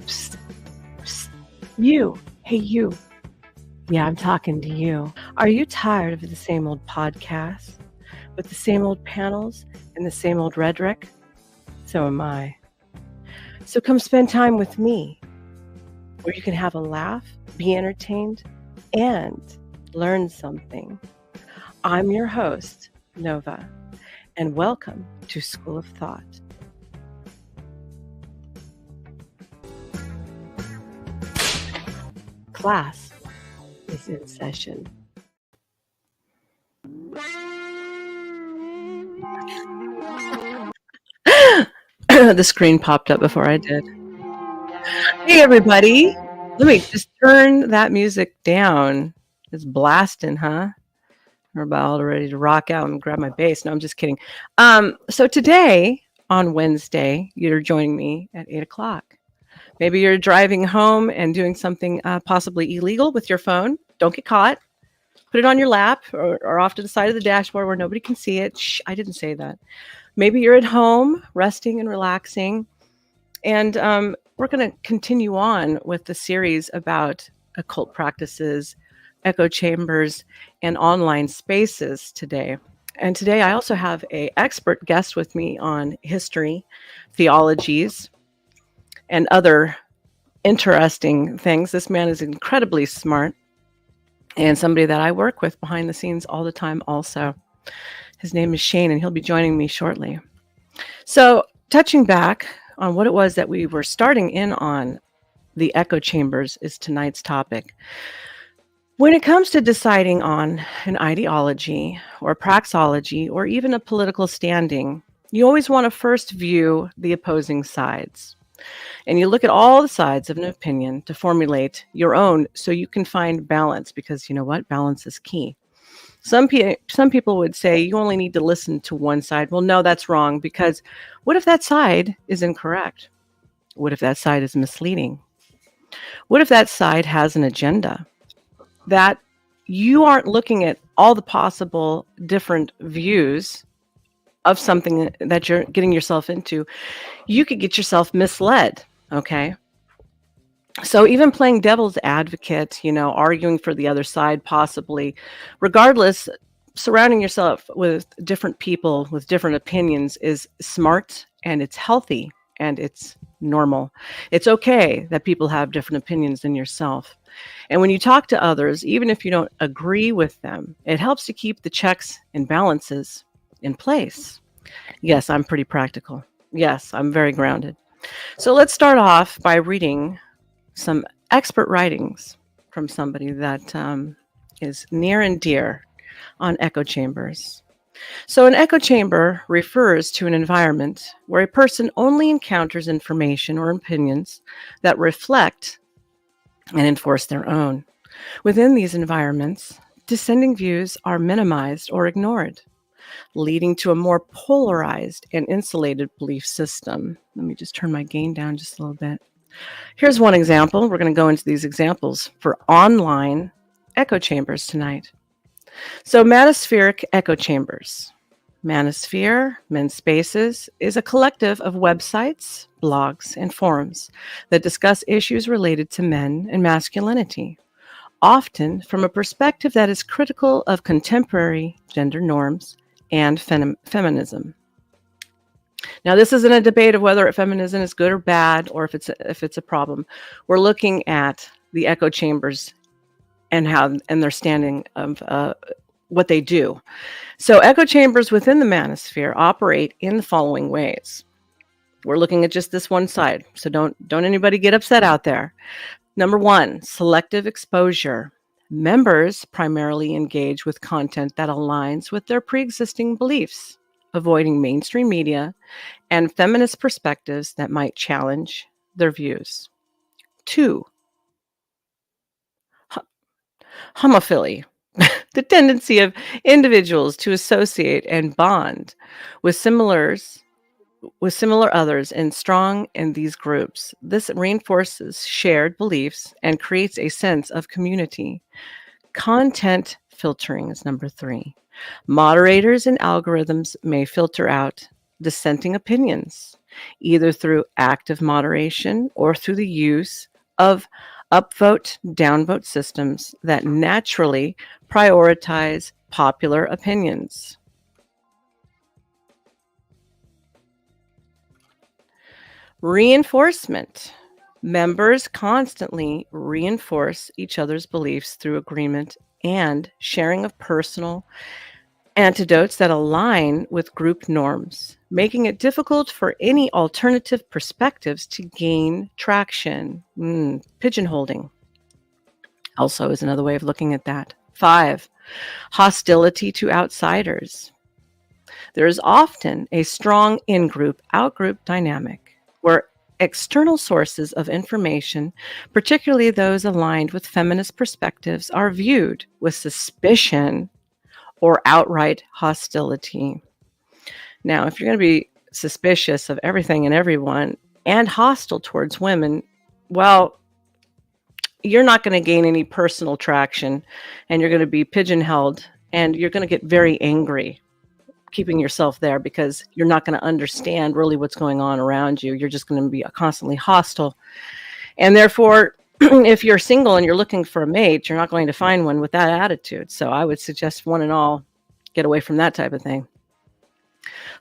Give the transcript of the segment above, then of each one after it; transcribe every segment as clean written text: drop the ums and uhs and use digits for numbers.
Psst, psst. You. Hey, you. Yeah, I'm talking to you. Are you tired of the same old podcasts with the same old panels and the same old rhetoric? So am I. So come spend time with me, where you can have a laugh, be entertained, and learn something. I'm your host, Nova, and welcome to School of Thought. Class is in session. The screen popped up before I did. Hey, everybody. Let me just turn that music down. It's blasting, huh? We're about ready to rock out and grab my bass. No, I'm just kidding. So today, on Wednesday, you're joining me at 8 o'clock. Maybe you're driving home and doing something possibly illegal with your phone. Don't get caught. Put it on your lap or off to the side of the dashboard where nobody can see it. Shh, I didn't say that. Maybe you're at home resting and relaxing. And we're going to continue on with the series about occult practices, echo chambers, and online spaces today. And today I also have an expert guest with me on history, theologies, and other interesting things. This man is incredibly smart and somebody that I work with behind the scenes all the time also. His name is Shane, and he'll be joining me shortly. So touching back on what it was that we were starting in on, the echo chambers is tonight's topic. When it comes to deciding on an ideology or praxeology or even a political standing, you always want to first view the opposing sides. And you look at all the sides of an opinion to formulate your own so you can find balance, because you know what? Balance is key. Some people would say you only need to listen to one side. Well, no, that's wrong, because what if that side is incorrect? What if that side is misleading? What if that side has an agenda? That you aren't looking at all the possible different views of something that you're getting yourself into. You could get yourself misled, okay? So even playing devil's advocate, arguing for the other side possibly, regardless, surrounding yourself with different people with different opinions is smart, and it's healthy, and it's normal. It's okay that people have different opinions than yourself. And when you talk to others, even if you don't agree with them, it helps to keep the checks and balances in place. Yes, I'm pretty practical. Yes, I'm very grounded. So let's start off by reading some expert writings from somebody that is near and dear on echo chambers. So an echo chamber refers to an environment where a person only encounters information or opinions that reflect and enforce their own. Within these environments, dissenting views are minimized or ignored, leading to a more polarized and insulated belief system. Let me just turn my gain down just a little bit. Here's one example. We're going to go into these examples for online echo chambers tonight. So manospheric echo chambers. Manosphere, Men's Spaces, is a collective of websites, blogs, and forums that discuss issues related to men and masculinity, often from a perspective that is critical of contemporary gender norms and feminism. Now, this isn't a debate of whether feminism is good or bad, or if it's a problem. We're looking at the echo chambers and their standing of what they do. So, echo chambers within the manosphere operate in the following ways. We're looking at just this one side, so don't anybody get upset out there. Number one, selective exposure. Members primarily engage with content that aligns with their pre-existing beliefs, avoiding mainstream media and feminist perspectives that might challenge their views. 2, homophily, the tendency of individuals to associate and bond with similar others and strong in these groups. This reinforces shared beliefs and creates a sense of community. Content filtering is number 3. Moderators and algorithms may filter out dissenting opinions either through active moderation or through the use of upvote, downvote systems that naturally prioritize popular opinions. Reinforcement. Members constantly reinforce each other's beliefs through agreement and sharing of personal antidotes that align with group norms, making it difficult for any alternative perspectives to gain traction. Pigeonholing also is another way of looking at that. 5, hostility to outsiders. There is often a strong in-group, out-group dynamic where external sources of information, particularly those aligned with feminist perspectives, are viewed with suspicion or outright hostility. Now, if you're going to be suspicious of everything and everyone and hostile towards women, well, you're not going to gain any personal traction, and you're going to be pigeonholed, and you're going to get very angry keeping yourself there because you're not going to understand really what's going on around you. You're just going to be constantly hostile. And therefore, if you're single and you're looking for a mate, you're not going to find one with that attitude. So I would suggest one and all get away from that type of thing.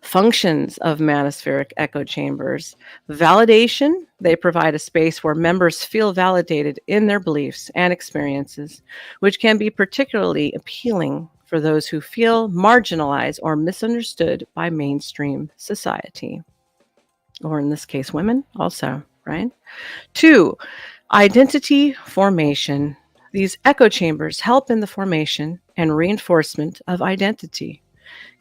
Functions of manospheric echo chambers. Validation. They provide a space where members feel validated in their beliefs and experiences, which can be particularly appealing for those who feel marginalized or misunderstood by mainstream society. Or in this case, women also, right? 2, identity formation. These echo chambers help in the formation and reinforcement of identity,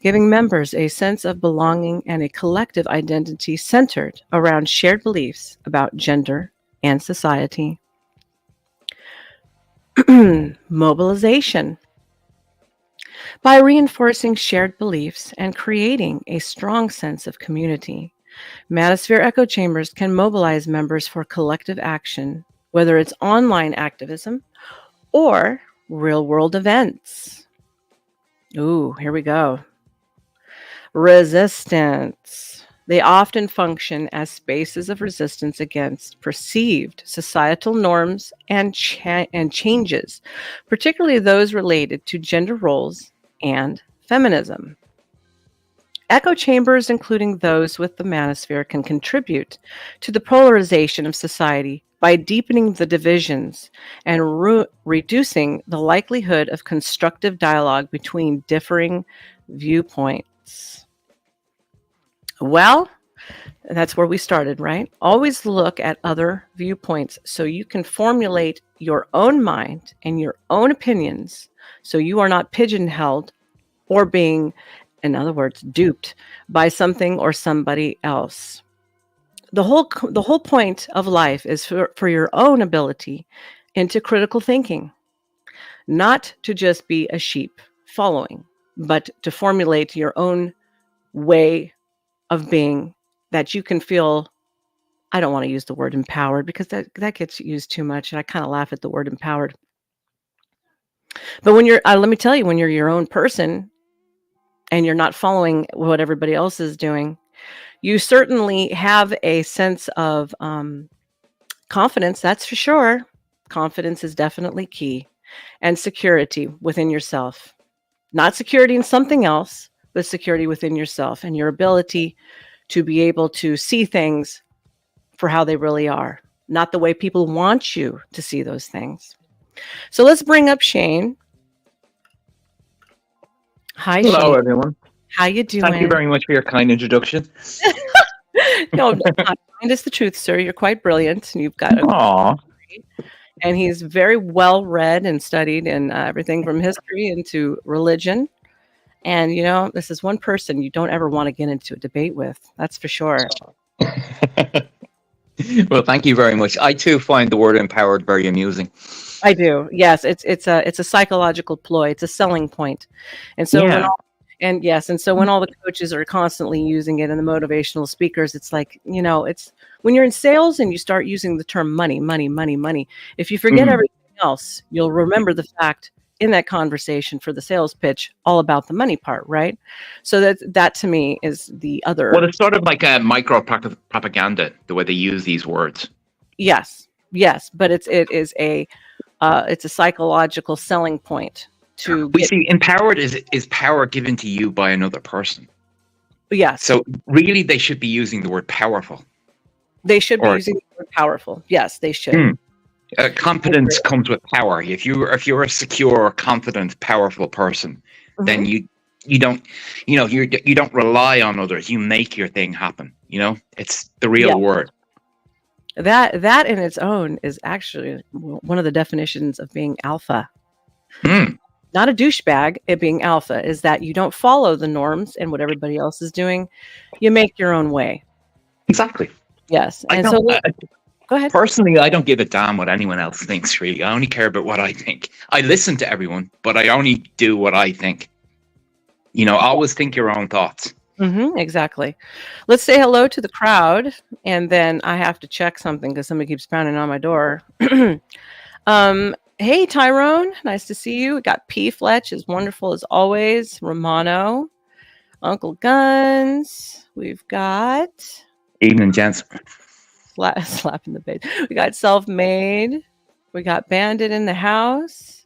giving members a sense of belonging and a collective identity centered around shared beliefs about gender and society. Mobilization. By reinforcing shared beliefs and creating a strong sense of community, Manosphere echo chambers can mobilize members for collective action, whether it's online activism or real-world events. Ooh, here we go. Resistance. They often function as spaces of resistance against perceived societal norms and changes, particularly those related to gender roles and feminism. Echo chambers, including those with the manosphere, can contribute to the polarization of society by deepening the divisions and reducing the likelihood of constructive dialogue between differing viewpoints. Well, that's where we started, right? Always look at other viewpoints so you can formulate your own mind and your own opinions so you are not pigeonholed or being, in other words, duped by something or somebody else. The whole point of life is for your own ability into critical thinking, not to just be a sheep following, but to formulate your own way of being that you can feel. I don't want to use the word empowered because that gets used too much, and I kind of laugh at the word empowered. But when you're, let me tell you, when you're your own person and you're not following what everybody else is doing, you certainly have a sense of confidence, that's for sure. Confidence is definitely key. And security within yourself. Not security in something else, but security within yourself and your ability to be able to see things for how they really are, not the way people want you to see those things. So let's bring up Shane. Hi, Hello, Shane. everyone. How you doing? Thank you very much for your kind introduction. No, not kind is the truth, sir. You're quite brilliant. And you've got Aww. And he's very well read and studied in everything from history into religion. And, you know, this is one person you don't ever want to get into a debate with. That's for sure. Well, thank you very much. I too find the word empowered very amusing. I do. Yes, it's a psychological ploy. It's a selling point. And so Yeah. when all the coaches are constantly using it and the motivational speakers, it's like, you know, it's when you're in sales and you start using the term money, money, money, money. If you forget everything else, you'll remember the fact in that conversation for the sales pitch all about the money part, right? So that to me is the other. Well, it's sort of like a micro propaganda, the way they use these words. Yes, but it is a it's a psychological selling point to We see empowered is power given to you by another person. Yes. So really, they should be using the word powerful. They should be using the word powerful. Yes, they should. Confidence comes with power. If you're a secure, confident, powerful person, then you don't you don't rely on others. You make your thing happen. It's the real word. That in its own is actually one of the definitions of being alpha. Not a douchebag. It being alpha is that you don't follow the norms and what everybody else is doing. You make your own way. Exactly. Yes. And go ahead. Personally, I don't give a damn what anyone else thinks, really. I only care about what I think. I listen to everyone, but I only do what I think. Always think your own thoughts. Exactly. Let's say hello to the crowd, and then I have to check something because somebody keeps pounding on my door. Hey, Tyrone. Nice to see you. We got P. Fletch, is wonderful as always. Romano. Uncle Guns. We've got... Evening, gents. Slapping the face. We got Self-Made. We got Bandit in the house.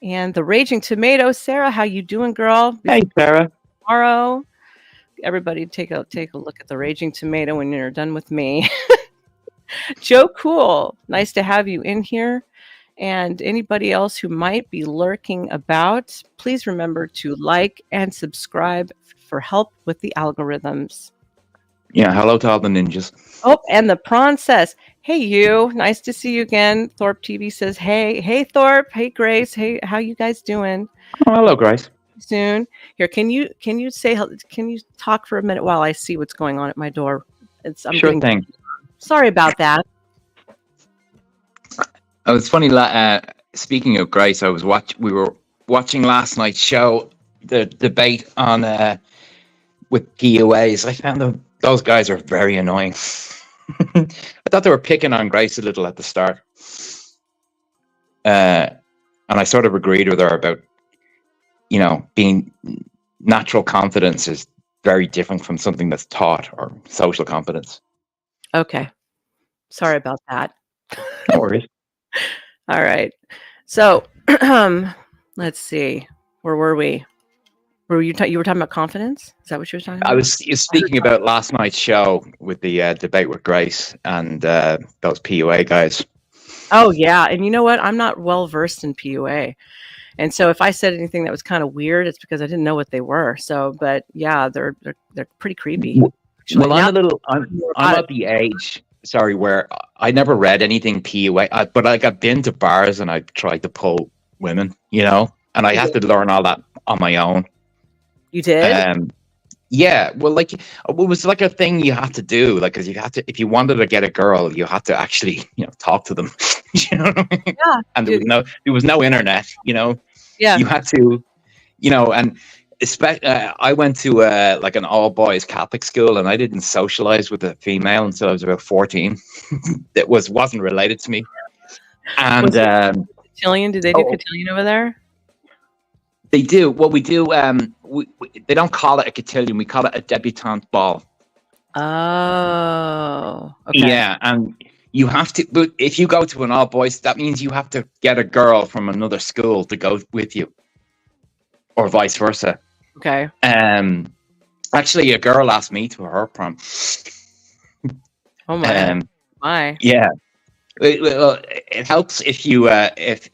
And the Raging Tomato. Sarah, how you doing, girl? Hey, Sarah. Tomorrow. Everybody take a look at the Raging Tomato when you're done with me. Joe Cool. Nice to have you in here. And anybody else who might be lurking about, please remember to like and subscribe for help with the algorithms. Yeah, hello to all the ninjas. Oh, and the prawn says, hey, you. Nice to see you again. Thorpe TV says, hey, Thorpe. Hey, Grace. Hey, how you guys doing? Oh, hello, Grace. Soon. Here, can you talk for a minute while I see what's going on at my door? Sure thing. Sorry about that. Oh, it's funny. Speaking of Grace, we were watching last night's show, the debate on with PUAs. I found those guys are very annoying. I thought they were picking on Grace a little at the start, and I sort of agreed with her about being natural confidence is very different from something that's taught, or social competence. Okay, sorry about that. No worries. All right. So let's see. Where were we? You were talking about confidence? Is that what you were talking about? I was speaking about last night's show with the debate with Grace and those PUA guys. Oh, yeah. And you know what? I'm not well versed in PUA. And so if I said anything that was kind of weird, it's because I didn't know what they were. So, but yeah, they're pretty creepy. Actually. Well, I'm at the age, sorry, where I never read anything PUA, but I've been to bars and I tried to pull women, and I had to learn all that on my own. You did? Yeah. Well, it was like a thing you had to do, because you had to, if you wanted to get a girl, you had to actually, talk to them. You know what I mean? Yeah. And there was no internet, Yeah. You had to, and I went to an all boys Catholic school, and I didn't socialize with a female until I was about 14. That wasn't related to me. And cotillion? Did they do cotillion over there? They do. Well, we do. They don't call it a cotillion. We call it a debutante ball. Oh, okay. Yeah, and you have to. But if you go to an all boys, that means you have to get a girl from another school to go with you, or vice versa. Okay. Actually, a girl asked me to her prom. Oh my! My. Yeah. It helps if you if.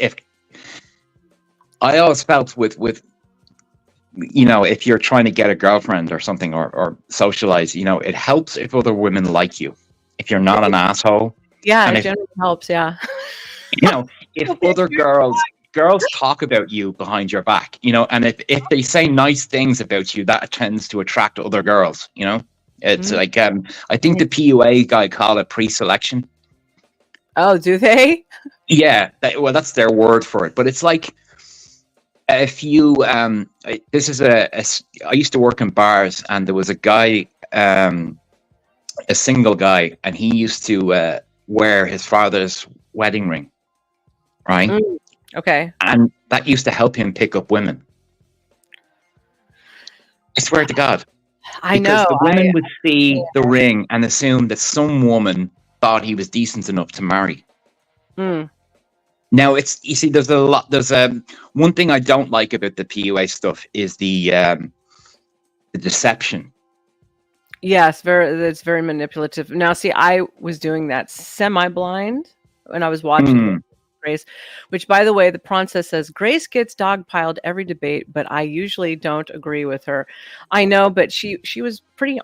I always felt with if you're trying to get a girlfriend or something, or socialize, it helps if other women like you. If you're not an asshole. Yeah, it generally helps. Yeah. If other girls talk about you behind your back, and if they say nice things about you, that tends to attract other girls. It's like I think the PUA guy called it pre-selection. Oh, do they? Yeah. That's their word for it. But it's like, if you I used to work in bars, and there was a guy, a single guy, and he used to wear his father's wedding ring, right? Okay. And that used to help him pick up women. I swear to God. I Because know. the women would see the ring and assume that some woman thought he was decent enough to marry. Mm. Now you see, there's a lot. There's one thing I don't like about the PUA stuff is the deception. Yes, it's very manipulative. Now, see, I was doing that semi-blind when I was watching Grace, which, by the way, the princess says Grace gets dogpiled every debate, but I usually don't agree with her. I know, but she was pretty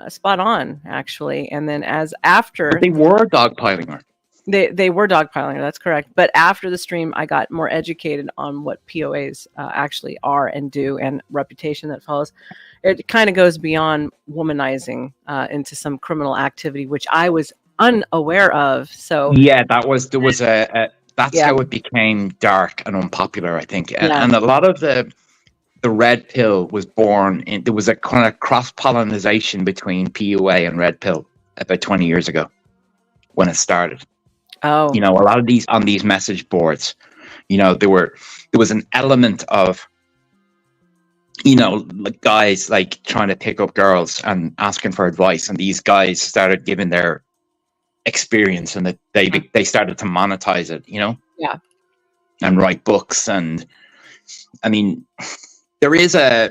spot on, actually. And then But they were dogpiling her. They were dogpiling her, that's correct. But after the stream, I got more educated on what POAs actually are and do, and reputation that follows. It kind of goes beyond womanizing into some criminal activity, which I was unaware of. So yeah, that's how it became dark and unpopular, I think. And a lot of the red pill was born in, there was a kind of cross-pollination between PUA and red pill about 20 years ago when it started. Oh, a lot of these message boards, there was an element of, like guys like trying to pick up girls and asking for advice, and these guys started giving their experience, and that they started to monetize it, and write books. And I mean, there's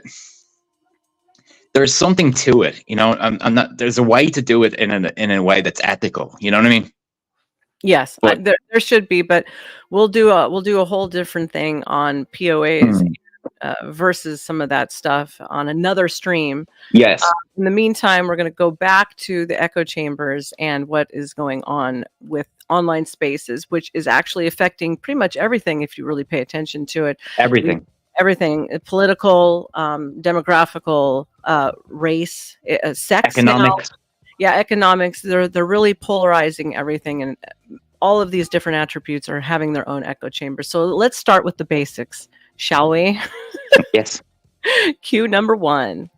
something to it, I'm not, there's a way to do it in a way that's ethical, you know what I mean? Yes, there should be, but we'll do a whole different thing on POAs versus some of that stuff on another stream. Yes. In the meantime, we're going to go back to the echo chambers and what is going on with online spaces, which is actually affecting pretty much everything if you really pay attention to it. Everything, political, demographical, race, sex, economics. Now. Yeah, economics. They're really polarizing everything, and all of these different attributes are having their own echo chamber. So let's start with the basics, shall we? Yes. Cue number 1.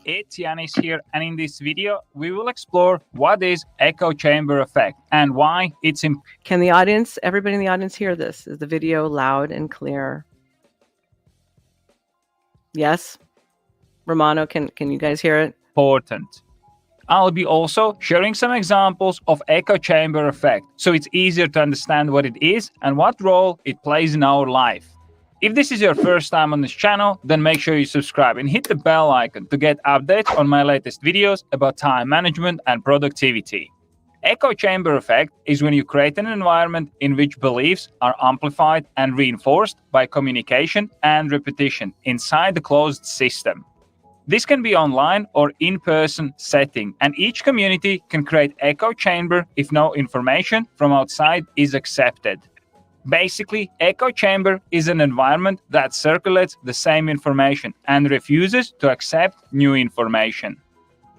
It's Yanis here, and in this video, we will explore what is echo chamber effect and why it's important. Can everybody in the audience hear this? Is the video loud and clear? Yes? Romano, can you guys hear it? I'll be also sharing some examples of echo chamber effect, so it's easier to understand what it is and what role it plays in our life. If this is your first time on this channel, then make sure you subscribe and hit the bell icon to get updates on my latest videos about time management and productivity. Echo chamber effect is when you create an environment in which beliefs are amplified and reinforced by communication and repetition inside the closed system. This can be online or in-person setting, and each community can create echo chamber if no information from outside is accepted. Basically, echo chamber is an environment that circulates the same information and refuses to accept new information.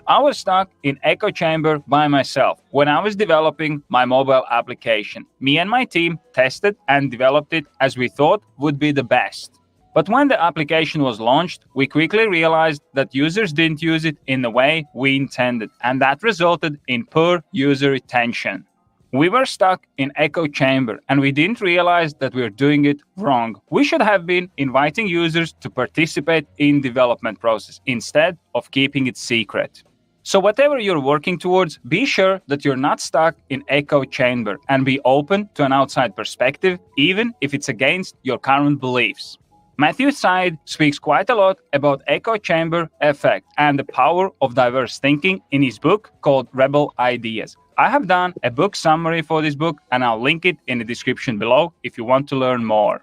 I was stuck in echo chamber by myself when I was developing my mobile application. Me and my team tested and developed it as we thought would be the best. But when the application was launched, we quickly realized that users didn't use it in the way we intended, and that resulted in poor user retention. We were stuck in echo chamber, and we didn't realize that we were doing it wrong. We should have been inviting users to participate in development process instead of keeping it secret. So whatever you're working towards, be sure that you're not stuck in echo chamber and be open to an outside perspective, even if it's against your current beliefs. Matthew Syed speaks quite a lot about echo chamber effect and the power of diverse thinking in his book called Rebel Ideas. I have done a book summary for this book, and I'll link it in the description below if you want to learn more.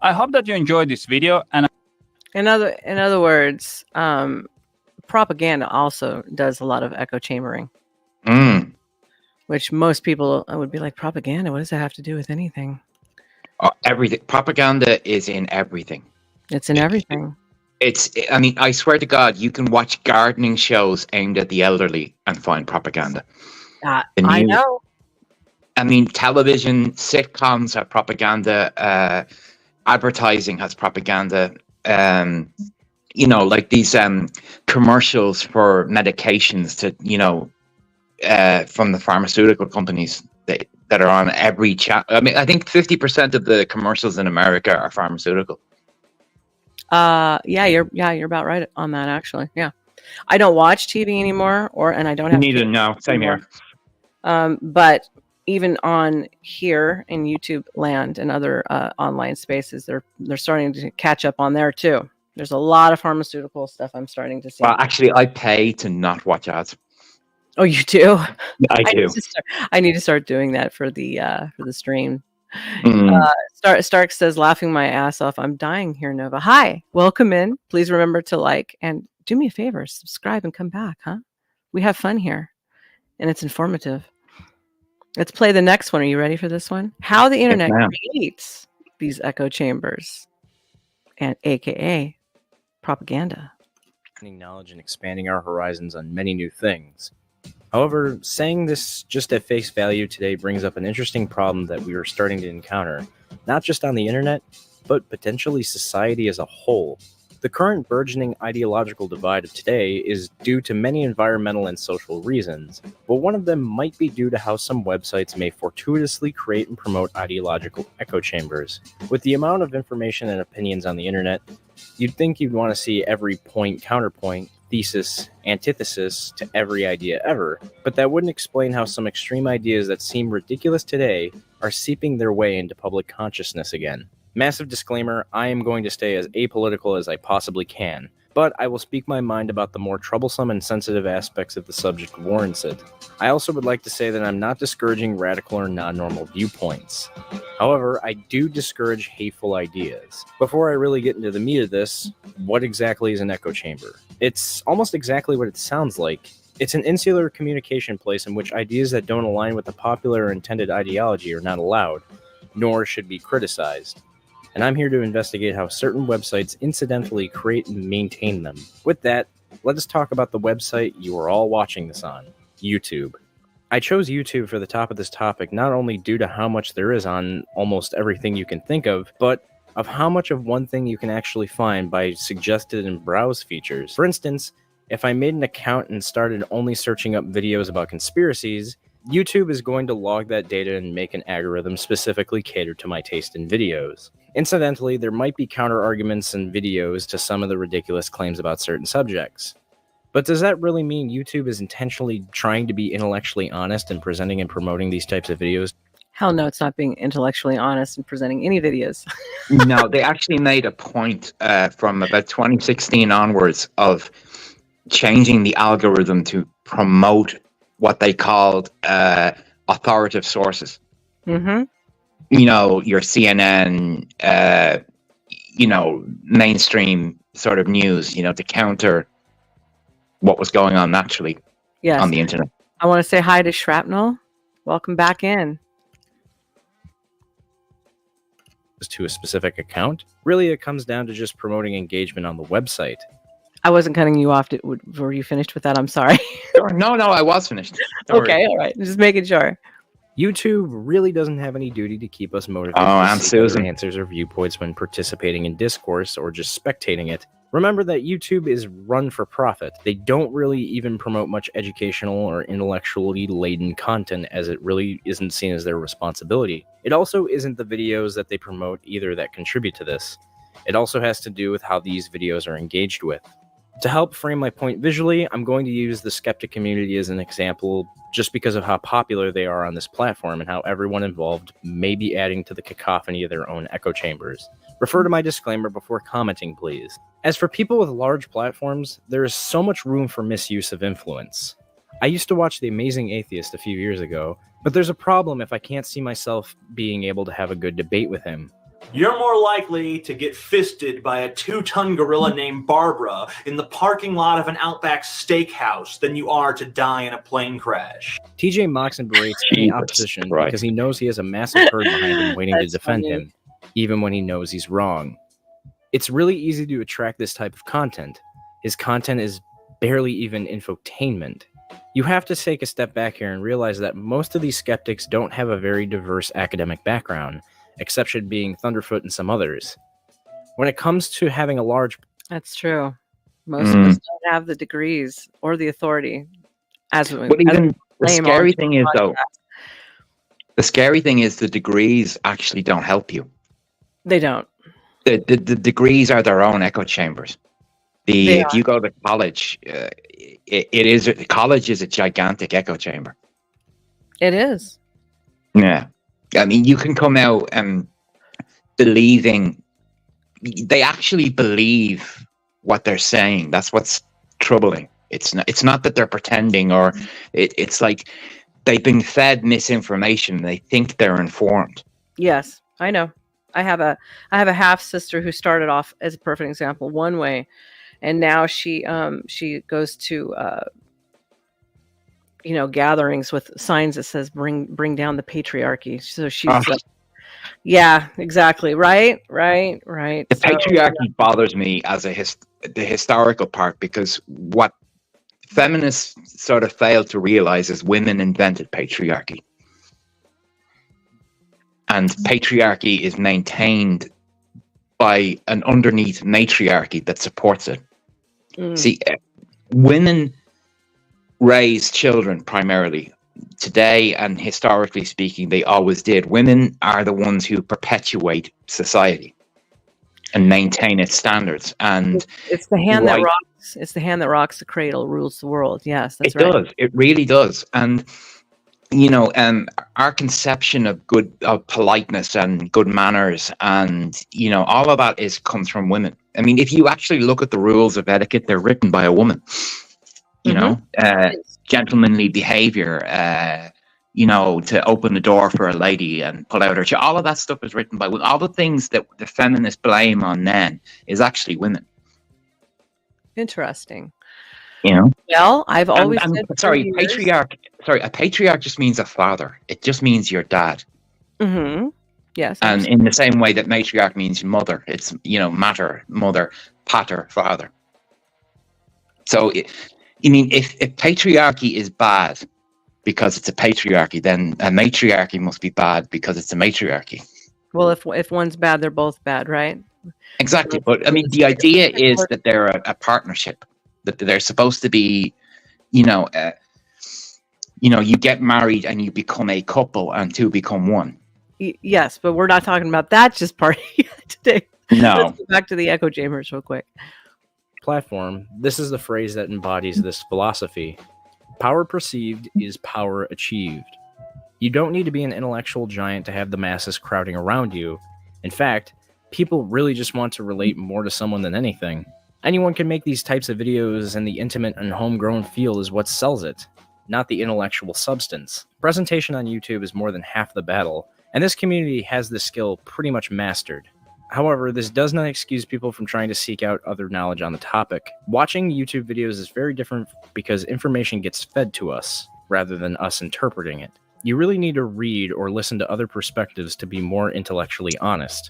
I hope that you enjoyed this video. And in other words, propaganda also does a lot of echo chambering, which most people would be like, propaganda? What does that have to do with anything? Everything. Propaganda is in everything. It's in everything. I mean, I swear to God, you can watch gardening shows aimed at the elderly and find propaganda. I know. I mean, television, sitcoms have propaganda. Advertising has propaganda. Like these commercials for medications to, from the pharmaceutical companies. that are on every chat. I mean, I think 50% of the commercials in America are pharmaceutical. Yeah, you're about right on that, actually. Yeah. I don't watch TV anymore, and I don't have Neither, kids no, same anymore. here. But even on here in YouTube land and other online spaces, they're starting to catch up on there too. There's a lot of pharmaceutical stuff I'm starting to see. Well, actually, I pay to not watch ads. Oh, you do? I do. I need to start doing that for the stream. Mm. Stark says, laughing my ass off. I'm dying here, Nova. Hi, welcome in. Please remember to like and do me a favor, subscribe and come back, huh? We have fun here, and it's informative. Let's play the next one. Are you ready for this one? How the internet creates these echo chambers, and AKA propaganda. Knowledge and expanding our horizons on many new things. However, saying this just at face value today brings up an interesting problem that we are starting to encounter, not just on the internet, but potentially society as a whole. The current burgeoning ideological divide of today is due to many environmental and social reasons, but one of them might be due to how some websites may fortuitously create and promote ideological echo chambers. With the amount of information and opinions on the internet, you'd think you'd want to see every point, counterpoint, thesis, antithesis to every idea ever, but that wouldn't explain how some extreme ideas that seem ridiculous today are seeping their way into public consciousness again. Massive disclaimer, I am going to stay as apolitical as I possibly can, but I will speak my mind about the more troublesome and sensitive aspects if the subject warrants it. I also would like to say that I'm not discouraging radical or non-normal viewpoints. However, I do discourage hateful ideas. Before I really get into the meat of this, what exactly is an echo chamber? It's almost exactly what it sounds like. It's an insular communication place in which ideas that don't align with the popular or intended ideology are not allowed, nor should be criticized. And I'm here to investigate how certain websites incidentally create and maintain them. With that, let us talk about the website you are all watching this on, YouTube. I chose YouTube for the top of this topic not only due to how much there is on almost everything you can think of, but of how much of one thing you can actually find by suggested and browse features. For instance, if I made an account and started only searching up videos about conspiracies, YouTube is going to log that data and make an algorithm specifically catered to my taste in videos. Incidentally, there might be counter-arguments and videos to some of the ridiculous claims about certain subjects. But does that really mean YouTube is intentionally trying to be intellectually honest in presenting and promoting these types of videos? Hell no, it's not being intellectually honest in presenting any videos. No, they actually made a point from about 2016 onwards of changing the algorithm to promote what they called authoritative sources. Mm-hmm. You know, your CNN, mainstream sort of news, to counter what was going on naturally on the internet. I want to say hi to Shrapnel. Welcome back in. To a specific account. Really, it comes down to just promoting engagement on the website. I wasn't cutting you off. Were you finished with that? I'm sorry. No, I was finished. Okay, all right. Just making sure. YouTube really doesn't have any duty to keep us motivated to seek answers or viewpoints when participating in discourse or just spectating it. Remember that YouTube is run for profit. They don't really even promote much educational or intellectually laden content, as it really isn't seen as their responsibility. It also isn't the videos that they promote either that contribute to this. It also has to do with how these videos are engaged with. To help frame my point visually, I'm going to use the skeptic community as an example just because of how popular they are on this platform and how everyone involved may be adding to the cacophony of their own echo chambers. Refer to my disclaimer before commenting, please. As for people with large platforms, there is so much room for misuse of influence. I used to watch The Amazing Atheist a few years ago, but there's a problem if I can't see myself being able to have a good debate with him. You're more likely to get fisted by a 2-ton gorilla named Barbara in the parking lot of an Outback steakhouse than you are to die in a plane crash. TJ mocks and berates any opposition because he knows he has a massive herd behind him waiting to defend him, even when he knows he's wrong. It's really easy to attract this type of content. His content is barely even infotainment. You have to take a step back here and realize that most of these skeptics don't have a very diverse academic background, exception being Thunderfoot and some others. When it comes to having a large... That's true. Most of us don't have the degrees or the authority. The scary thing is, though, The scary thing is the degrees actually don't help you. They don't. The degrees are their own echo chambers. If you go to college, college is a gigantic echo chamber. It is. Yeah, I mean, you can come out believing. They actually believe what they're saying. That's what's troubling. It's not that they're pretending, or it's like they've been fed misinformation. They think they're informed. Yes, I know. I have a half sister who started off as a perfect example one way, and now she goes to gatherings with signs that says bring down the patriarchy. So she's yeah, exactly. Right. The patriarchy bothers me as the historical part, because what feminists sort of failed to realize is women invented patriarchy. And patriarchy is maintained by an underneath matriarchy that supports it. See, women raise children primarily. Today, and historically speaking, they always did. Women are the ones who perpetuate society and maintain its standards. And it's the hand that rocks. It's the hand that rocks the cradle rules the world. Yes, that's right. It does. It really does. And our conception of politeness and good manners, and all of that comes from women. I mean, if you actually look at the rules of etiquette, they're written by a woman. Gentlemanly behavior, to open the door for a lady and pull out her chair. All of that stuff is written by women. All the things that the feminists blame on men is actually women. Interesting. Well, I've always said patriarch. Sorry, a patriarch just means a father. It just means your dad. Mm-hmm. Yes. And in the same way that matriarch means mother, it's mater, mother, pater, father. So, if patriarchy is bad because it's a patriarchy, then a matriarchy must be bad because it's a matriarchy. Well, if one's bad, they're both bad, right? Exactly. But I mean, the idea is that they're a partnership. That they're supposed to be, you get married and you become a couple, and two become one. Yes, but we're not talking about that just part today. No. Let's go back to the echo chambers real quick. Platform. This is the phrase that embodies this philosophy. Power perceived is power achieved. You don't need to be an intellectual giant to have the masses crowding around you. In fact, people really just want to relate more to someone than anything. Anyone can make these types of videos, and the intimate and homegrown feel is what sells it, not the intellectual substance. Presentation on YouTube is more than half the battle, and this community has this skill pretty much mastered. However, this does not excuse people from trying to seek out other knowledge on the topic. Watching YouTube videos is very different because information gets fed to us, rather than us interpreting it. You really need to read or listen to other perspectives to be more intellectually honest.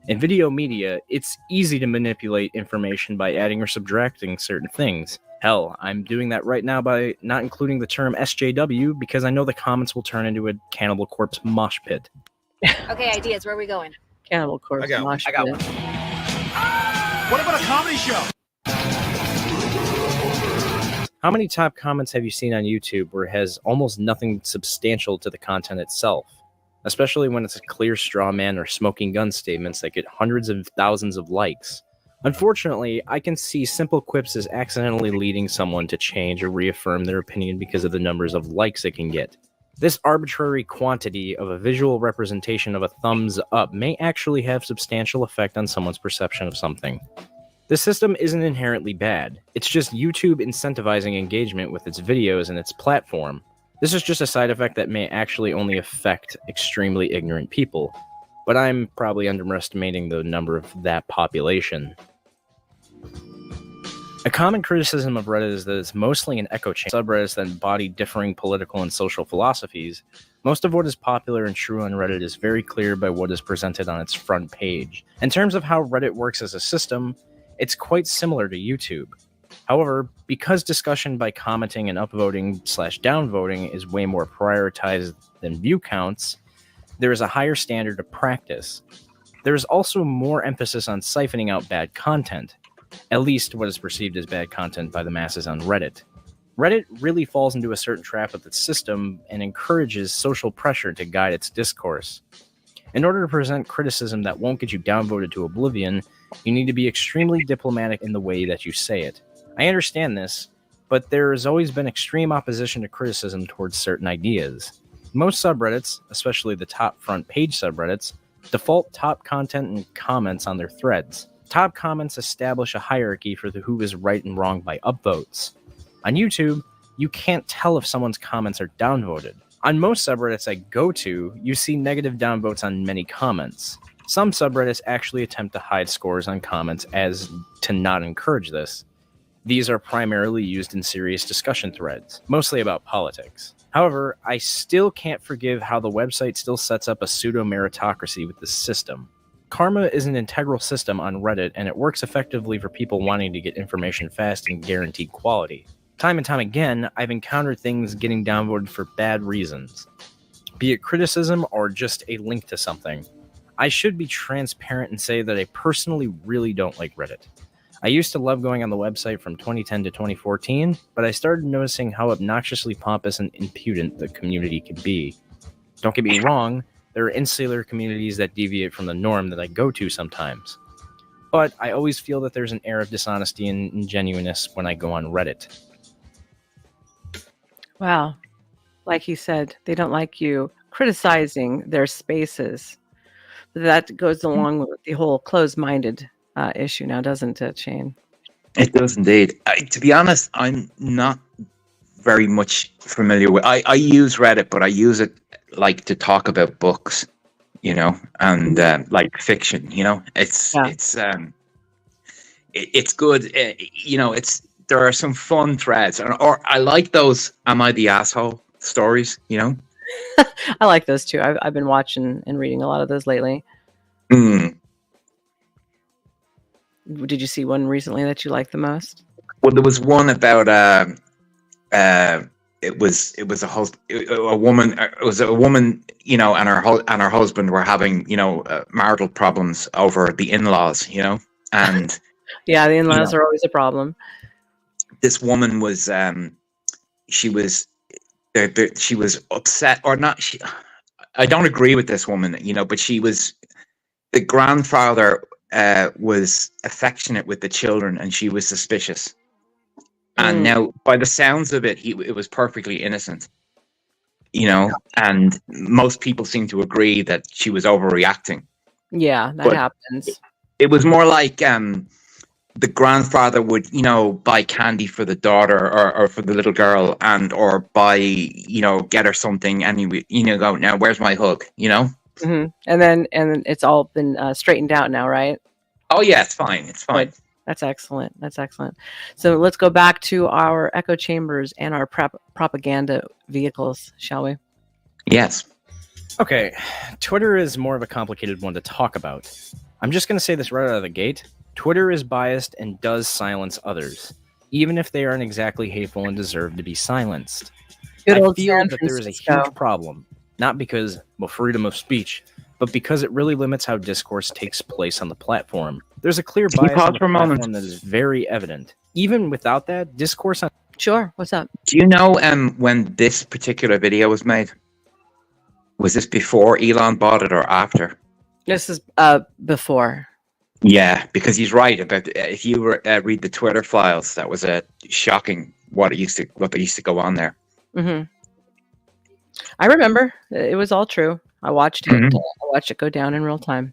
In video media, it's easy to manipulate information by adding or subtracting certain things. Hell, I'm doing that right now by not including the term SJW because I know the comments will turn into a Cannibal Corpse mosh pit. Okay, ideas. Where are we going? Cannibal Corpse mosh pit. I got one. What about a comedy show? How many top comments have you seen on YouTube where it has almost nothing substantial to the content itself? Especially when it's a clear straw man or smoking gun statements that get hundreds of thousands of likes. Unfortunately, I can see simple quips as accidentally leading someone to change or reaffirm their opinion because of the numbers of likes it can get. This arbitrary quantity of a visual representation of a thumbs up may actually have substantial effect on someone's perception of something. This system isn't inherently bad. It's just YouTube incentivizing engagement with its videos and its platform. This is just a side effect that may actually only affect extremely ignorant people, but I'm probably underestimating the number of that population. A common criticism of Reddit is that it's mostly an echo chamber. Subreddits that embody differing political and social philosophies. Most of what is popular and true on Reddit is very clear by what is presented on its front page. In terms of how Reddit works as a system, it's quite similar to YouTube. However, because discussion by commenting and upvoting/downvoting is way more prioritized than view counts, there is a higher standard of practice. There is also more emphasis on siphoning out bad content, at least what is perceived as bad content by the masses on Reddit. Reddit really falls into a certain trap of its system and encourages social pressure to guide its discourse. In order to present criticism that won't get you downvoted to oblivion, you need to be extremely diplomatic in the way that you say it. I understand this, but there has always been extreme opposition to criticism towards certain ideas. Most subreddits, especially the top front page subreddits, default top content and comments on their threads. Top comments establish a hierarchy for who is right and wrong by upvotes. On YouTube, you can't tell if someone's comments are downvoted. On most subreddits I go to, you see negative downvotes on many comments. Some subreddits actually attempt to hide scores on comments as to not encourage this. These are primarily used in serious discussion threads, mostly about politics. However, I still can't forgive how the website still sets up a pseudo-meritocracy with the system. Karma is an integral system on Reddit, and it works effectively for people wanting to get information fast and guaranteed quality. Time and time again, I've encountered things getting downvoted for bad reasons, be it criticism or just a link to something. I should be transparent and say that I personally really don't like Reddit. I used to love going on the website from 2010 to 2014, but I started noticing how obnoxiously pompous and impudent the community could be. Don't get me wrong, there are insular communities that deviate from the norm that I go to sometimes. But I always feel that there's an air of dishonesty and ingenuineness when I go on Reddit. Wow. Like he said, they don't like you criticizing their spaces. That goes along with the whole closed-minded issue now, doesn't it, Shane? It does indeed. To be honest, I'm not very much familiar with. I use Reddit, but I use it like to talk about books, and like fiction. It's good. There are some fun threads, or I like those "Am I the asshole?" stories. I like those too. I've been watching and reading a lot of those lately. Mm. Did you see one recently that you liked the most? Well, there was one about it was a woman, and her husband were having marital problems over the in-laws, and yeah, the in-laws are always a problem. This woman was she was upset, or not. I don't agree with this woman, but the grandfather was affectionate with the children, and she was suspicious. And now, by the sounds of it, it was perfectly innocent, and most people seem to agree that she was overreacting. Yeah, that happens. It was more like the grandfather would, buy candy for the daughter or for the little girl, or buy, get her something, and go, now where's my hug, Mm-hmm. And then it's all been straightened out now, right? Oh yeah, it's fine. It's fine. Good. That's excellent. That's excellent. So let's go back to our echo chambers and our propaganda vehicles, shall we? Yes. Okay, Twitter is more of a complicated one to talk about. I'm just going to say this right out of the gate. Twitter is biased and does silence others, even if they aren't exactly hateful and deserve to be silenced. I feel that there is a huge problem, not because, freedom of speech, but because it really limits how discourse takes place on the platform. There's a clear bias on the platform that is very evident. Even without that, discourse on... Sure, what's up? Do you know when this particular video was made? Was this before Elon bought it or after? This is before. Yeah, because he's right about if you read the Twitter files, that was shocking what they used to go on there. Mm-hmm. I remember it was all true. I watched it. I watched it go down in real time.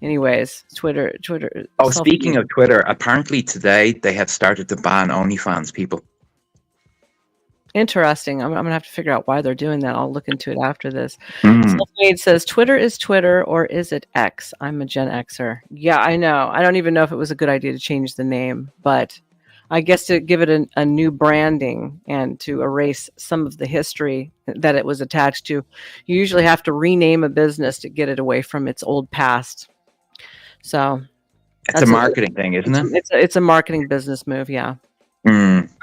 Anyways, Twitter. Oh, speaking of Twitter, apparently today they have started to ban OnlyFans people. Interesting. I'm gonna have to figure out why they're doing that. I'll look into it after this. Self-made says, Twitter is Twitter, or is it X? I'm a Gen Xer. Yeah, I know. I don't even know if it was a good idea to change the name, but I guess to give it a new branding and to erase some of the history that it was attached to, you usually have to rename a business to get it away from its old past. So it's a marketing thing, isn't it? It's a marketing business move, yeah.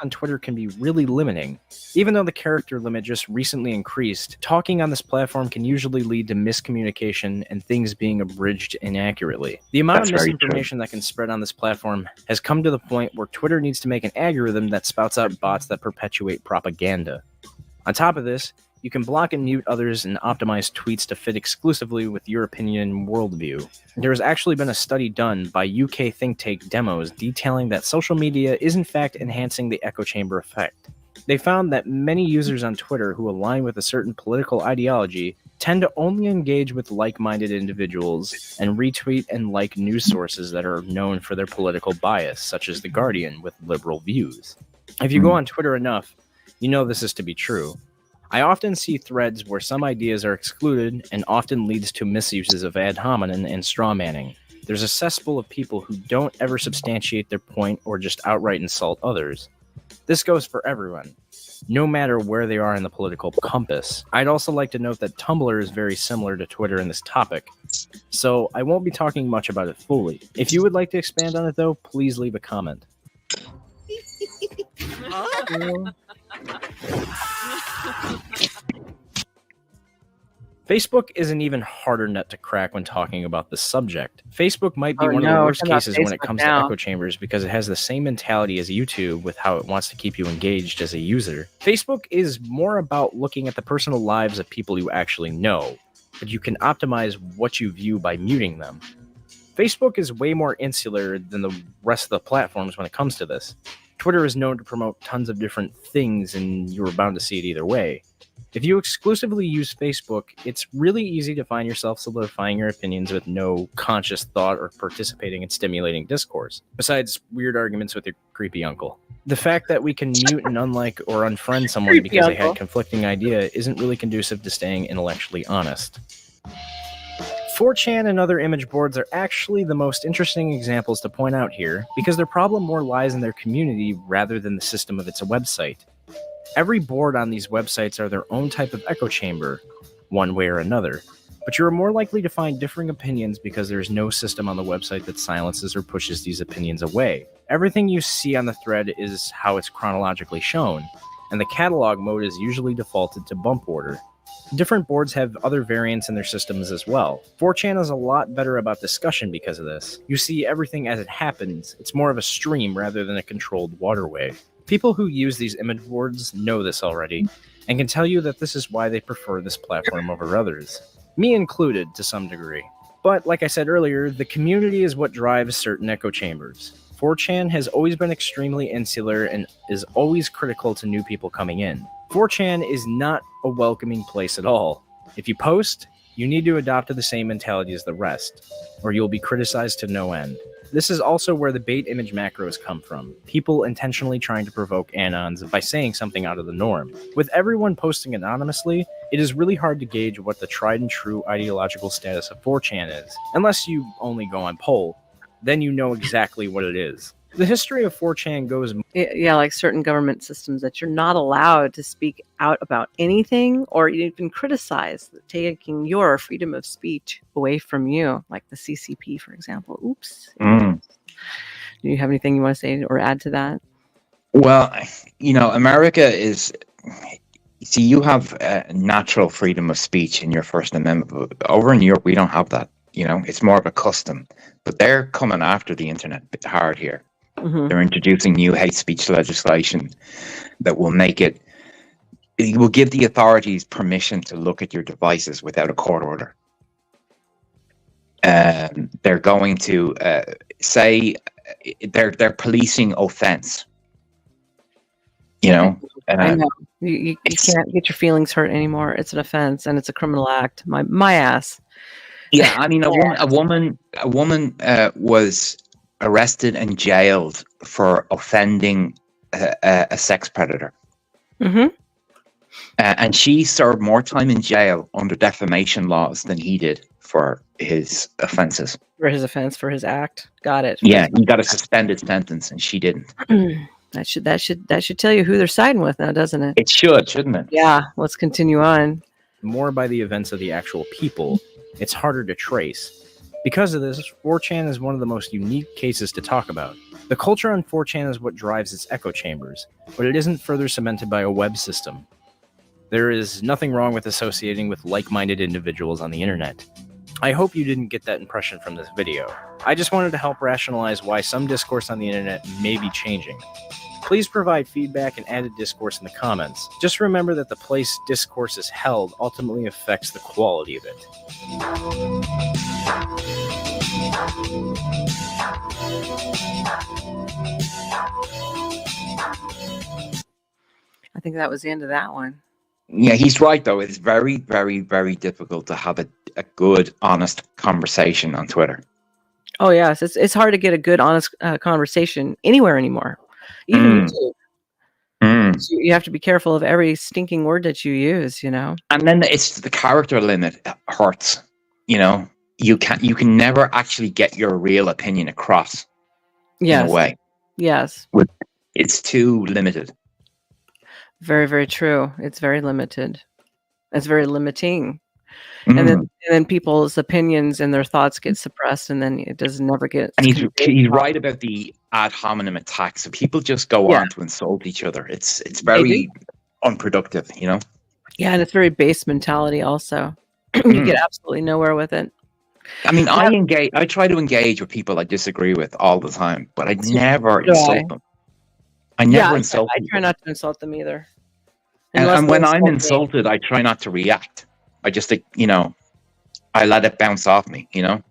on Twitter can be really limiting. Even though the character limit just recently increased, talking on this platform can usually lead to miscommunication and things being abridged inaccurately. The amount of misinformation that can spread on this platform has come to the point where Twitter needs to make an algorithm that spouts out bots that perpetuate propaganda. On top of this, you can block and mute others and optimize tweets to fit exclusively with your opinion and worldview. There has actually been a study done by UK think tank Demos detailing that social media is in fact enhancing the echo chamber effect. They found that many users on Twitter who align with a certain political ideology tend to only engage with like-minded individuals and retweet and like news sources that are known for their political bias, such as The Guardian with liberal views. If you go on Twitter enough, you know this is to be true. I often see threads where some ideas are excluded and often leads to misuses of ad hominem and straw manning. There's a cesspool of people who don't ever substantiate their point or just outright insult others. This goes for everyone, no matter where they are in the political compass. I'd also like to note that Tumblr is very similar to Twitter in this topic, so I won't be talking much about it fully. If you would like to expand on it though, please leave a comment. Facebook is an even harder nut to crack when talking about the subject. Facebook might be one of the worst cases when it comes to echo chambers because it has the same mentality as YouTube with how it wants to keep you engaged as a user. Facebook is more about looking at the personal lives of people you actually know, but you can optimize what you view by muting them. Facebook is way more insular than the rest of the platforms when it comes to this. Twitter is known to promote tons of different things, and you're bound to see it either way. If you exclusively use Facebook, it's really easy to find yourself solidifying your opinions with no conscious thought or participating in stimulating discourse, besides weird arguments with your creepy uncle. The fact that we can mute and unlike or unfriend someone because they had conflicting idea isn't really conducive to staying intellectually honest. 4chan and other image boards are actually the most interesting examples to point out here, because their problem more lies in their community rather than the system of its website. Every board on these websites are their own type of echo chamber, one way or another, but you are more likely to find differing opinions because there is no system on the website that silences or pushes these opinions away. Everything you see on the thread is how it's chronologically shown, and the catalog mode is usually defaulted to bump order. Different boards have other variants in their systems as well. 4chan is a lot better about discussion because of this. You see everything as it happens. It's more of a stream rather than a controlled waterway. People who use these image boards know this already, and can tell you that this is why they prefer this platform over others. Me included, to some degree. But, like I said earlier, the community is what drives certain echo chambers. 4chan has always been extremely insular and is always critical to new people coming in. 4chan is not a welcoming place at all. If you post, you need to adopt to the same mentality as the rest, or you'll be criticized to no end. This is also where the bait image macros come from. People intentionally trying to provoke anons by saying something out of the norm. With everyone posting anonymously, it is really hard to gauge what the tried and true ideological status of 4chan is, unless you only go on poll. Then you know exactly what it is. The history of 4chan goes... Yeah, like certain government systems that you're not allowed to speak out about anything or even criticize, taking your freedom of speech away from you, like the CCP, for example. Oops. Do you have anything you want to say or add to that? Well, America is... See, you have natural freedom of speech in your First Amendment. Over in Europe, we don't have that. It's more of a custom. But they're coming after the internet hard here. Mm-hmm. They're introducing new hate speech legislation that will it will give the authorities permission to look at your devices without a court order. They're going to say they're policing offense. I know. You can't get your feelings hurt anymore. It's an offense and it's a criminal act. My ass. Yeah, I mean, a woman was arrested and jailed for offending a sex predator. Mm-hmm. And she served more time in jail under defamation laws than he did for his offenses. For his offense, for his act. Got it. Yeah, he got a suspended sentence and she didn't. That should tell you who they're siding with now, doesn't it? It should, shouldn't it? Yeah, let's continue on. More by the events of the actual people, it's harder to trace. Because of this, 4chan is one of the most unique cases to talk about. The culture on 4chan is what drives its echo chambers, but it isn't further cemented by a web system. There is nothing wrong with associating with like-minded individuals on the internet. I hope you didn't get that impression from this video. I just wanted to help rationalize why some discourse on the internet may be changing. Please provide feedback and added discourse in the comments. Just remember that the place discourse is held ultimately affects the quality of it. I think that was the end of that one. Yeah, he's right though. It's very, very, very difficult to have a good, honest conversation on Twitter. Oh yes, it's hard to get a good, honest conversation anywhere anymore, even YouTube. So you have to be careful of every stinking word that you use, you know. And then it's the character limit hurts. You know, you can never actually get your real opinion across. Yes. In a way. Yes. It's too limited. Very, very true. It's very limited. It's very limiting. And then people's opinions and their thoughts get suppressed, and then it does never get. And he's right about the ad hominem attacks. So people just go on to insult each other. It's very unproductive, you know. Yeah, and it's very base mentality. Also, you get absolutely nowhere with it. I mean, I try to engage with people I disagree with all the time, but I never insult them. I never insult them. I try not to insult them either. And when I'm insulted, I try not to react. I just, you know, I let it bounce off me, you know?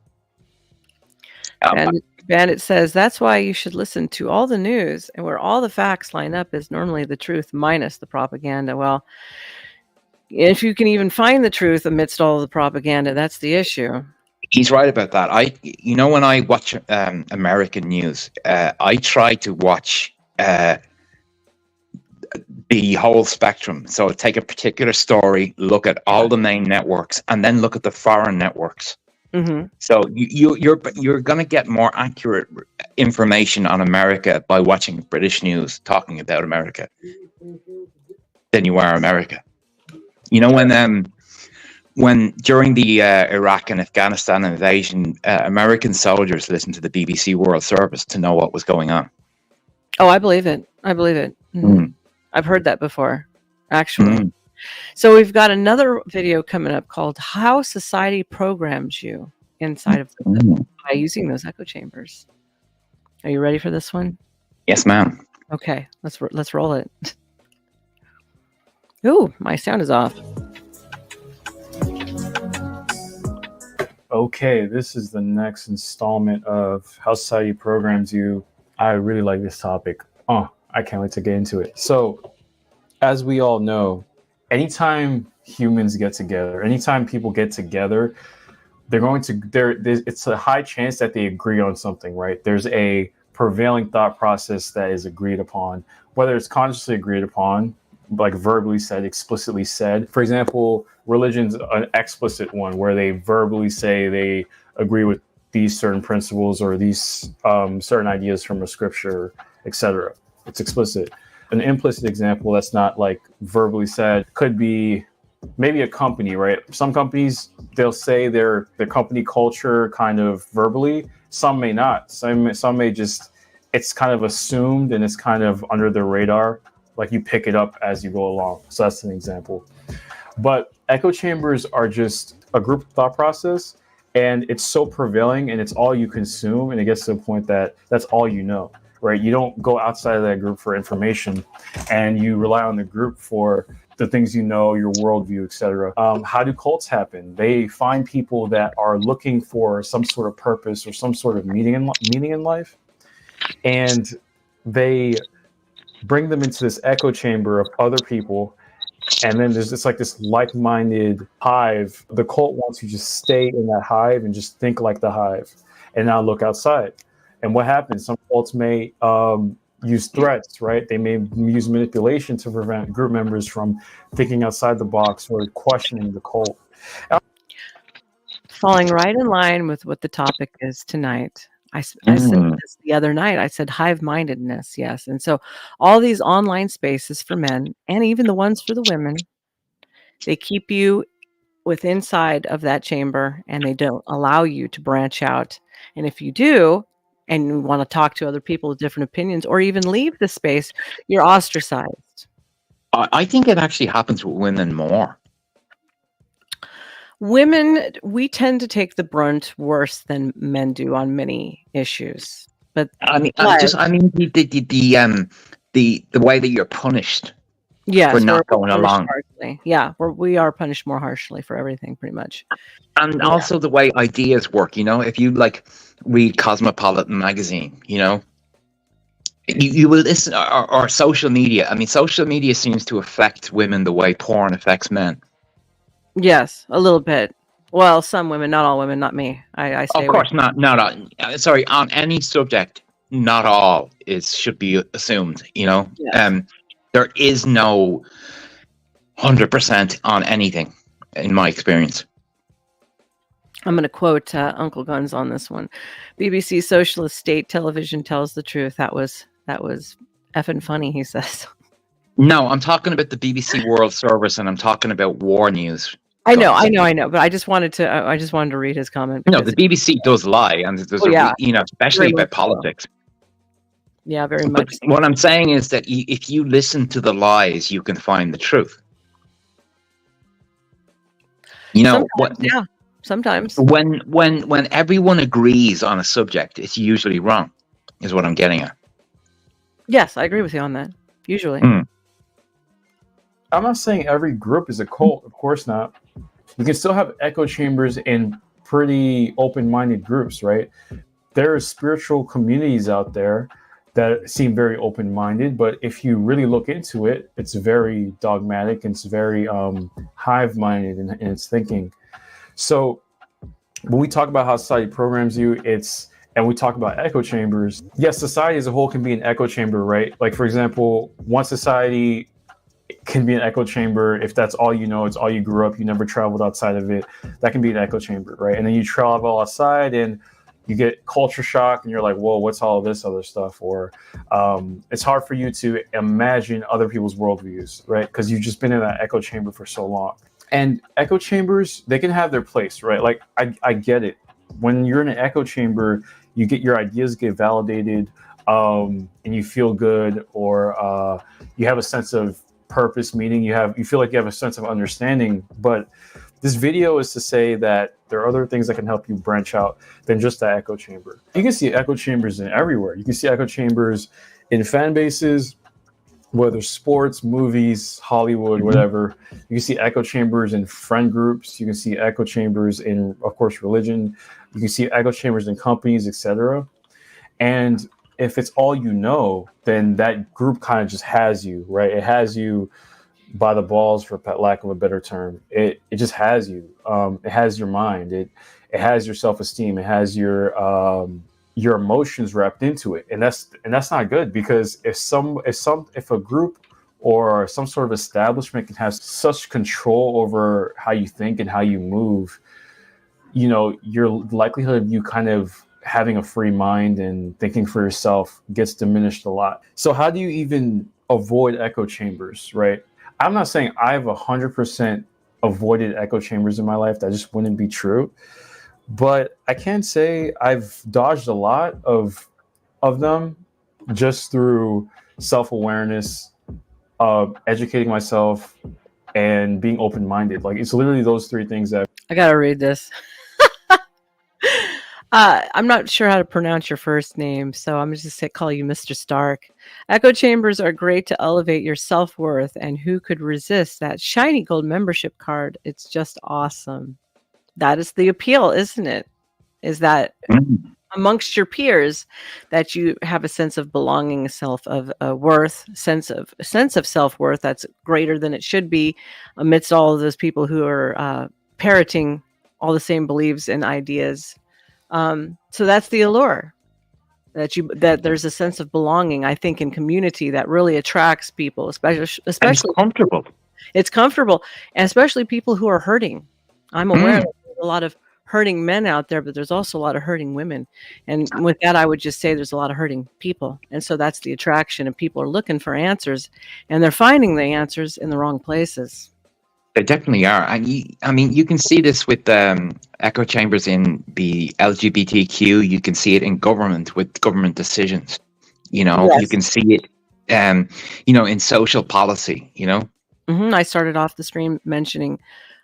Bandit says, that's why you should listen to all the news, and where all the facts line up is normally the truth minus the propaganda. Well, if you can even find the truth amidst all the propaganda, that's the issue. He's right about that. You know, when I watch American news, I try to watch the whole spectrum. So take a particular story, look at all the main networks, and then look at the foreign networks. So you're going to get more accurate information on America by watching British news talking about America than you are America. You know, when during the Iraq and Afghanistan invasion, American soldiers listened to the BBC World Service to know what was going on. Oh, I believe it. I believe it. I've heard that before, actually. So we've got another video coming up called "How Society Programs You Inside of by Using Those Echo Chambers." Are you ready for this one? Yes, ma'am. Okay, let's roll it. Ooh, my sound is off. Okay, this is the next installment of How Society Programs You. I really like this topic. I can't wait to get into it. So, as we all know, anytime humans get together, anytime people get together, it's a high chance that they agree on something, right? There's a prevailing thought process that is agreed upon, whether it's consciously agreed upon, like verbally said, explicitly said. For example, religion's an explicit one where they verbally say they agree with these certain principles or these certain ideas from a scripture, etc. It's explicit. An implicit example that's not like verbally said could be maybe a company, right? Some companies, they'll say their company culture kind of verbally. Some may not. Some may just, it's kind of assumed and it's kind of under the radar. Like you pick it up as you go along. So that's an example. But echo chambers are just a group thought process, and it's so prevailing and it's all you consume, and it gets to the point that that's all you know, right? You don't go outside of that group for information, and you rely on the group for the things you know, your worldview, etc. How do cults happen? They find people that are looking for some sort of purpose or some sort of meaning in life, and they bring them into this echo chamber of other people. And then there's just like this like-minded hive. The cult wants you to just stay in that hive and just think like the hive and not look outside. And what happens? Some cults may use threats, right? They may use manipulation to prevent group members from thinking outside the box or questioning the cult. Falling right in line with what the topic is tonight. I said this the other night. I said hive-mindedness, yes. And so all these online spaces for men, and even the ones for the women, they keep you with inside of that chamber, and they don't allow you to branch out. And if you do, and you want to talk to other people with different opinions, or even leave the space, you're ostracized. I think it actually happens with women more. Women, we tend to take the brunt worse than men do on many issues. But I mean, But- the way that you're punished yes, for not we're going punished along, harshly. Yeah, we are punished more harshly for everything, pretty much. and Yeah. also the way ideas work. You know, if you like read Cosmopolitan magazine, you know, you will listen, or social media. I mean, social media seems to affect women the way porn affects men. Yes, a little bit. Well, some women, not all women, not me. I stay Of course, not. Sorry, on any subject, not all should be assumed. You know, Yes. there is no 100% on anything, in my experience. I'm going to quote Uncle Guns on this one. BBC Socialist State Television tells the truth. That was effing funny, he says. No, I'm talking about the BBC World Service, and I'm talking about war news. I know. But I just wanted to read his comment. No, the BBC does lie, and there's especially Very about much so. politics. Yeah, very But much. what I'm saying is that if you listen to the lies, you can find the truth. You know, Sometimes. when everyone agrees on a subject, it's usually wrong, is what I'm getting at. Yes, I agree with you on that. Usually. I'm not saying every group is a cult. Of course not. You can still have echo chambers in pretty open-minded groups, right? There are spiritual communities out there that seem very open-minded, but if you really look into it, it's very dogmatic and it's very hive-minded in its thinking. So when we talk about how society programs you, and we talk about echo chambers, yes, society as a whole can be an echo chamber, right? Like, for example, one society can be an echo chamber if that's all you know, it's all you grew up, you never traveled outside of it. That can be an echo chamber, right? And then you travel outside and you get culture shock and you're like, whoa, what's all of this other stuff? Or it's hard for you to imagine other people's worldviews, right? Because you've just been in that echo chamber for so long. And echo chambers, they can have their place, right? Like, I get it. When you're in an echo chamber, you get your ideas get validated, and you feel good, or you have a sense of purpose, meaning you feel like you have a sense of understanding. But this video is to say that there are other things that can help you branch out than just that echo chamber. You can see echo chambers in everywhere. You can see echo chambers in fan bases, whether sports, movies, Hollywood, whatever. You can see echo chambers in friend groups. You can see echo chambers in, of course, religion. You can see echo chambers in companies, etc. And if it's all you know, then that group kind of just has you, right? It has you by the balls, for lack of a better term. It just has you. It has your mind. It has your self-esteem. It has your emotions wrapped into it, and that's not good, because if a group or some sort of establishment can have such control over how you think and how you move, you know, your likelihood of you kind of having a free mind and thinking for yourself gets diminished a lot. So how do you even avoid echo chambers, right? I'm not saying I've 100% avoided echo chambers in my life. That just wouldn't be true. But I can say I've dodged a lot of them just through self-awareness, educating myself, and being open-minded. Like, it's literally those three things that I gotta read this. I'm not sure how to pronounce your first name, so I'm just going to call you Mr. Stark. Echo chambers are great to elevate your self-worth, and who could resist that shiny gold membership card? It's just awesome. That is the appeal, isn't it? Is that amongst your peers, that you have a sense of belonging, worth, sense of self-worth that's greater than it should be, amidst all of those people who are parroting all the same beliefs and ideas. So that's the allure, that there's a sense of belonging, I think, in community that really attracts people, especially it's comfortable. It's comfortable, and especially people who are hurting. I'm aware that there's a lot of hurting men out there, but there's also a lot of hurting women. And with that, I would just say there's a lot of hurting people. And so that's the attraction, and people are looking for answers, and they're finding the answers in the wrong places. They definitely are, and I mean, you can see this with echo chambers in the LGBTQ. You can see it in government with government decisions. You know, you Yes. can see it, in social policy. I started off the stream mentioning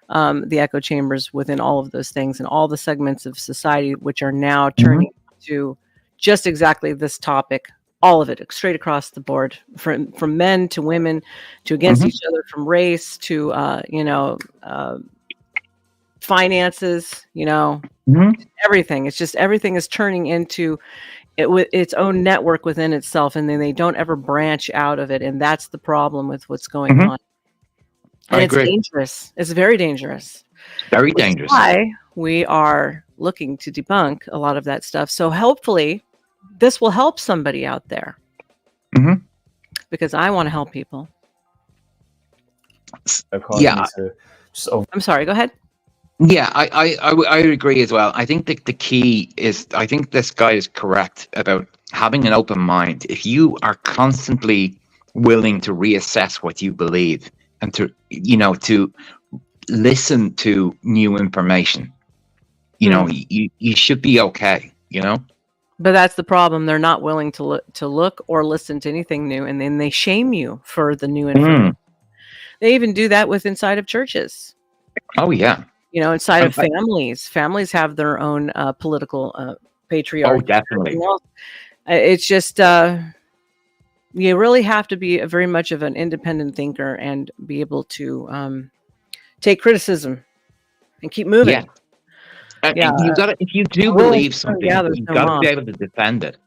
the echo chambers within all of those things and all the segments of society, which are now turning to just exactly this topic. All of it, straight across the board, from men to women, to against each other, from race to finances. Everything. It's just everything is turning into it with its own network within itself, and then they don't ever branch out of it, and that's the problem with what's going on. And I it's agree. dangerous. It's very dangerous. Very Which is dangerous. why we are looking to debunk a lot of that stuff. So hopefully this will help somebody out there. Because I want to help people. Yeah. I'm sorry, go ahead. Yeah, I agree as well. I think the key is, I think this guy is correct about having an open mind. If you are constantly willing to reassess what you believe and to listen to new information, you should be okay. But that's the problem. They're not willing to look or listen to anything new, and then they shame you for the new information. They even do that with inside of churches. Oh yeah. Inside of families. Families have their own political patriarchy. Oh, definitely. It's just you really have to be very much of an independent thinker and be able to take criticism and keep moving. Yeah. You got if you do believe something, you've got to be able to defend it.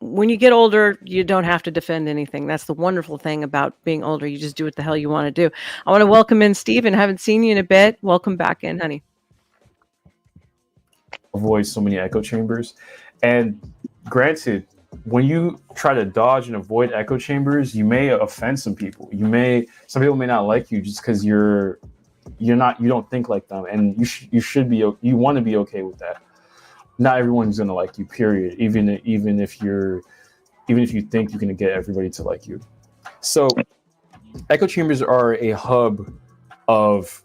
When you get older, you don't have to defend anything. That's the wonderful thing about being older. You just do what the hell you want to do. I want to welcome in Stephen. Haven't seen you in a bit. Welcome back in, honey. Avoid so many echo chambers. And granted, when you try to dodge and avoid echo chambers, you may offend some people. Some people may not like you just because you don't think like them, and you want to be okay with that. Not everyone's going to like you, period. Even if you think you're going to get everybody to like you. So echo chambers are a hub of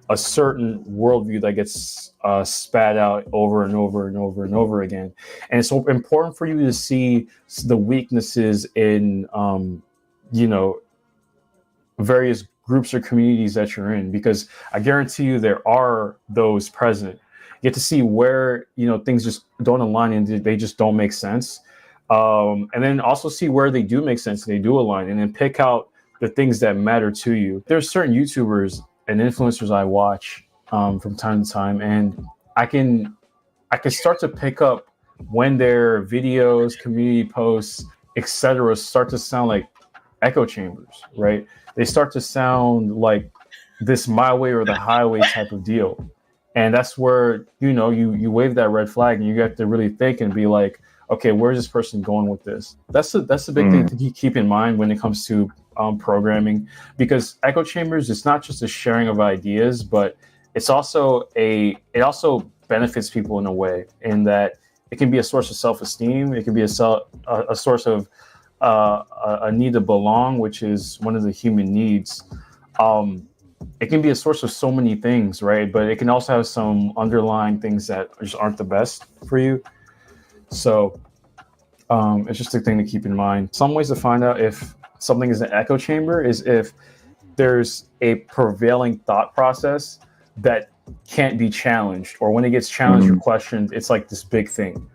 a certain worldview that gets spat out over and over and over and over again. And it's so important for you to see the weaknesses in, various groups or communities that you're in, because I guarantee you there are those present. You get to see where, things just don't align and they just don't make sense. And then also see where they do make sense, they do align, and then pick out the things that matter to you. There's certain YouTubers and influencers I watch from time to time, and I can start to pick up when their videos, community posts, etc. start to sound like echo chambers, right? They start to sound like this my way or the highway type of deal. And that's where, you wave that red flag and you have to really think and be like, okay, where's this person going with this? That's the big thing to keep in mind when it comes to programming, because echo chambers, it's not just a sharing of ideas, but it also benefits people in a way, in that it can be a source of self-esteem. It can be a source of a need to belong, which is one of the human needs. It can be a source of so many things, right? But it can also have some underlying things that just aren't the best for you. So it's just a thing to keep in mind. Some ways to find out if something is an echo chamber is if there's a prevailing thought process that can't be challenged, or when it gets challenged or questioned, it's like this big thing.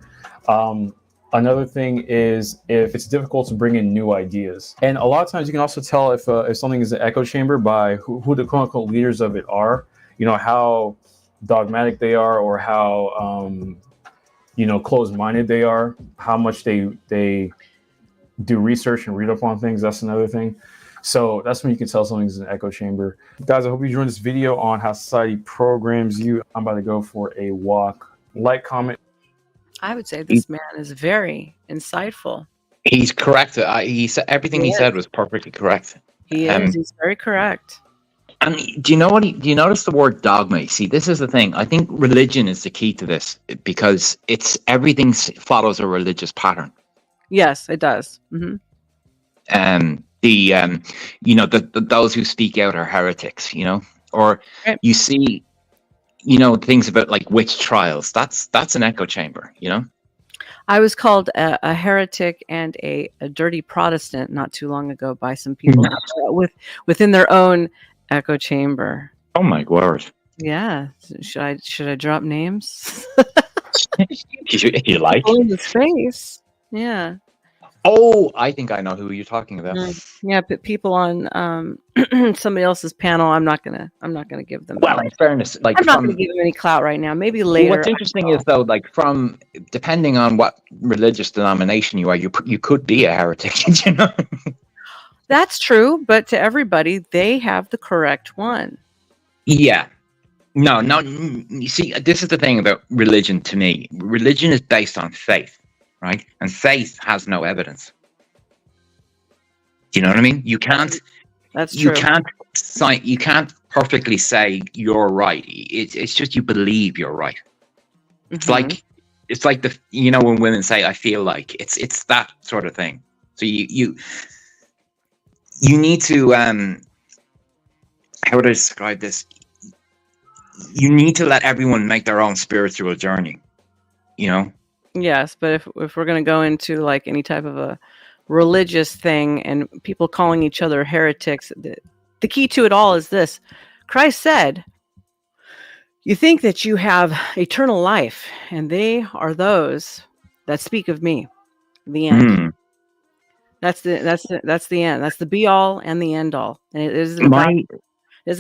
Another thing is if it's difficult to bring in new ideas. And a lot of times you can also tell if something is an echo chamber by who the quote unquote leaders of it are, how dogmatic they are, or how, closed-minded they are, how much they do research and read up on things. That's another thing. So that's when you can tell something's an echo chamber. Guys, I hope you enjoyed this video on how society programs you. I'm about to go for a walk. Like, comment. I would say this man is very insightful. He's correct. He said everything he said was perfectly correct. He is. He's very correct. And do you notice the word dogma? See, this is the thing. I think religion is the key to this, because everything follows a religious pattern. Yes, it does. those who speak out are heretics, or Right. you see, things about like witch trials. That's an echo chamber, I was called a heretic and a dirty Protestant not too long ago by some people within their own echo chamber. Oh my word. Yeah. Should I drop names? if you like. People in the space. Yeah. Oh, I think I know who you're talking about. Yeah, but people on somebody else's panel, I'm not gonna give them. Well, in fairness, like I'm not gonna give them any clout right now. Maybe later. What's interesting is though, like depending on what religious denomination you are, you could be a heretic. That's true, but to everybody, they have the correct one. Yeah. No. You see, this is the thing about religion to me. Religion is based on faith, right? And faith has no evidence. Do you know what I mean? You can't. That's true. You can't perfectly say you're right. It's just you believe you're right. Mm-hmm. It's like when women say I feel like, it's that sort of thing. So you need to how would I describe this? You need to let everyone make their own spiritual journey. Yes, but if we're going to go into like any type of a religious thing and people calling each other heretics, the key to it all is this. Christ said, you think that you have eternal life, and they are those that speak of me. The end. That's the end. That's the be all and the end all. And it isn't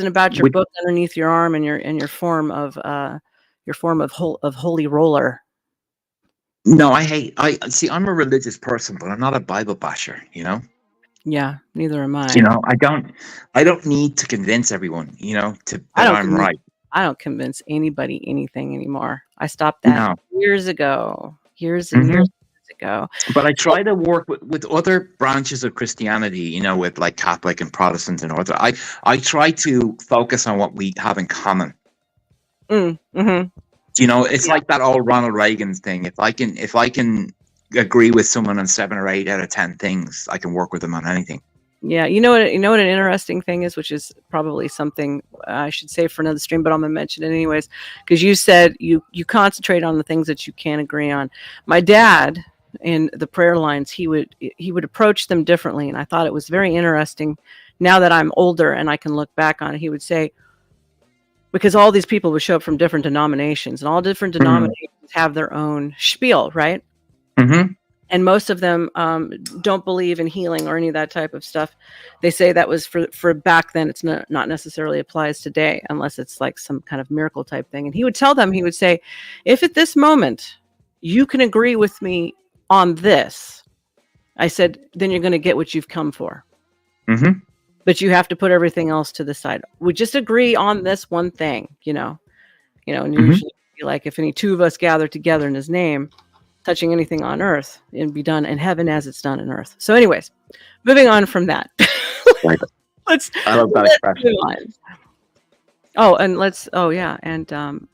about your book underneath your arm and your form of holy roller. No, I'm a religious person, but I'm not a Bible basher, Yeah, neither am I. I don't need to convince everyone, that I'm right. I don't convince anybody anything anymore. I stopped that years ago. Years ago. But I try to work with other branches of Christianity, with like Catholic and Protestant and other. I try to focus on what we have in common. Mm-hmm. It's like that old Ronald Reagan thing. If I can agree with someone on 7 or 8 out of 10 things, I can work with them on anything. Yeah, you know what an interesting thing is, which is probably something I should say for another stream, but I'm gonna mention it anyways, because you said you concentrate on the things that you can agree on. My dad, in the prayer lines, he would approach them differently, and I thought it was very interesting. Now that I'm older and I can look back on it, he would say, because all these people would show up from different denominations, and all different denominations have their own spiel, right? Mm-hmm. And most of them don't believe in healing or any of that type of stuff. They say that was for back then. It's not necessarily applies today, unless it's like some kind of miracle type thing. And he would tell them, he would say, if at this moment you can agree with me on this, I said, then you're going to get what you've come for. Mm-hmm. But you have to put everything else to the side. We just agree on this one thing, and usually like if any two of us gather together in his name, touching anything on earth, it'd be done in heaven as it's done in earth. So anyways, moving on from that. I love that expression. And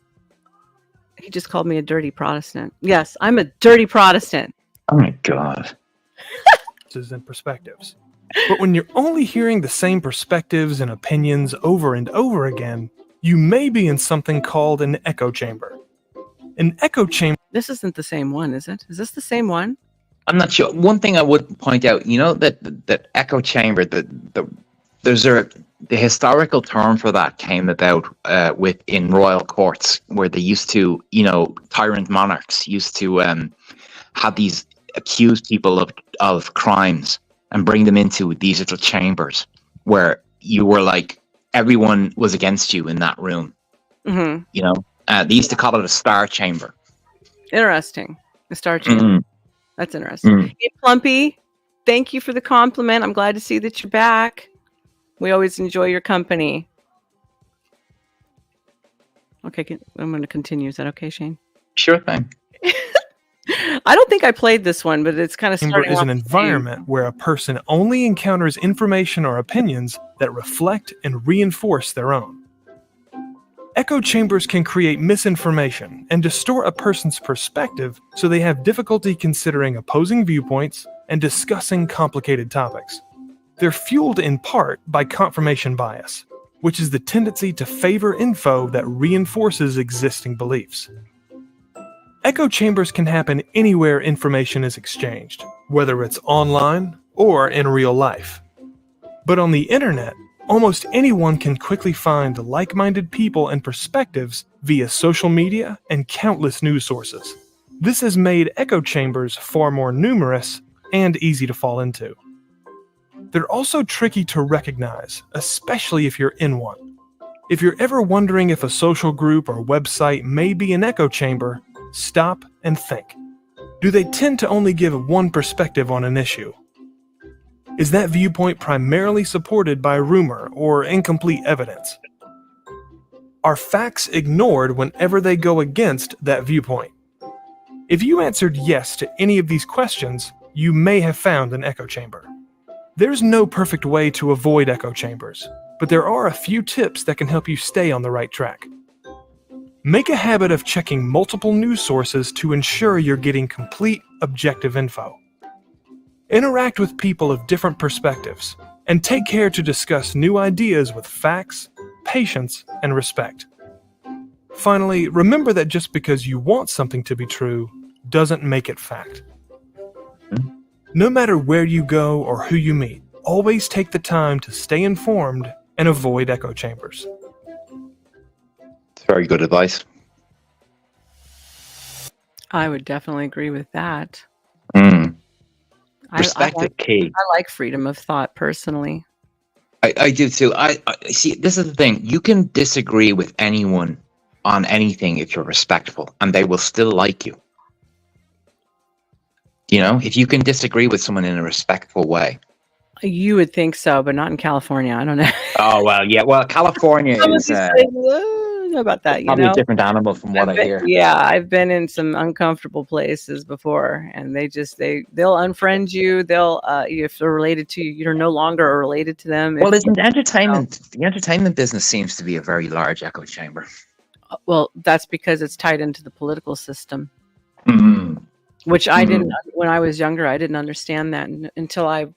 he just called me a dirty Protestant. Yes, I'm a dirty Protestant. Oh my God. And perspectives. But when you're only hearing the same perspectives and opinions over and over again, you may be in something called an echo chamber. An echo chamber. This isn't the same one, is it? Is this the same one? I'm not sure. One thing I would point out, that echo chamber, the historical term for that came about in royal courts, where they used to, tyrant monarchs used to have these accused people of crimes and bring them into these little chambers where you were like, everyone was against you in that room. Mm-hmm. They used to call it a star chamber. Interesting. A star chamber. Mm-hmm. That's interesting. Mm-hmm. Hey, Plumpy, thank you for the compliment. I'm glad to see that you're back. We always enjoy your company. Okay, I'm going to continue. Is that okay, Shane? Sure thing. I don't think I played this one, but it's kind of starting is an environment where a person only encounters information or opinions that reflect and reinforce their own. Echo chambers can create misinformation and distort a person's perspective, so they have difficulty considering opposing viewpoints and discussing complicated topics. They're fueled in part by confirmation bias, which is the tendency to favor info that reinforces existing beliefs. Echo chambers can happen anywhere information is exchanged, whether it's online or in real life. But on the internet, almost anyone can quickly find like-minded people and perspectives via social media and countless news sources. This has made echo chambers far more numerous and easy to fall into. They're also tricky to recognize, especially if you're in one. If you're ever wondering if a social group or website may be an echo chamber, stop and think. Do they tend to only give one perspective on an issue? Is that viewpoint primarily supported by rumor or incomplete evidence? Are facts ignored whenever they go against that viewpoint? If you answered yes to any of these questions, you may have found an echo chamber. There's no perfect way to avoid echo chambers, but there are a few tips that can help you stay on the right track. Make a habit of checking multiple news sources to ensure you're getting complete, objective info. Interact with people of different perspectives, and take care to discuss new ideas with facts, patience, and respect. Finally, remember that just because you want something to be true doesn't make it fact. No matter where you go or who you meet, always take the time to stay informed and avoid echo chambers. It's very good advice. I would definitely agree with that. Perspective key. I like freedom of thought personally. I do too. I see. This is the thing. You can disagree with anyone on anything if you're respectful, and they will still like you. You know, if you can disagree with someone in a respectful way. You would think so, but not in California. I don't know. Oh well, yeah. Well, California is know about that. You probably know, a different animal from what I hear. Yeah, I've been in some uncomfortable places before, and they'll unfriend you. They'll if they're related to you, you're no longer related to them. Well, isn't entertainment? The entertainment business seems to be a very large echo chamber. Well, that's because it's tied into the political system, which I didn't. When I was younger, I didn't understand that until I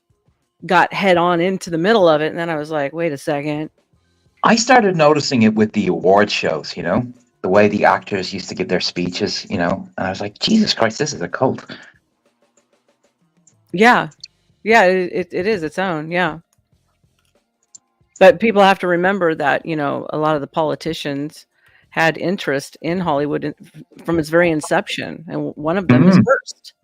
got head on into the middle of it, and then I was like, wait a second. I started noticing it with the award shows, you know, the way the actors used to give their speeches, you know, and I was like, Jesus Christ, this is a cult. Yeah. Yeah, it is its own. Yeah. But people have to remember that, you know, a lot of the politicians had interest in Hollywood from its very inception. And one of them is Hearst.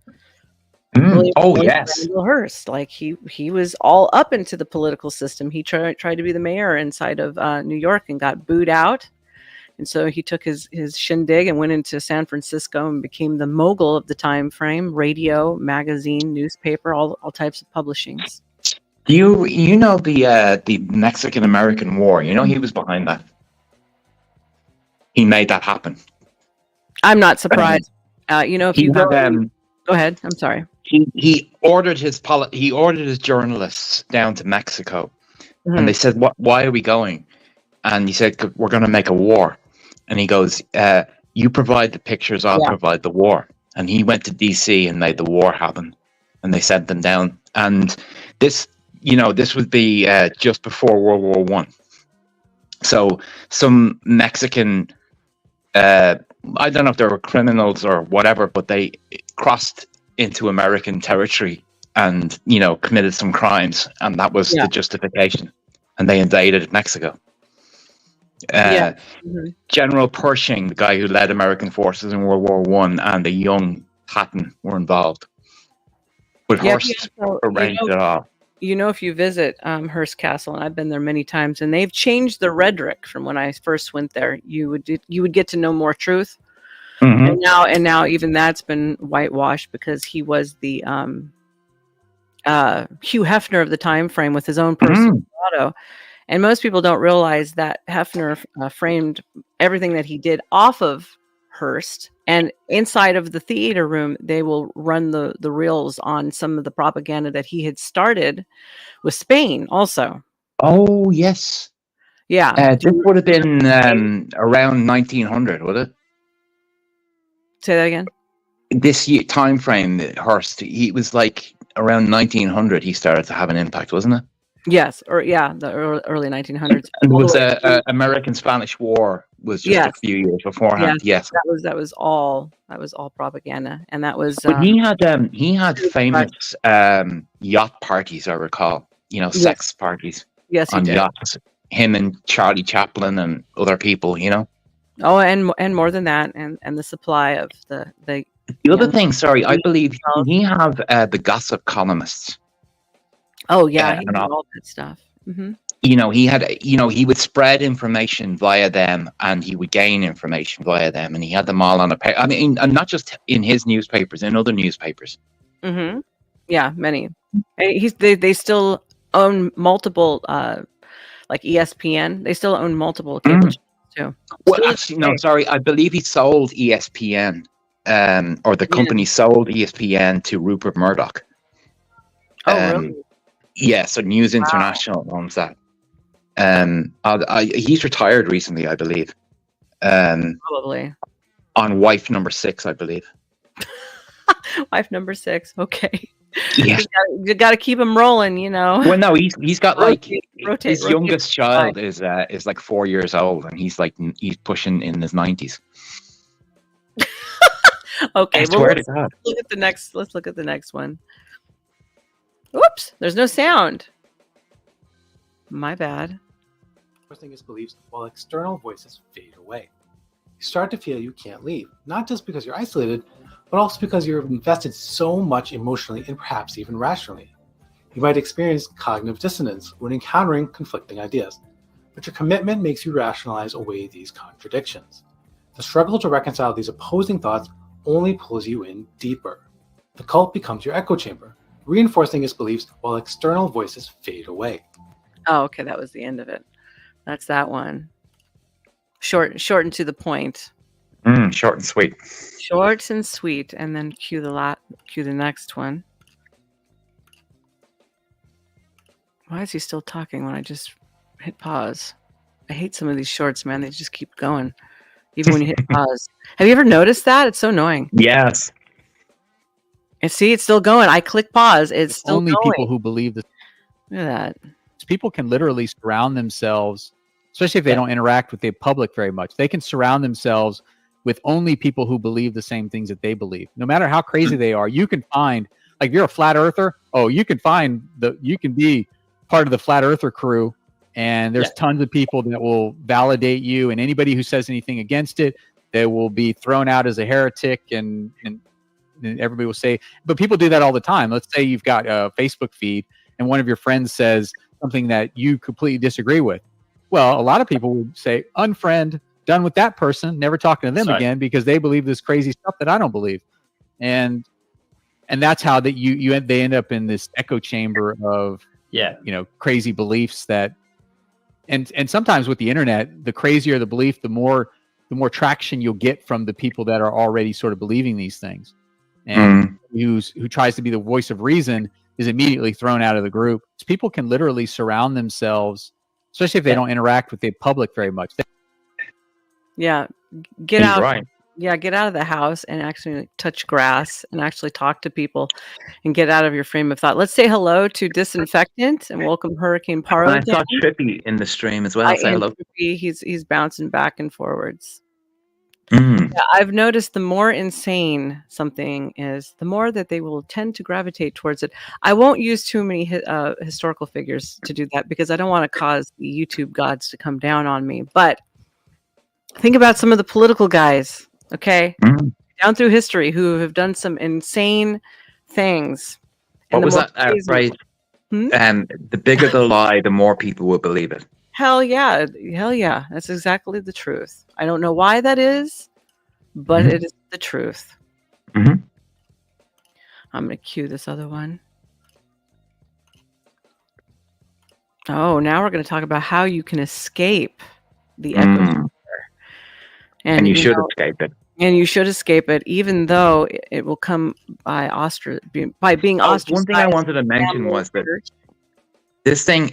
Yes. Randall Hearst, like he was all up into the political system. He tried to be the mayor inside of New York and got booed out, and so he took his shindig and went into San Francisco and became the mogul of the time frame: radio, magazine, newspaper, all types of publishings. Do you know the Mexican American War? You know he was behind that. He made that happen. I'm not surprised. You know, if you go ahead. I'm sorry. He ordered his journalists down to Mexico, and they said, why are we going? And he said, we're going to make a war. And he goes, you provide the pictures, I'll provide the war. And he went to DC and made the war happen, and they sent them down. And this would be just before World War One. So some Mexican, I don't know if they were criminals or whatever, but they crossed into American territory and, you know, committed some crimes, and that was the justification. And they invaded Mexico. General Pershing, the guy who led American forces in World War One, and the young Patton were involved. But Hearst arranged it all. You know, if you visit Hearst Castle, and I've been there many times, and they've changed the rhetoric from when I first went there. You would get to know more truth. And now even that's been whitewashed because he was the Hugh Hefner of the time frame with his own personal motto. And most people don't realize that Hefner framed everything that he did off of Hearst. And inside of the theater room, they will run the reels on some of the propaganda that he had started with Spain also. Oh, yes. Yeah. This would have been around 1900, would it? Say that again. This year, time frame, Hearst, he was like around 1900 he started to have an impact, wasn't it? Yes, or yeah, the early 1900s. And there All the was way through. a American-Spanish War was just a Yes, few years yes, beforehand. Yes, that was all propaganda, and that was but he had right. famous yacht parties, I recall. Yes, Sex parties yes, he on did. yachts. Him and Charlie Chaplin and other people. Oh, and more than that, and the supply of the The you other know, thing, sorry, I the believe cells. he have the gossip columnists. Oh yeah, he And did all that stuff. Hmm. he had, he would spread information via them, and he would gain information via them, and he had them all on a paper. I mean, and not just in his newspapers, in other newspapers. Hmm. Yeah, many. And they still own multiple, like ESPN. They still own multiple cable channels too. Well, Still to actually, this no, day. sorry. I believe he sold ESPN, or the Yeah. company sold ESPN to Rupert Murdoch. Oh, Um, really? yeah, so News Wow. International owns that. He's retired recently, I believe. Probably. On wife number 6, I believe. Wife number 6. Okay. Yeah. You got to keep them rolling, Well, no, he's got like rotate. his youngest child is like 4 years old, and he's pushing in his 90s. Okay, I well, swear to let's God. look at the next. Let's look at the next one. Whoops! There's no sound. My bad. Reinforcing his beliefs while external voices fade away. You start to feel you can't leave, not just because you're isolated, but also because you're invested so much emotionally and perhaps even rationally. You might experience cognitive dissonance when encountering conflicting ideas, but your commitment makes you rationalize away these contradictions. The struggle to reconcile these opposing thoughts only pulls you in deeper. The cult becomes your echo chamber, reinforcing its beliefs while external voices fade away. Oh, okay, that was the end of it. That's that one. Short and to the point. Short and sweet. Short and sweet, and then cue the next one. Why is he still talking when I just hit pause? I hate some of these shorts, man. They just keep going, even when you hit pause. Have you ever noticed that? It's so annoying. Yes. And see, it's still going. I click pause. It's still only going. people who believe this. Look at that. People can literally surround themselves, especially if they don't interact with the public very much. They can surround themselves with only people who believe the same things that they believe. No matter how crazy they are, you can find, like if you're a flat earther, you can be part of the flat earther crew, and there's tons of people that will validate you, and anybody who says anything against it, they will be thrown out as a heretic, and everybody will say, but people do that all the time. Let's say you've got a Facebook feed and one of your friends says something that you completely disagree with. Well, a lot of people would say, unfriend, done with that person, never talking to them again, because they believe this crazy stuff that I don't believe. And that's how that they end up in this echo chamber of crazy beliefs that, and sometimes with the internet, the crazier the belief, the more traction you'll get from the people that are already sort of believing these things. And who tries to be the voice of reason is immediately thrown out of the group. People can literally surround themselves, especially if they don't interact with the public very much. Yeah, get out. Right. Yeah, get out of the house and actually touch grass and actually talk to people and get out of your frame of thought. Let's say hello to Disinfectant and welcome Hurricane Paro. And I saw Trippy in the stream as well. Say hello. Trippy, he's bouncing back and forwards. Yeah, I've noticed the more insane something is, the more that they will tend to gravitate towards it. I won't use too many historical figures to do that because I don't want to cause the YouTube gods to come down on me. But think about some of the political guys, okay, down through history who have done some insane things. What was that phrase? The bigger the lie, the more people will believe it. Hell yeah. That's exactly the truth. I don't know why that is, but it is the truth. I'm going to cue this other one. Oh, now we're going to talk about how you can escape the echo chamber. And you should escape it. And you should escape it, even though it will come by being ostracized. One thing I wanted to mention was that this thing,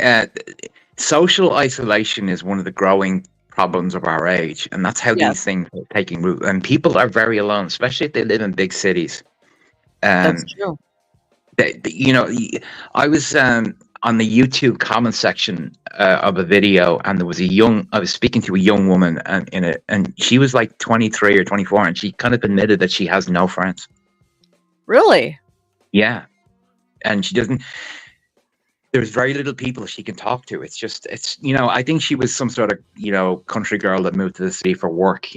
social isolation is one of the growing problems of our age, and that's how these things are taking root. And people are very alone, especially if they live in big cities. That's true. I was on the YouTube comment section of a video, and there was I was speaking to a young woman, and she was like 23 or 24, and she kind of admitted that she has no friends. Really? Yeah, and she doesn't. There's very little people she can talk to. It's I think she was some sort of country girl that moved to the city for work,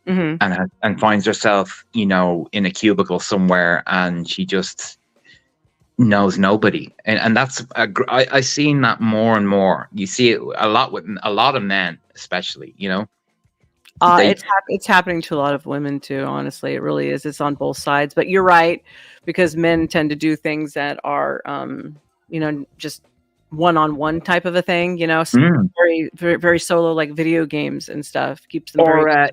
Mm-hmm. and finds herself in a cubicle somewhere, and she just knows nobody, and that's I've seen that more and more. You see it a lot with a lot of men, especially. It's happening to a lot of women too. Honestly, it really is. It's on both sides. But you're right, because men tend to do things that are, just one-on-one type of a thing. Very, very, very solo, like video games and stuff. Keeps them. Or very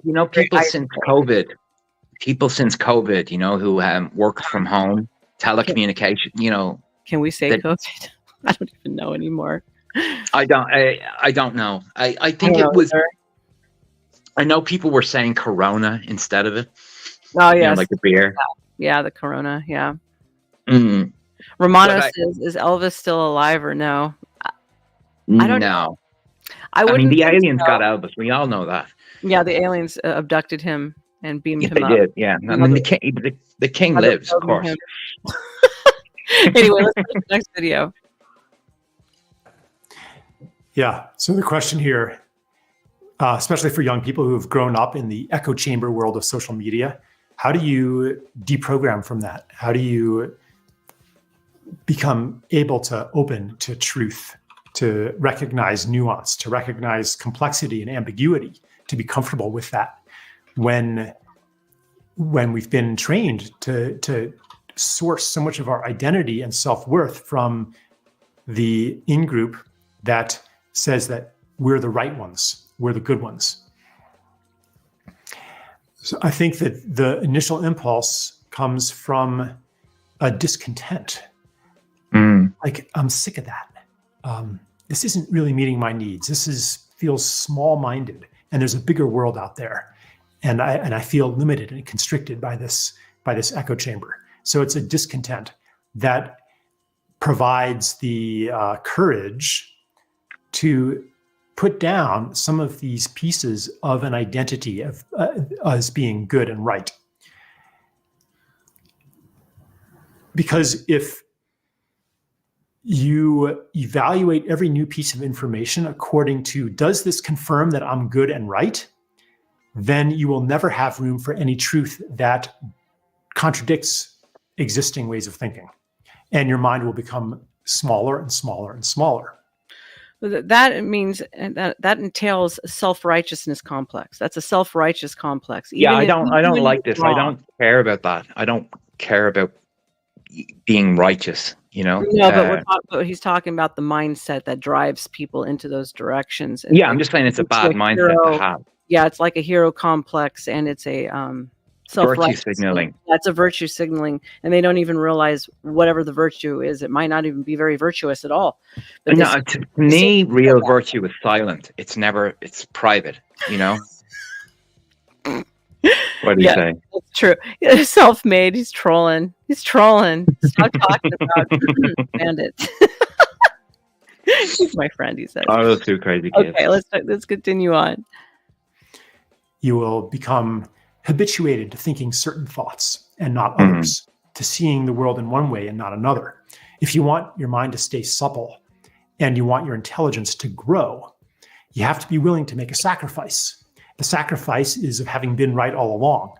people since COVID, who work from home, telecommunication. Can we say COVID? I don't even know anymore. I don't know. I think it was. I know people were saying Corona instead of it. Oh yeah, like the beer. Yeah, the Corona. Yeah. Mm. Romano says, "Is Elvis still alive or no?" I don't know. I mean, the aliens got Elvis. We all know that. Yeah, the aliens abducted him and beamed him up. They did. Yeah, I mean, the king lives, of course. Anyway, let's go to the next video. Yeah. So the question here, especially for young people who have grown up in the echo chamber world of social media, how do you deprogram from that? How do you become able to open to truth, to recognize nuance, to recognize complexity and ambiguity, to be comfortable with that when we've been trained to source so much of our identity and self-worth from the in-group that says that we're the right ones, we're the good ones. So I think that the initial impulse comes from a discontent. Like, I'm sick of that. This isn't really meeting my needs. This feels small-minded, and there's a bigger world out there, and I feel limited and constricted by this echo chamber. So it's a discontent that provides the courage to put down some of these pieces of an identity of as being good and right. Because if you evaluate every new piece of information according to, does this confirm that I'm good and right? Then you will never have room for any truth that contradicts existing ways of thinking. And your mind will become smaller and smaller and smaller. That means that entails a self-righteousness complex. That's a self-righteous complex. Yeah, I don't like this. I don't care about that. I don't care about being righteous, No, but he's talking about the mindset that drives people into those directions. Yeah, I'm just saying it's a bad mindset to have. Yeah, it's like a hero complex, and it's a virtue signaling. That's a virtue signaling, and they don't even realize whatever the virtue is. It might not even be very virtuous at all. But no, to me, real virtue is silent. It's private, What do you say? That's true. Yeah, self-made. He's trolling. Stop talking about bandits. He's my friend, he says. Oh, those two crazy kids. Okay, let's continue on. You will become habituated to thinking certain thoughts and not others, to seeing the world in one way and not another. If you want your mind to stay supple and you want your intelligence to grow, you have to be willing to make a sacrifice. The sacrifice is of having been right all along.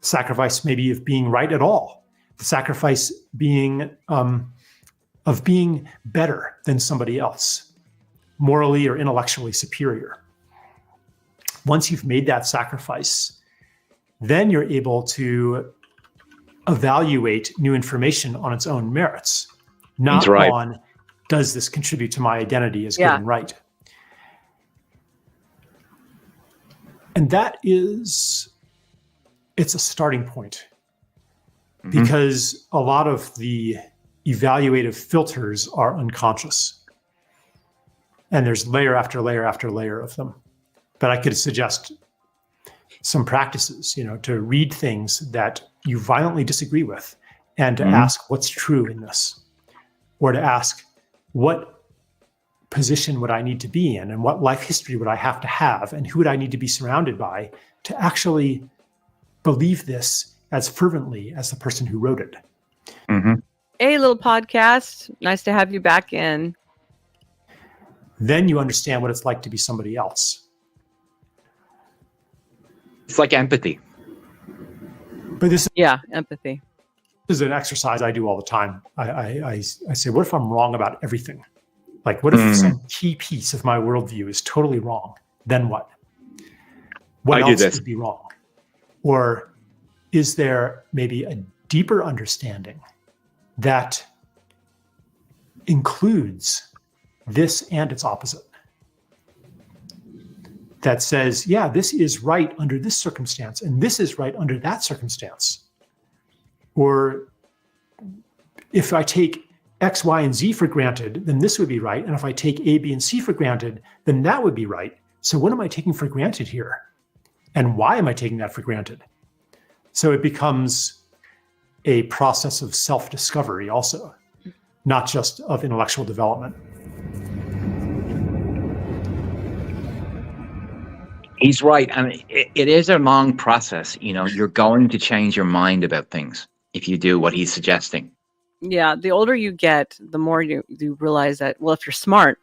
The sacrifice maybe of being right at all. The sacrifice being of being better than somebody else, morally or intellectually superior. Once you've made that sacrifice, then you're able to evaluate new information on its own merits, not on, does this contribute to my identity as good and right? And it's a starting point, because a lot of the evaluative filters are unconscious. And there's layer after layer after layer of them. But I could suggest some practices, to read things that you violently disagree with and to ask what's true in this, or to ask, what position would I need to be in, and what life history would I have to have, and who would I need to be surrounded by to actually believe this as fervently as the person who wrote it. Mm-hmm. Hey, little podcast. Nice to have you back in. Then you understand what it's like to be somebody else. It's like empathy. But this empathy. is an exercise I do all the time. I say, what if I'm wrong about everything? Like, what if some key piece of my worldview is totally wrong? Then what? What else would be wrong? Or is there maybe a deeper understanding that includes this and its opposite? That says, yeah, this is right under this circumstance, and this is right under that circumstance. Or if I take X, Y, and Z for granted, then this would be right. And if I take A, B, and C for granted, then that would be right. So what am I taking for granted here? And why am I taking that for granted? So it becomes a process of self-discovery also, not just of intellectual development. He's right. And it is a long process. You know, you're going to change your mind about things if you do what he's suggesting. Yeah. The older you get, the more you realize that, well, if you're smart,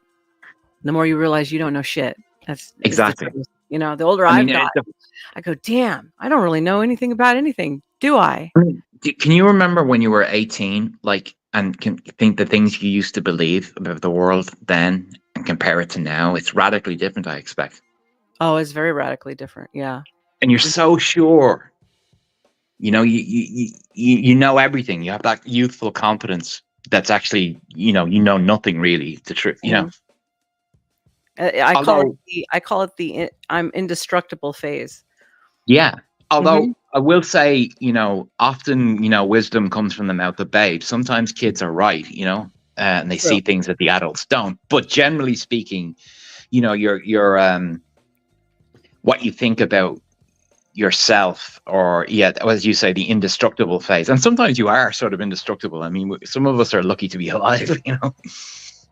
the more you realize you don't know shit. That's exactly. You know, the older I've got, I go, damn, I don't really know anything about anything, do I? Can you remember when you were 18, like, and can think the things you used to believe about the world then and compare it to now? It's radically different, I expect. Oh, it's very radically different. Yeah. And you're so sure, you know, you know everything. You have that youthful confidence that's actually, you know nothing really. The truth, you know. I call it the I'm indestructible phase. Yeah. Although I will say, you know, often, you know, wisdom comes from the mouth of babes. Sometimes kids are right, you know, and they see things that the adults don't. But generally speaking, you know, your what you think about yourself, or as you say, the indestructible phase. And sometimes you are sort of indestructible. I mean, some of us are lucky to be alive, you know.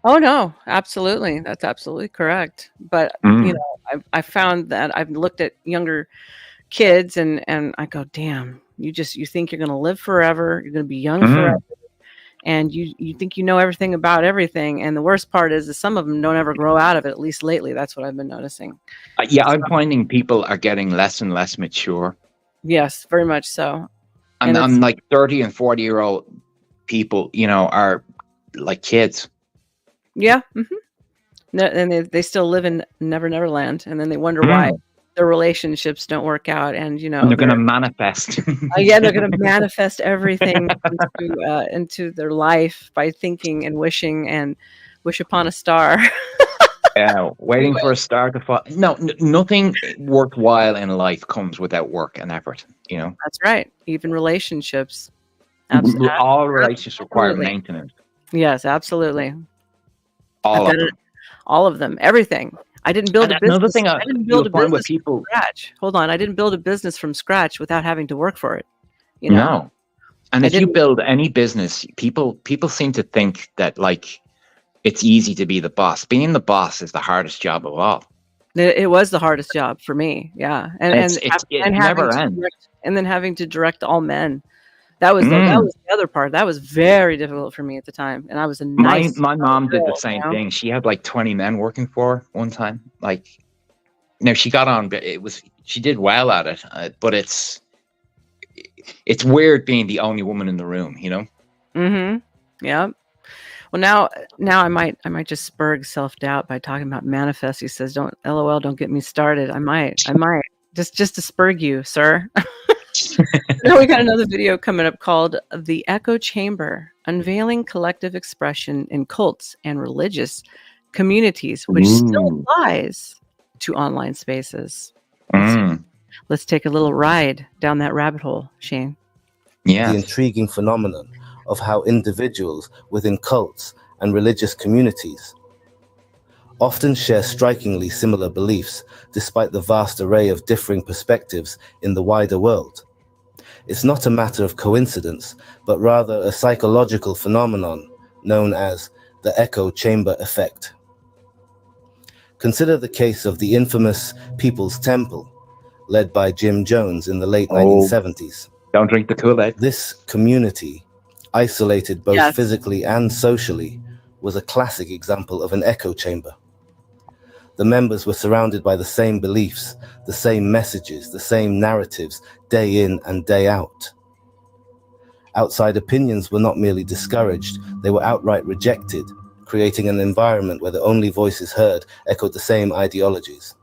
Oh no, absolutely. That's absolutely correct. But you know, I found that I've looked at younger kids and I go, damn, you think you're gonna live forever, you're gonna be young forever, and you think you know everything about everything. And the worst part is that some of them don't ever grow out of it, at least lately. That's what I've been noticing. I'm finding people are getting less and less mature. Yes, very much so. And I'm like 30 and 40-year-old people, you know, are like kids. Yeah. No, and they still live in Never Land, and then they wonder why their relationships don't work out, and you know, and they're going to manifest. Yeah, they're going to manifest everything into their life by thinking and wishing and wish upon a star. Yeah, waiting for a star to fall. No, nothing worthwhile in life comes without work and effort. You know, that's right. Even relationships. All relationships require maintenance. Yes, absolutely. All of them. Everything. I didn't build a business. Another thing I didn't build a business from scratch. Hold on, I didn't build a business from scratch without having to work for it. You know? No. And if you build any business, people seem to think that like it's easy to be the boss. Being the boss is the hardest job of all. It was the hardest job for me. Yeah, it never ends. And then having to direct all men. That was the other part. That was very difficult for me at the time. And I was my mom did the same thing. She had like 20 men working for her one time. Like, you know, she got on, but she did well at it. But it's weird being the only woman in the room, you know? Mm-hmm. Yeah. Well, now I might just spur self-doubt by talking about manifest. He says, don't get me started. I might just to spur you, sir. Now we got another video coming up called The Echo Chamber, Unveiling Collective Expression in Cults and Religious Communities, which still applies to online spaces. Let's take a little ride down that rabbit hole, Shane. Yeah. The intriguing phenomenon of how individuals within cults and religious communities often share strikingly similar beliefs despite the vast array of differing perspectives in the wider world. It's not a matter of coincidence, but rather a psychological phenomenon known as the echo chamber effect. Consider the case of the infamous People's Temple, led by Jim Jones in the late 1970s. Don't drink the Kool-Aid. This community, isolated both Yes. physically and socially, was a classic example of an echo chamber. The members were surrounded by the same beliefs, the same messages, the same narratives, day in and day out. Outside opinions were not merely discouraged, they were outright rejected, creating an environment where the only voices heard echoed the same ideologies.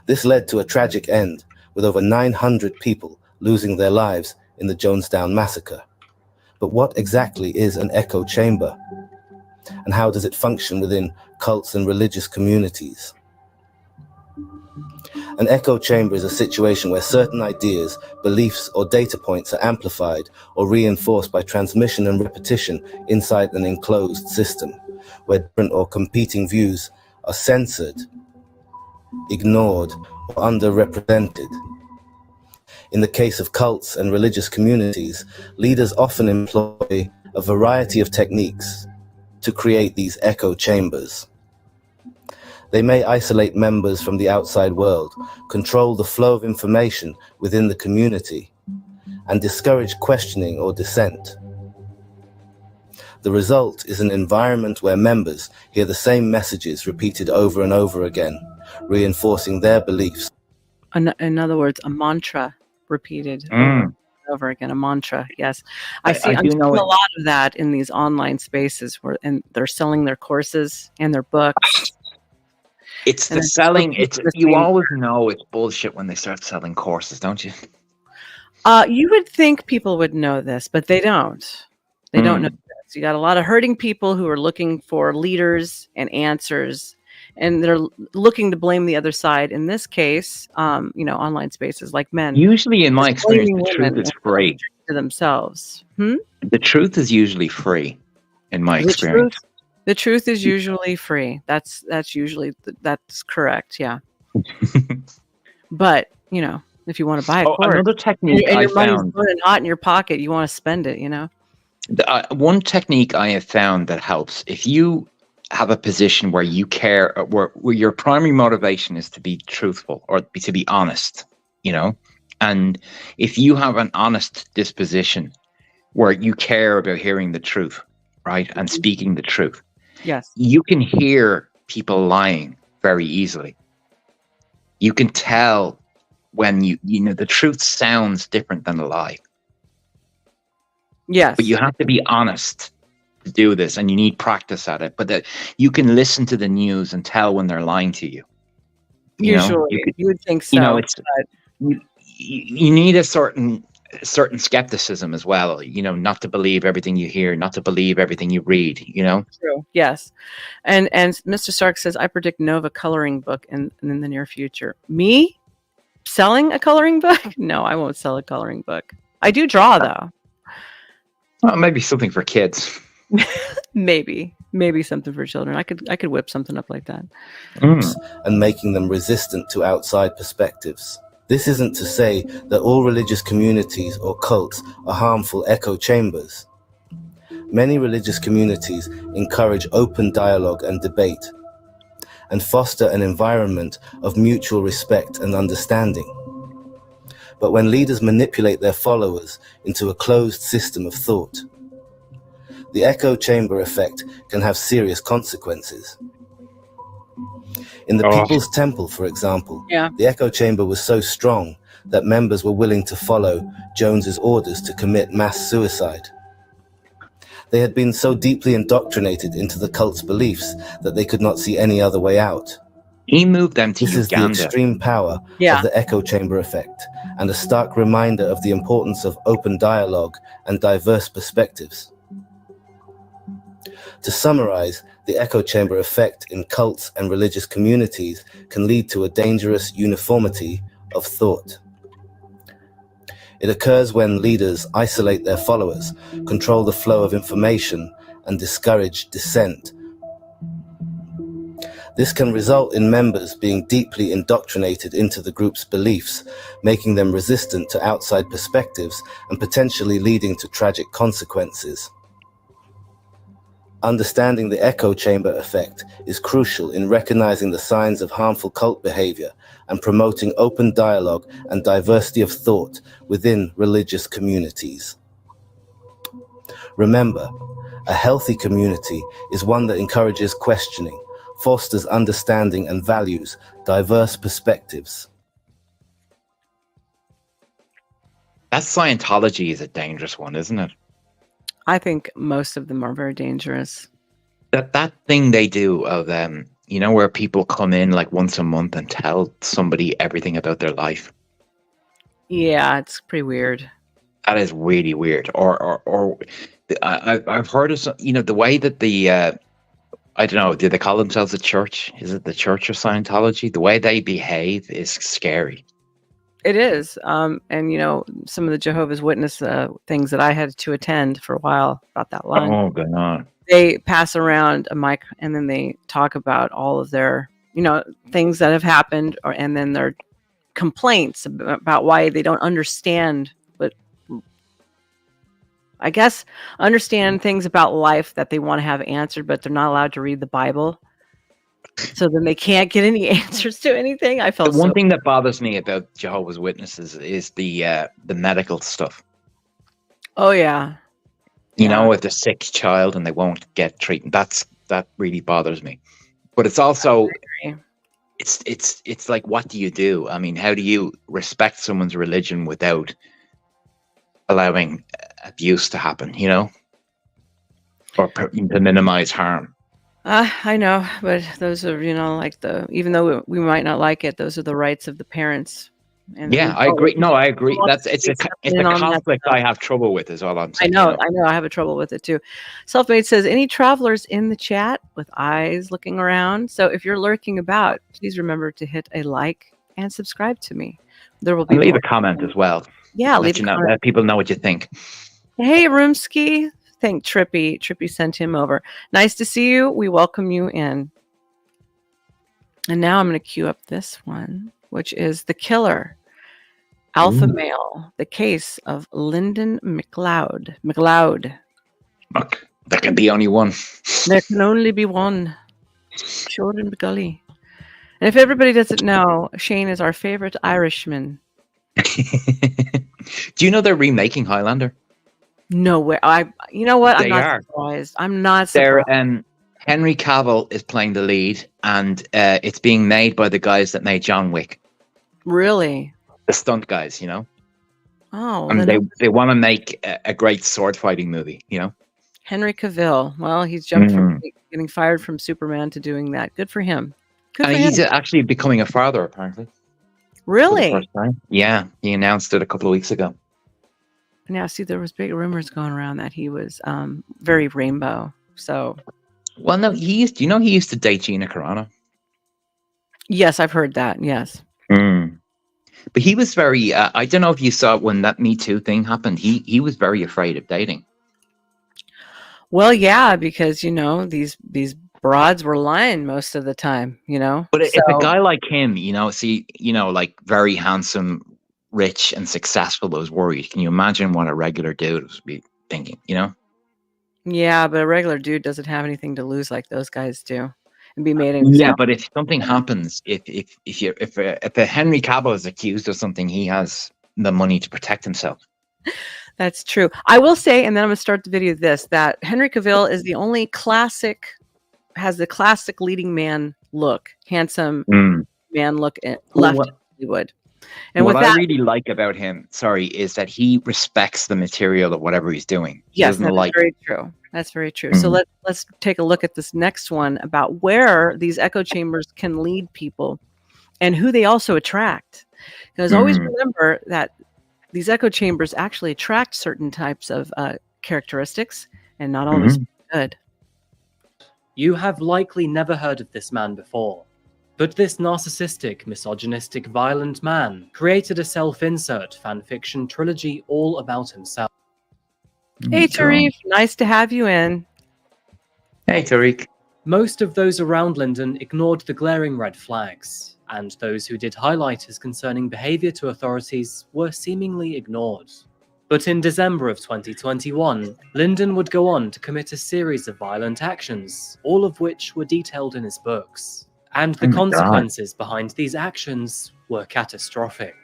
This led to a tragic end, with over 900 people losing their lives in the Jonestown massacre. But what exactly is an echo chamber? And how does it function within cults and religious communities? An echo chamber is a situation where certain ideas, beliefs, or data points are amplified or reinforced by transmission and repetition inside an enclosed system, where different or competing views are censored, ignored, or underrepresented. In the case of cults and religious communities, leaders often employ a variety of techniques to create these echo chambers. They may isolate members from the outside world, control the flow of information within the community, and discourage questioning or dissent. The result is an environment where members hear the same messages repeated over and over again, reinforcing their beliefs. In other words, a mantra repeated over and over again. A mantra, yes. I'm seeing a lot of that in these online spaces and they're selling their courses and their books. It's the selling. You always know it's bullshit when they start selling courses, don't you? You would think people would know this, but they don't. They don't know this. You got a lot of hurting people who are looking for leaders and answers, and they're looking to blame the other side. In this case, online spaces like men. Usually, in my experience, the truth is free to themselves. The truth is usually free, in my experience. The truth is usually free. That's correct. Yeah. But if you want to buy a course, another technique and your I money's found burning hot in your pocket, you want to spend it. One technique I have found that helps if you have a position where you care, where your primary motivation is to be truthful or to be honest, and if you have an honest disposition where you care about hearing the truth, right, and speaking the truth. Yes. You can hear people lying very easily. You can tell when the truth sounds different than a lie. Yes. But you have to be honest to do this, and you need practice at it. But you can listen to the news and tell when they're lying to you. Usually, you would think so. You need a certain skepticism as well, not to believe everything you hear, not to believe everything you read, True. Yes. And Mr. Stark says, I predict Nova coloring book in the near future. Me selling a coloring book? No, I won't sell a coloring book. I do draw though. Well, maybe something for kids. Maybe something for children. I could whip something up like that. And making them resistant to outside perspectives. This isn't to say that all religious communities or cults are harmful echo chambers. Many religious communities encourage open dialogue and debate, and foster an environment of mutual respect and understanding. But when leaders manipulate their followers into a closed system of thought, the echo chamber effect can have serious consequences. In the People's Temple, for example, the echo chamber was so strong that members were willing to follow Jones's orders to commit mass suicide. They had been so deeply indoctrinated into the cult's beliefs that they could not see any other way out. He moved them to This Uganda. is the extreme power of the echo chamber effect, and a stark reminder of the importance of open dialogue and diverse perspectives. To summarize, the echo chamber effect in cults and religious communities can lead to a dangerous uniformity of thought. It occurs when leaders isolate their followers, control the flow of information, and discourage dissent. This can result in members being deeply indoctrinated into the group's beliefs, making them resistant to outside perspectives and potentially leading to tragic consequences. Understanding the echo chamber effect is crucial in recognizing the signs of harmful cult behavior and promoting open dialogue and diversity of thought within religious communities. Remember, a healthy community is one that encourages questioning, fosters understanding, and values diverse perspectives. That Scientology is a dangerous one, isn't it? I think most of them are very dangerous. That thing they do of where people come in like once a month and tell somebody everything about their life. Yeah, it's pretty weird. That is really weird. I've heard of some, the way that I don't know, do they call themselves a church? Is it the Church of Scientology? The way they behave is scary. It is. And, some of the Jehovah's Witness things that I had to attend for a while, about that long. Oh, God. They pass around a mic and then they talk about all of their, things that have happened, and then their complaints about why they don't understand, but I guess understand things about life that they want to have answered, but they're not allowed to read the Bible. So then they can't get any answers to anything. I felt the one thing that bothers me about Jehovah's Witnesses is the medical stuff. Oh yeah. If they're sick child and they won't get treatment, that really bothers me. But it's also it's like, what do you do? I mean, how do you respect someone's religion without allowing abuse to happen? Or to minimize harm. I know, but those are, even though we might not like it, those are the rights of the parents. And yeah, I agree. No, I agree. It's a conflict I have trouble with, is all I'm saying. I know. I have a trouble with it too. Selfmade says, any travelers in the chat with eyes looking around? So if you're lurking about, please remember to hit a like and subscribe to me. There will be leave a comment as well. Yeah, leave a comment. Let people know what you think. Hey, Roomski. Thank Trippy. Trippy sent him over. Nice to see you. We welcome you in. And now I'm going to cue up this one, which is The Killer, Alpha Male, the case of Lyndon McLeod. Look, there can be only one. There can only be one. Jordan McGully. And if everybody doesn't know, Shane is our favorite Irishman. Do you know they're remaking Highlander? No way. You know what? They are. Surprised. I'm not surprised. Henry Cavill is playing the lead, and it's being made by the guys that made John Wick. Really? The stunt guys, Oh. And they want to make a great sword fighting movie, Henry Cavill. Well, he's jumped from getting fired from Superman to doing that. Good for him. He's actually becoming a father, apparently. Really? For the first time. Yeah, he announced it a couple of weeks ago. Now, see, there was big rumors going around that he was very rainbow. So, well, no, he used to date Gina Carano. Yes, I've heard that. Yes, but he was very. I don't know if you saw when that Me Too thing happened. He was very afraid of dating. Well, yeah, because these broads were lying most of the time. But if a guy like him, like very handsome, rich and successful, was worried, can you imagine what a regular dude would be thinking? Yeah, but a regular dude doesn't have anything to lose like those guys do, and be made. Yeah, but if something happens, if a Henry Cavill is accused of something, he has the money to protect himself. That's true. I will say, and then I'm going to start the video with this, that Henry Cavill is the only has the classic leading man look, handsome man look left in Hollywood. And what I really like about him, is that he respects the material of whatever he's doing. Yes, that's very true. That's very true. So let's take a look at this next one about where these echo chambers can lead people and who they also attract. Because always remember that these echo chambers actually attract certain types of characteristics and not always good. You have likely never heard of this man before. But this narcissistic, misogynistic, violent man created a self-insert fanfiction trilogy all about himself. Hey, Tariq, nice to have you in. Hey, Tariq. Most of those around Lyndon ignored the glaring red flags, and those who did highlight his concerning behavior to authorities were seemingly ignored. But in December of 2021, Lyndon would go on to commit a series of violent actions, all of which were detailed in his books. And the consequences behind these actions were catastrophic.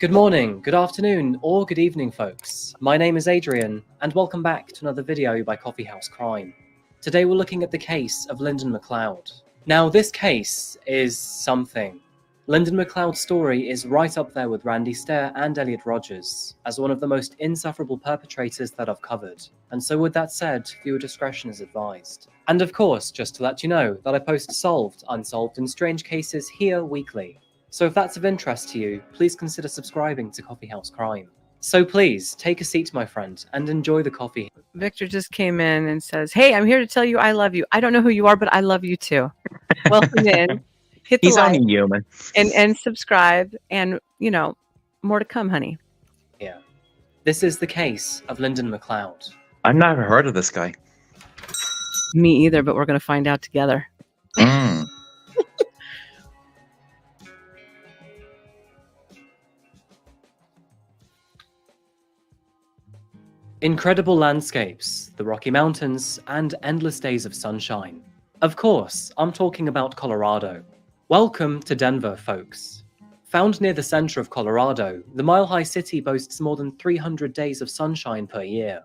Good morning, good afternoon, or good evening, folks. My name is Adrian, and welcome back to another video by Coffeehouse Crime. Today we're looking at the case of Lyndon McLeod. Now, this case is something. Lyndon McLeod's story is right up there with Randy Stair and Elliot Rogers as one of the most insufferable perpetrators that I've covered. And so with that said, viewer discretion is advised. And of course, just to let you know that I post solved, unsolved, and strange cases here weekly. So if that's of interest to you, please consider subscribing to Coffeehouse Crime. So please, take a seat, my friend, and enjoy the coffee. Victor just came in and says, "Hey, I'm here to tell you I love you. I don't know who you are, but I love you too." Welcome in. Hit the He's like only human. and subscribe, and more to come, honey. Yeah. This is the case of Lyndon McLeod. I've never heard of this guy. Me either, but we're going to find out together. Incredible landscapes, the Rocky Mountains, and endless days of sunshine. Of course, I'm talking about Colorado. Welcome to Denver, folks. Found near the center of Colorado, the mile-high city boasts more than 300 days of sunshine per year.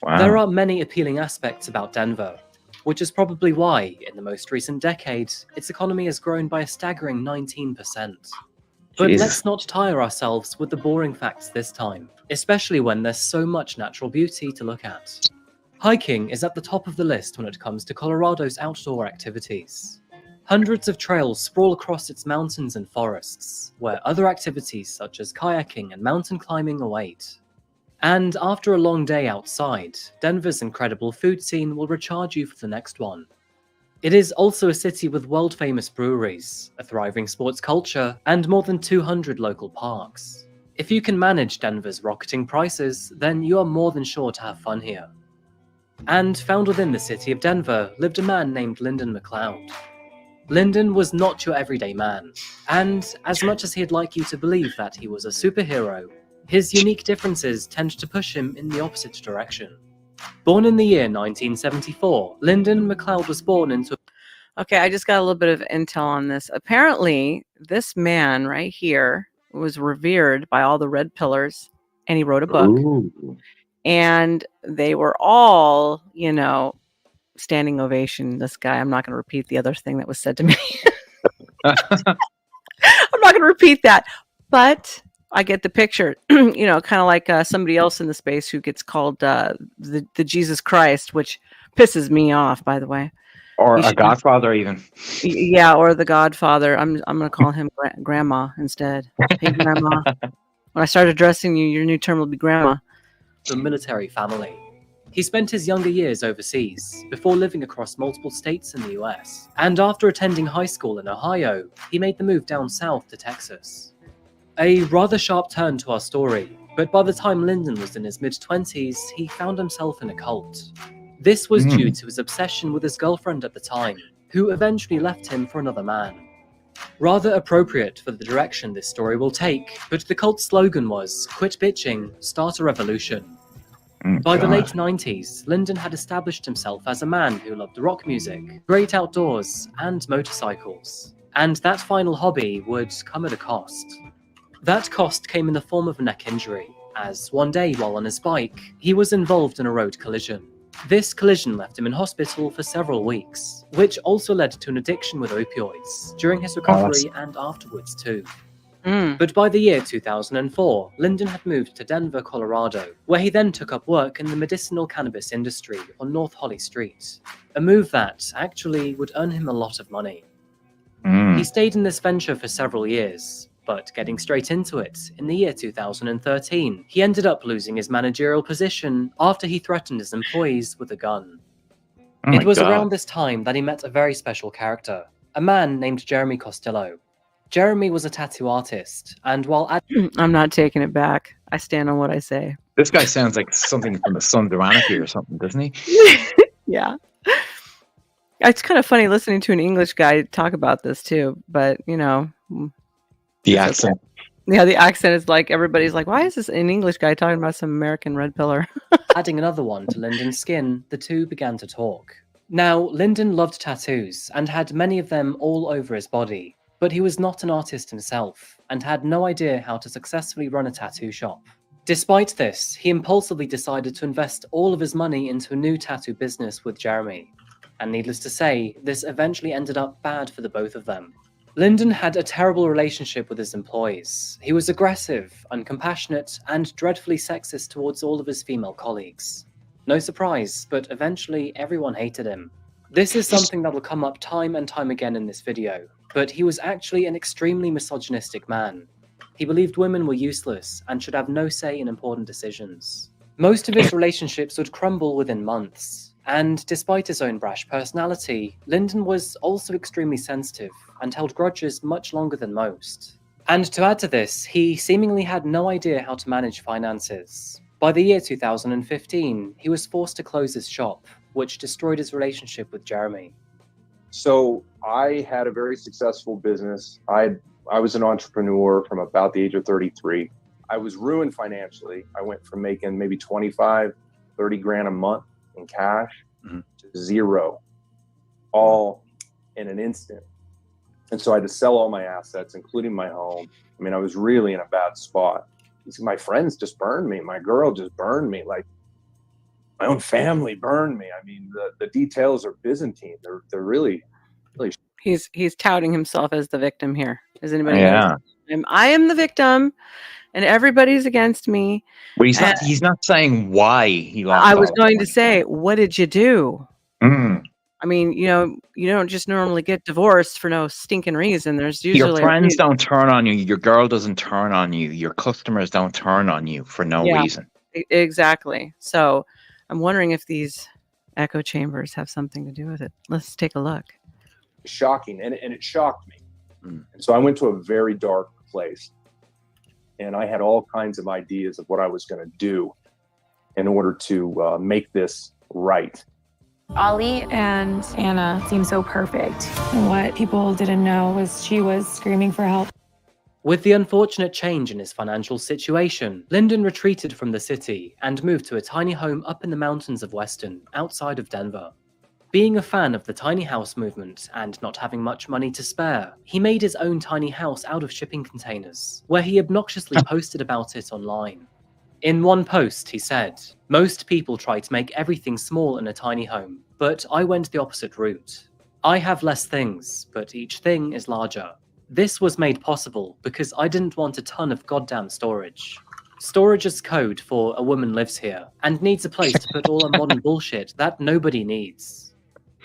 Wow. There are many appealing aspects about Denver, which is probably why, in the most recent decade, its economy has grown by a staggering 19%. But let's not tire ourselves with the boring facts this time, especially when there's so much natural beauty to look at. Hiking is at the top of the list when it comes to Colorado's outdoor activities. Hundreds of trails sprawl across its mountains and forests, where other activities such as kayaking and mountain climbing await. And after a long day outside, Denver's incredible food scene will recharge you for the next one. It is also a city with world-famous breweries, a thriving sports culture, and more than 200 local parks. If you can manage Denver's rocketing prices, then you are more than sure to have fun here. And found within the city of Denver lived a man named Lyndon McLeod. Lyndon was not your everyday man, and as much as he'd like you to believe that he was a superhero, his unique differences tend to push him in the opposite direction. Born in the year 1974, Lyndon McLeod was born into... Okay, I just got a little bit of intel on this. Apparently, this man right here was revered by all the red pillars, and he wrote a book. Ooh. And they were all, standing ovation. This guy, I'm not going to repeat the other thing that was said to me. I'm not going to repeat that. But I get the picture, kind of like somebody else in the space who gets called the Jesus Christ, which pisses me off, by the way. Or a Godfather, even. Yeah, or the Godfather. I'm going to call him Grandma instead. Hey, Grandma. When I start addressing you, your new term will be Grandma. The military family. He spent his younger years overseas, before living across multiple states in the US. And after attending high school in Ohio, he made the move down south to Texas. A rather sharp turn to our story, but by the time Lyndon was in his mid-20s, he found himself in a cult. This was due to his obsession with his girlfriend at the time, who eventually left him for another man. Rather appropriate for the direction this story will take, but the cult's slogan was, "Quit bitching, start a revolution." By the late 90s, Lyndon had established himself as a man who loved rock music, great outdoors, and motorcycles. And that final hobby would come at a cost. That cost came in the form of a neck injury, as one day while on his bike, he was involved in a road collision. This collision left him in hospital for several weeks, which also led to an addiction with opioids during his recovery and afterwards too. But by the year 2004, Lyndon had moved to Denver, Colorado, where he then took up work in the medicinal cannabis industry on North Holly Street, a move that actually would earn him a lot of money. He stayed in this venture for several years, but getting straight into it, in the year 2013, he ended up losing his managerial position after he threatened his employees with a gun. It was around this time that he met a very special character, a man named Jeremy Costello. Jeremy was a tattoo artist, and while I'm not taking it back. I stand on what I say. This guy sounds like something from the Sons of Anarchy or something, doesn't he? Yeah. It's kind of funny listening to an English guy talk about this too, but the accent. Yeah, the accent is like everybody's like, why is this an English guy talking about some American red pillar? Adding another one to Lyndon's skin, the two began to talk. Now, Lyndon loved tattoos and had many of them all over his body, but he was not an artist himself and had no idea how to successfully run a tattoo shop. Despite this, he impulsively decided to invest all of his money into a new tattoo business with Jeremy. And needless to say, this eventually ended up bad for the both of them. Lyndon had a terrible relationship with his employees. He was aggressive, uncompassionate, and dreadfully sexist towards all of his female colleagues. No surprise, but eventually everyone hated him. This is something that will come up time and time again in this video, but he was actually an extremely misogynistic man. He believed women were useless and should have no say in important decisions. Most of his relationships would crumble within months, and despite his own brash personality, Lyndon was also extremely sensitive and held grudges much longer than most. And to add to this, he seemingly had no idea how to manage finances. By the year 2015, he was forced to close his shop, which destroyed his relationship with Jeremy. So I had a very successful business. I was an entrepreneur from about the age of 33. I was ruined financially. I went from making maybe 25, 30 grand a month in cash to zero, all in an instant. And so I had to sell all my assets, including my home. I mean, I was really in a bad spot. My friends just burned me. My girl just burned me. Like, my own family burned me. I mean, the details are Byzantine. They're really. He's touting himself as the victim here. Is anybody? Yeah. I am the victim, and everybody's against me. But he's not saying why he lost. I was going to say, what did you do? Mm. I mean, you don't just normally get divorced for no stinking reason. There's usually your friends don't turn on you. Your girl doesn't turn on you. Your customers don't turn on you for no reason. Exactly. So I'm wondering if these echo chambers have something to do with it. Let's take a look. Shocking, and it shocked me. And so I went to a very dark place, and I had all kinds of ideas of what I was going to do in order to make this right. Ollie and Anna seemed so perfect. And what people didn't know was she was screaming for help. With the unfortunate change in his financial situation, Lyndon retreated from the city and moved to a tiny home up in the mountains of Weston, outside of Denver. Being a fan of the tiny house movement and not having much money to spare, he made his own tiny house out of shipping containers, where he obnoxiously posted about it online. In one post, he said, "Most people try to make everything small in a tiny home, but I went the opposite route. I have less things, but each thing is larger. This was made possible because I didn't want a ton of goddamn storage. Storage is code for a woman lives here and needs a place to put all her modern bullshit that nobody needs.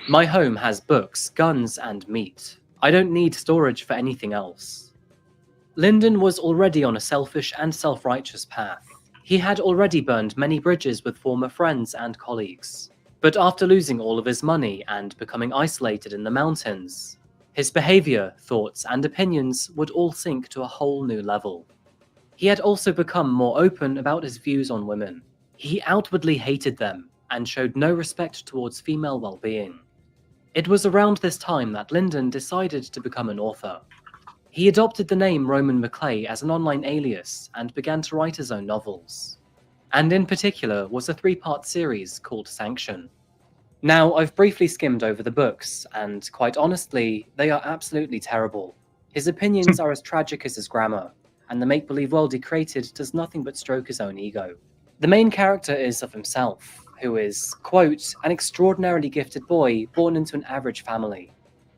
My home has books, guns, and meat. I don't need storage for anything else." Lyndon was already on a selfish and self-righteous path. He had already burned many bridges with former friends and colleagues. But after losing all of his money and becoming isolated in the mountains, his behavior, thoughts, and opinions would all sink to a whole new level. He had also become more open about his views on women. He outwardly hated them and showed no respect towards female well-being. It was around this time that Lyndon decided to become an author. He adopted the name Roman McClay as an online alias and began to write his own novels. And in particular was a 3-part series called Sanction. Now, I've briefly skimmed over the books, and quite honestly, they are absolutely terrible. His opinions are as tragic as his grammar, and the make-believe world he created does nothing but stroke his own ego. The main character is of himself, who is, quote, an extraordinarily gifted boy born into an average family.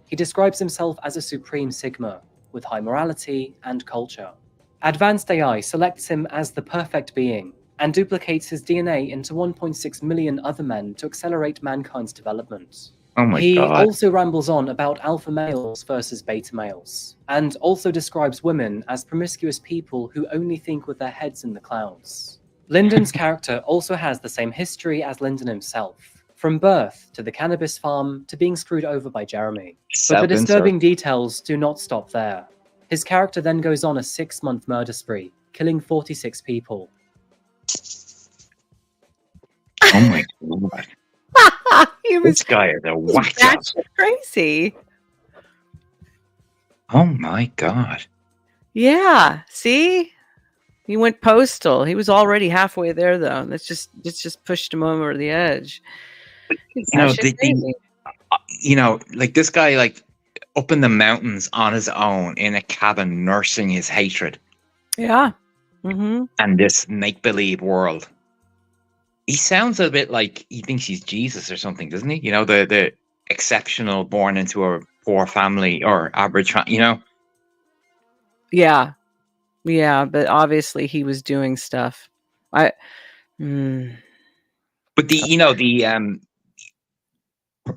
He describes himself as a supreme sigma, with high morality and culture. Advanced AI selects him as the perfect being, and duplicates his DNA into 1.6 million other men to accelerate mankind's development. Oh my He God. also rambles on about alpha males versus beta males, and also describes women as promiscuous people who only think with their heads in the clouds. Lyndon's character also has the same history as Lyndon himself, from birth to the cannabis farm to being screwed over by Jeremy. But the disturbing details do not stop there. His character then goes on a 6-month murder spree, killing 46 people. Oh my God. This guy is a whack job. That's crazy. Oh my God. Yeah. See? He went postal. He was already halfway there, though. That's just pushed him over the edge. You know, Crazy. you know, like this guy, like up in the mountains on his own in a cabin, nursing his hatred. Yeah. Mm-hmm. And this make believe world. He sounds a bit like he thinks he's Jesus or something, doesn't he? You know, the exceptional, born into a poor family or average, you know. Yeah. Yeah, but obviously he was doing stuff. But the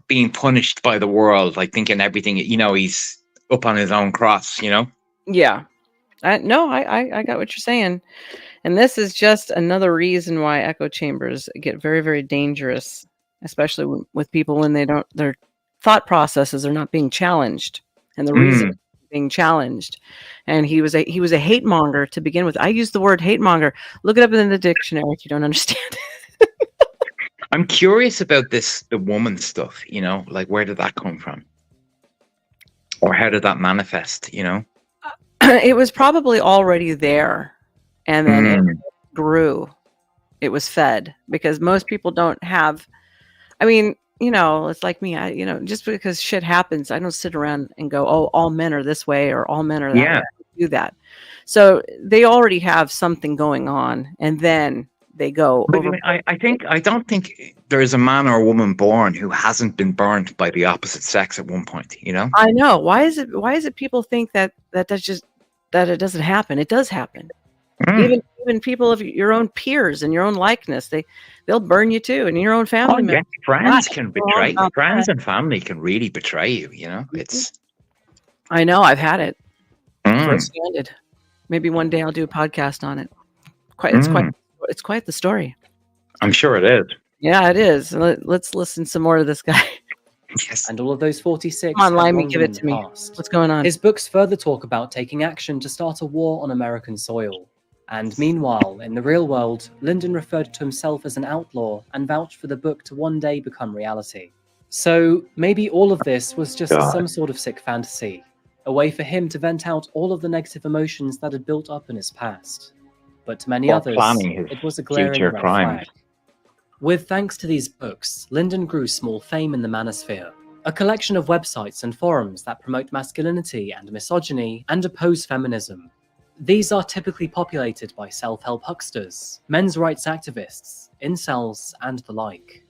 being punished by the world, like thinking everything, you know, he's up on his own cross, you know. Yeah. I got what you're saying. And this is just another reason why echo chambers get very, very dangerous, especially with people when their thought processes are not being challenged, and the reason being challenged. And he was a hate monger to begin with. I use the word hate monger. Look it up in the dictionary if you don't understand. I'm curious about the woman stuff, you know, like where did that come from? Or how did that manifest, you know? It was probably already there, and then it grew. It was fed, because most people don't have, I mean, you know, it's like me. Just because shit happens, I don't sit around and go, "Oh, all men are this way," or "All men are that way." I don't do that. So they already have something going on, and then they go. I don't think there is a man or a woman born who hasn't been burned by the opposite sex at one point. You know. I know. Why is it people think that it doesn't happen? It does happen. Even people of your own peers and your own likeness, they'll burn you too, and your own family members. Friends can betray you. Friends and family can really betray you. You know, it's. I know. I've had it first-handed. Maybe one day I'll do a podcast on it. It's quite the story. I'm sure it is. Yeah, it is. Let's listen some more to this guy. Yes. And all of those 46. Come on, Limey, give it to me. What's going on? His books further talk about taking action to start a war on American soil. And meanwhile, in the real world, Lyndon referred to himself as an outlaw and vouched for the book to one day become reality. So maybe all of this was just some sort of sick fantasy, a way for him to vent out all of the negative emotions that had built up in his past. But to many others, it was a glaring red flag. With thanks to these books, Lyndon grew small fame in the manosphere, a collection of websites and forums that promote masculinity and misogyny and oppose feminism. These are typically populated by self-help hucksters, men's rights activists, incels, and the like.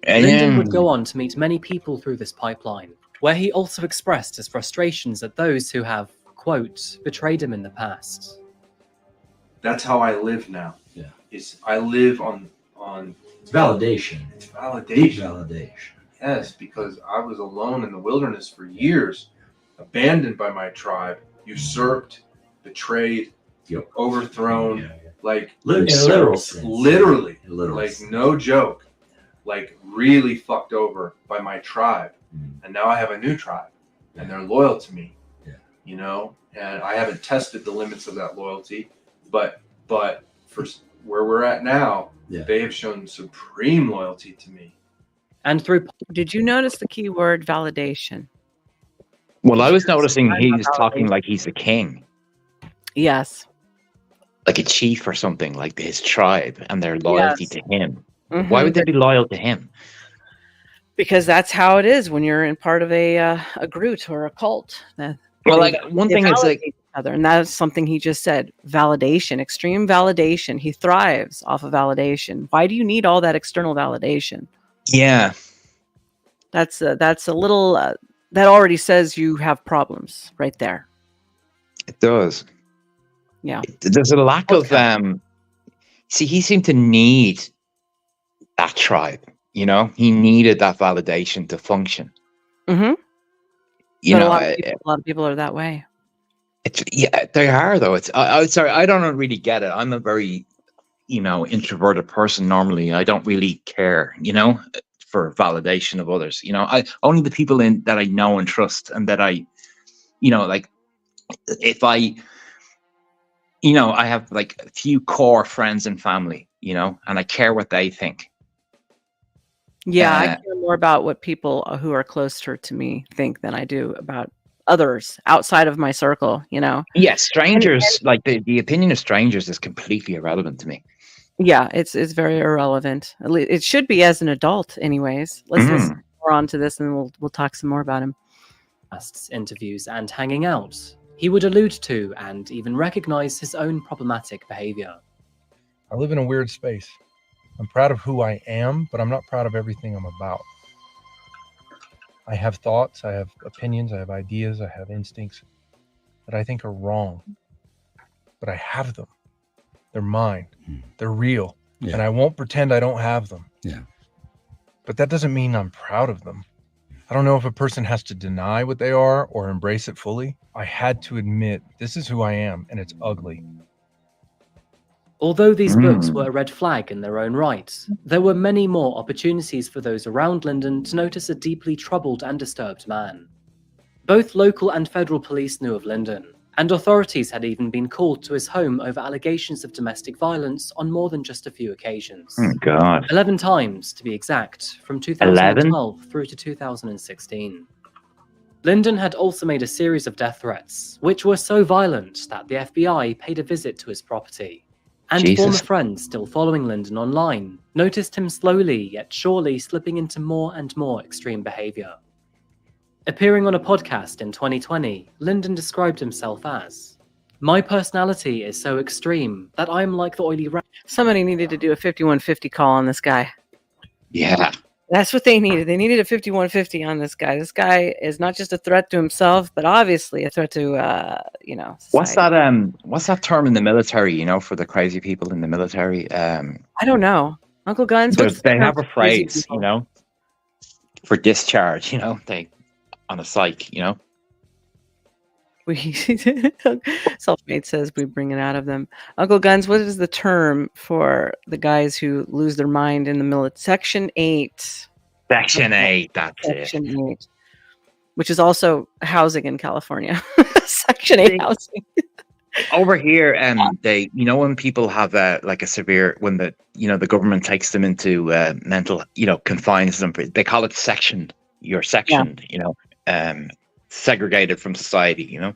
Lyndon would go on to meet many people through this pipeline, where he also expressed his frustrations at those who have, quote, betrayed him in the past. That's how I live now. Yeah. I live on It's validation. It's validation. Validation. Yes, because I was alone in the wilderness for years, abandoned by my tribe, usurped, betrayed, overthrown, like literally, like no joke, like really fucked over by my tribe. And now I have a new tribe, and they're loyal to me. You know, and I haven't tested the limits of that loyalty, but for where we're at now, they have shown supreme loyalty to me. And through, did you notice the key word validation? Well, I was noticing he was talking like he's a king. Yes. Like a chief or something, like his tribe and their loyalty to him. Why would they be loyal to him? Because that's how it is when you're in part of a Groot or a cult. Well, like one thing is like, and that's something he just said: validation, extreme validation. He thrives off of validation. Why do you need all that external validation? Yeah, that's a little that already says you have problems right there. It does. Yeah, there's a lack of see, he seemed to need that tribe. You know, he needed that validation to function. Mm-hmm. You know, a lot of people are that way. They are though. Sorry, I don't really get it. I'm a very, introverted person normally. I don't really care, for validation of others. Only the people that I know and trust, and that I, like, if I, I have like a few core friends and family, and I care what they think. Yeah, I care more about what people who are closer to me think than I do about others outside of my circle, you know. Yeah, strangers, like the opinion of strangers is completely irrelevant to me. Yeah, it's very irrelevant. It should be as an adult, anyways. Let's listen more on to this, and we'll talk some more about him. Interviews and hanging out, he would allude to and even recognize his own problematic behavior. I live in a weird space. I'm proud of who I am, but I'm not proud of everything I'm about. I have thoughts, I have opinions, I have ideas, I have instincts that I think are wrong. But I have them. They're mine. They're real. Yeah. And I won't pretend I don't have them. Yeah. But that doesn't mean I'm proud of them. I don't know if a person has to deny what they are or embrace it fully. I had to admit, this is who I am, and it's ugly. Although these books were a red flag in their own right, there were many more opportunities for those around Lyndon to notice a deeply troubled and disturbed man. Both local and federal police knew of Lyndon, and authorities had even been called to his home over allegations of domestic violence on more than just a few occasions. Oh, God. 11 times, to be exact, from 2012 through to 2016. Lyndon had also made a series of death threats, which were so violent that the FBI paid a visit to his property. And Jesus. Former friends still following Lyndon online noticed him slowly yet surely slipping into more and more extreme behavior. Appearing on a podcast in 2020, Lyndon described himself as, "My personality is so extreme that I'm like the oily rat." Somebody needed to do a 5150 call on this guy. Yeah. That's what they needed. They needed a 5150 on this guy. This guy is not just a threat to himself, but obviously a threat to, society. What's that term in the military, you know, for the crazy people in the military? I don't know. Uncle Guns? They have a phrase, you know, for discharge, you know, on a psych, you know. Selfmade says we bring it out of them. Uncle Guns, what is the term for the guys who lose their mind in the military? Section 8. Section 8, that's Section 8. Which is also housing in California. Section 8 housing. Over here, they, you know, when people have like a severe, when the government takes them into mental, confines them, they call it section. You're sectioned, segregated from society, you know.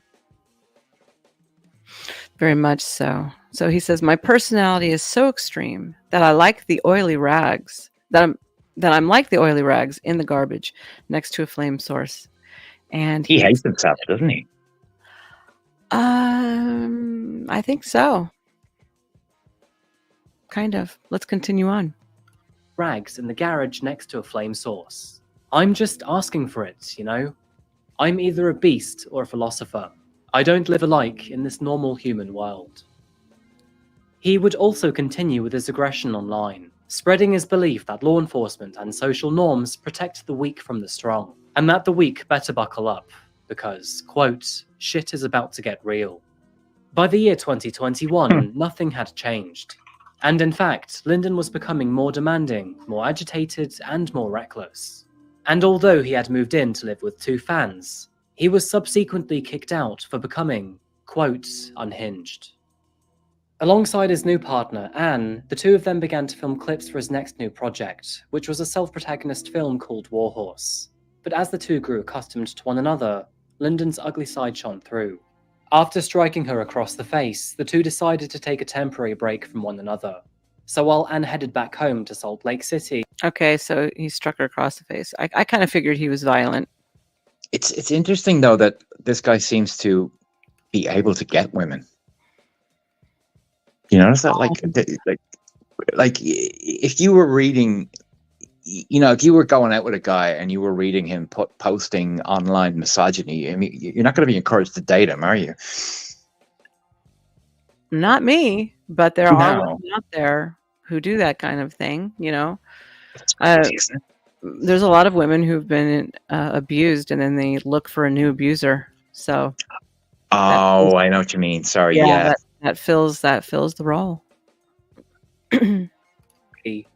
Very much so. So he says, my personality is so extreme that I like the oily rags, that I'm like the oily rags in the garbage next to a flame source. And he hates himself, doesn't he? I think so. Kind of. Let's continue on. Rags in the garage next to a flame source. I'm just asking for it, you know? I'm either a beast or a philosopher. I don't live alike in this normal human world. He would also continue with his aggression online, spreading his belief that law enforcement and social norms protect the weak from the strong, and that the weak better buckle up, because, quote, shit is about to get real. By the year 2021, nothing had changed. And in fact, Lyndon was becoming more demanding, more agitated, and more reckless. And although he had moved in to live with 2 fans, he was subsequently kicked out for becoming, quote, unhinged. Alongside his new partner, Anne, the two of them began to film clips for his next new project, which was a self-protagonist film called Warhorse. But as the two grew accustomed to one another, Lyndon's ugly side shone through. After striking her across the face, the two decided to take a temporary break from one another. So while Anne headed back home to Salt Lake City... Okay, so he struck her across the face. I kind of figured he was violent. It's interesting, though, that this guy seems to be able to get women. You notice that? Like if you were reading... if you were going out with a guy and you were reading him posting online misogyny, I mean, you're not going to be encouraged to date him, are you? Not me, but there are women out there who do that kind of thing, you know. There's a lot of women who've been abused, and then they look for a new abuser. So. Oh, I know what you mean. Sorry, yeah. That fills the role.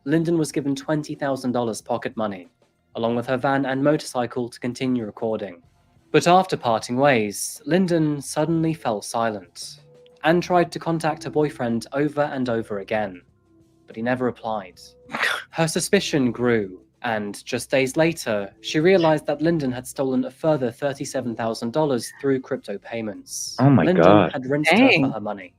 Lyndon was given $20,000 pocket money, along with her van and motorcycle to continue recording. But after parting ways, Lyndon suddenly fell silent and tried to contact her boyfriend over and over again, but he never replied. Her suspicion grew, And just days later, she realized that Lyndon had stolen a further $37,000 through crypto payments. Oh my Lyndon God. had rinsed her Dang. for her money.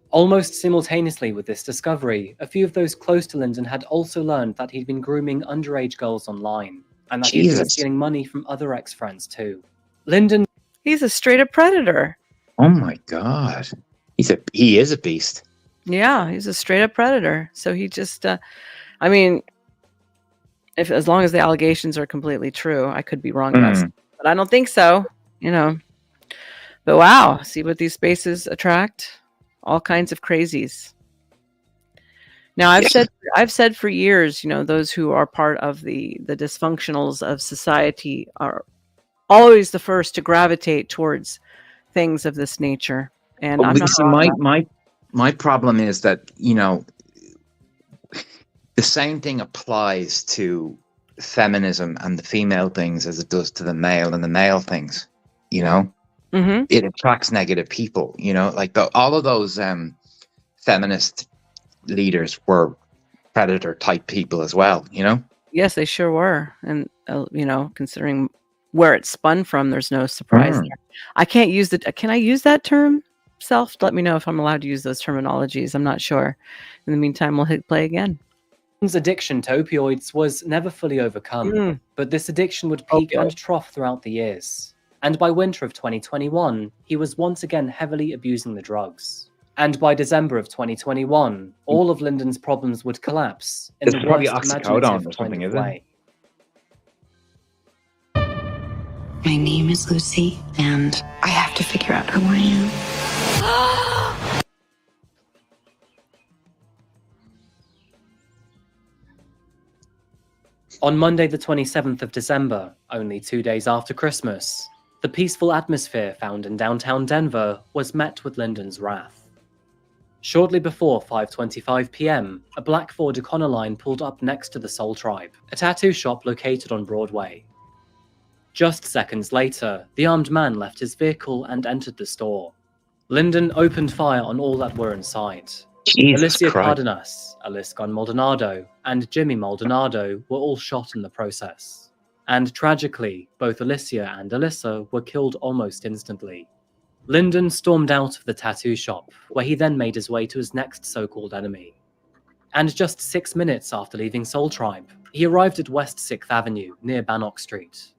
Almost simultaneously with this discovery, a few of those close to Lyndon had also learned that he'd been grooming underage girls online, and that he'd been Jesus. stealing money from other ex-friends too. Lyndon... He's a straight up predator. Oh my God. He is a beast. Yeah, he's a straight up predator. So he just, I mean, as long as the allegations are completely true, I could be wrong about Mm. but I don't think so, you know. But wow, see what these spaces attract? All kinds of crazies. Now I've said for years, you know, those who are part of the dysfunctionals of society are always the first to gravitate towards things of this nature. And Well, I'm not see, wrong about my problem is that, you know, the same thing applies to feminism and the female things as it does to the male and the male things. You know, Mhm. it attracts negative people. You know, like all of those feminist leaders were predator type people as well. You know. Yes, they sure were. And, you know, considering where it spun from, there's no surprise there. I can't use can I use that term? Self, let me know if I'm allowed to use those terminologies. I'm not sure. In the meantime, we'll hit play again. Lyndon's addiction to opioids was never fully overcome, but this addiction would peak and trough throughout the years. And by winter of 2021, he was once again heavily abusing the drugs. And by December of 2021, all of Lyndon's problems would collapse in It's the probably worst oxycodone imaginative or something, kind of isn't it? way. My name is Lucy, and I have to figure out who I am. On Monday the 27th of December, only 2 days after Christmas, the peaceful atmosphere found in downtown Denver was met with Lyndon's wrath. Shortly before 5:25 p.m., a black Ford Econoline pulled up next to the Soul Tribe, a tattoo shop located on Broadway. Just seconds later, the armed man left his vehicle and entered the store. Lyndon opened fire on all that were inside. Jesus Alicia Christ. Cardenas, Alice Maldonado, and Jimmy Maldonado were all shot in the process. And tragically, both Alicia and Alyssa were killed almost instantly. Lyndon stormed out of the tattoo shop, where he then made his way to his next so-called enemy. And just 6 minutes after leaving Soul Tribe, he arrived at West 6th Avenue, near Bannock Street.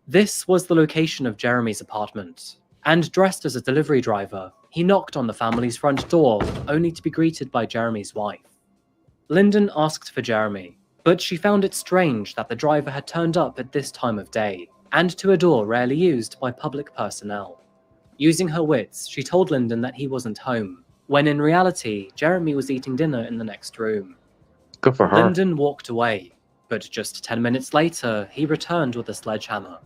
This was the location of Jeremy's apartment, and dressed as a delivery driver, he knocked on the family's front door, only to be greeted by Jeremy's wife. Lyndon asked for Jeremy, but she found it strange that the driver had turned up at this time of day, and to a door rarely used by public personnel. Using her wits, she told Lyndon that he wasn't home, when in reality, Jeremy was eating dinner in the next room. Good for her. Lyndon walked away, but just 10 minutes later, he returned with a sledgehammer.